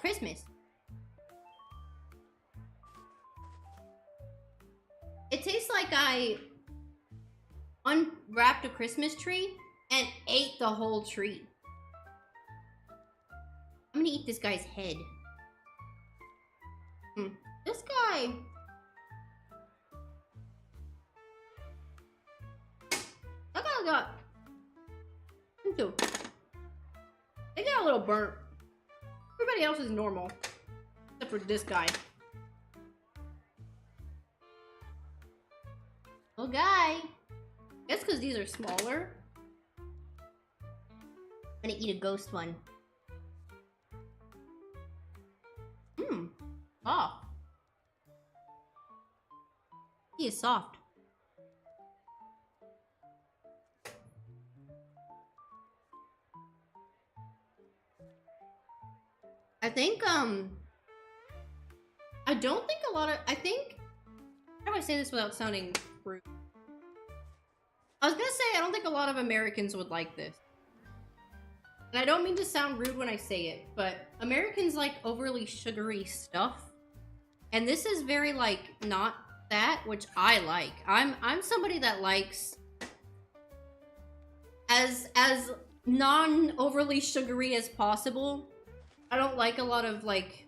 Christmas. It tastes like I unwrapped a Christmas tree and ate the whole tree. I'm gonna eat this guy's head. This guy... That guy got... They got a little burnt. Everybody else is normal. Except for this guy. Little guy. That's because these are smaller. I'm gonna eat a ghost one. Soft. He is soft. I think, I don't think a lot of, how do I say this without sounding rude? I was gonna say, I don't think a lot of Americans would like this. And I don't mean to sound rude when I say it, but Americans like overly sugary stuff. And this is very, like, not that, which I like. I'm somebody that likes as non-overly sugary as possible. I don't like a lot of, like,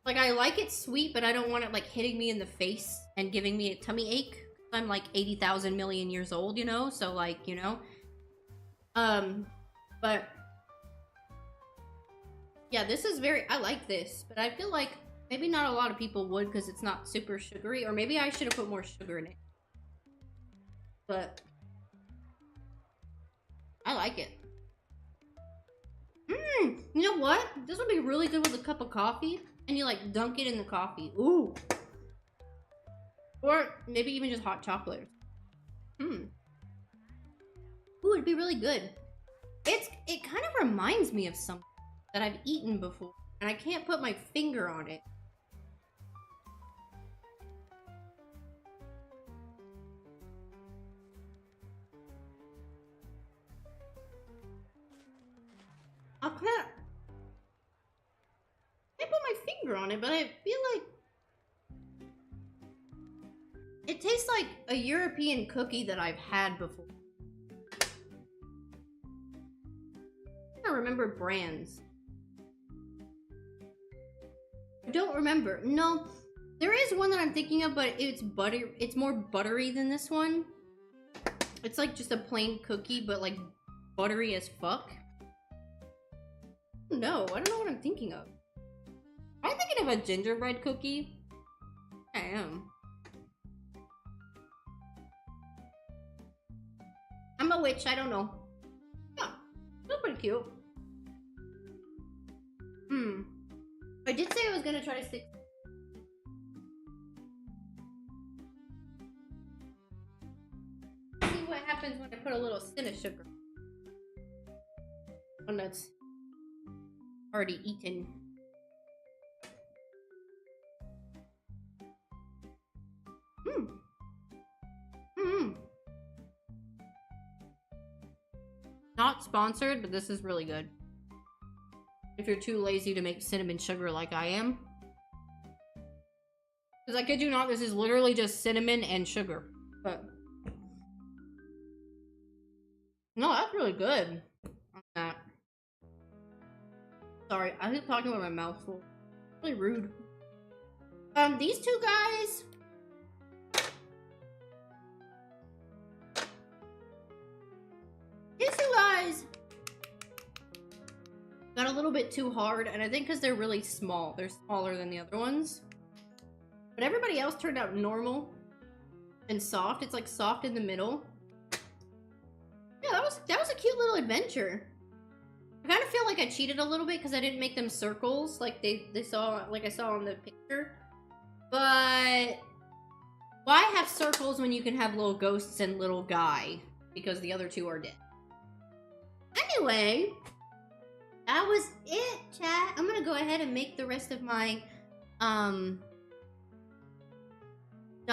I like it sweet, but I don't want it, like, hitting me in the face and giving me a tummy ache. I'm, like, 80,000 million years old, you know? So, like, you know? But... yeah, this is I like this, but I feel like maybe not a lot of people would because it's not super sugary, or maybe I should have put more sugar in it. But... I like it. You know what? This would be really good with a cup of coffee, and you like dunk it in the coffee. Ooh. Or maybe even just hot chocolate. Ooh, it'd be really good. It kind of reminds me of something that I've eaten before, and I can't put my finger on it. I can't put my finger on it, but I feel like it tastes like a European cookie that I've had before. I don't remember brands. I don't remember. No, there is one that I'm thinking of, but it's more buttery than this one. It's like just a plain cookie, but like buttery as fuck. No, I don't know what I'm thinking of. Am I thinking of a gingerbread cookie? I am. I'm a witch, I don't know. Yeah, that's pretty cute. I did say I was gonna try to stick. See what happens when I put a little Cinna sugar. One that's already eaten. Not sponsored, but this is really good. If you're too lazy to make cinnamon sugar like I am. Because I kid you not, this is literally just cinnamon and sugar. But no, that's really good. On that. Sorry, I keep talking with my mouth full. Really rude. These two guys. These two guys got a little bit too hard, and I think because they're really small. They're smaller than the other ones. But everybody else turned out normal and soft. It's like soft in the middle. Yeah, that was a cute little adventure. I kind of feel like I cheated a little bit because I didn't make them circles like they saw, like I saw on the picture. But why have circles when you can have little ghosts and little guy? Because the other two are dead. Anyway, that was it, chat. I'm gonna go ahead and make the rest of my y'all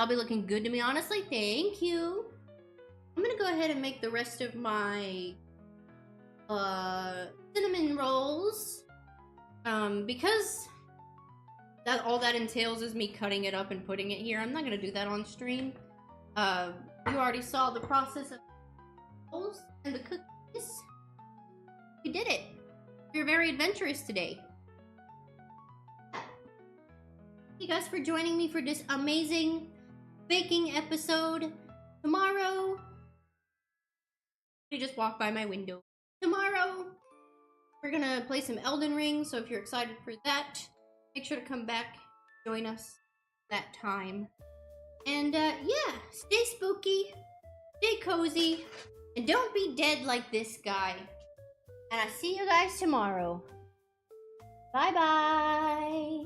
be looking good to me, honestly. Thank you. I'm gonna go ahead and make the rest of my cinnamon rolls. Because all that entails is me cutting it up and putting it here, I'm not gonna do that on stream. You already saw the process of those and the cookies. We did it. You're very adventurous today. Thank you guys for joining me for this amazing baking episode. Tomorrow, you just walk by my window. Tomorrow, we're gonna play some Elden Ring, so if you're excited for that, make sure to come back, join us that time. And yeah, stay spooky, stay cozy, and don't be dead like this guy. And I'll see you guys tomorrow. Bye-bye.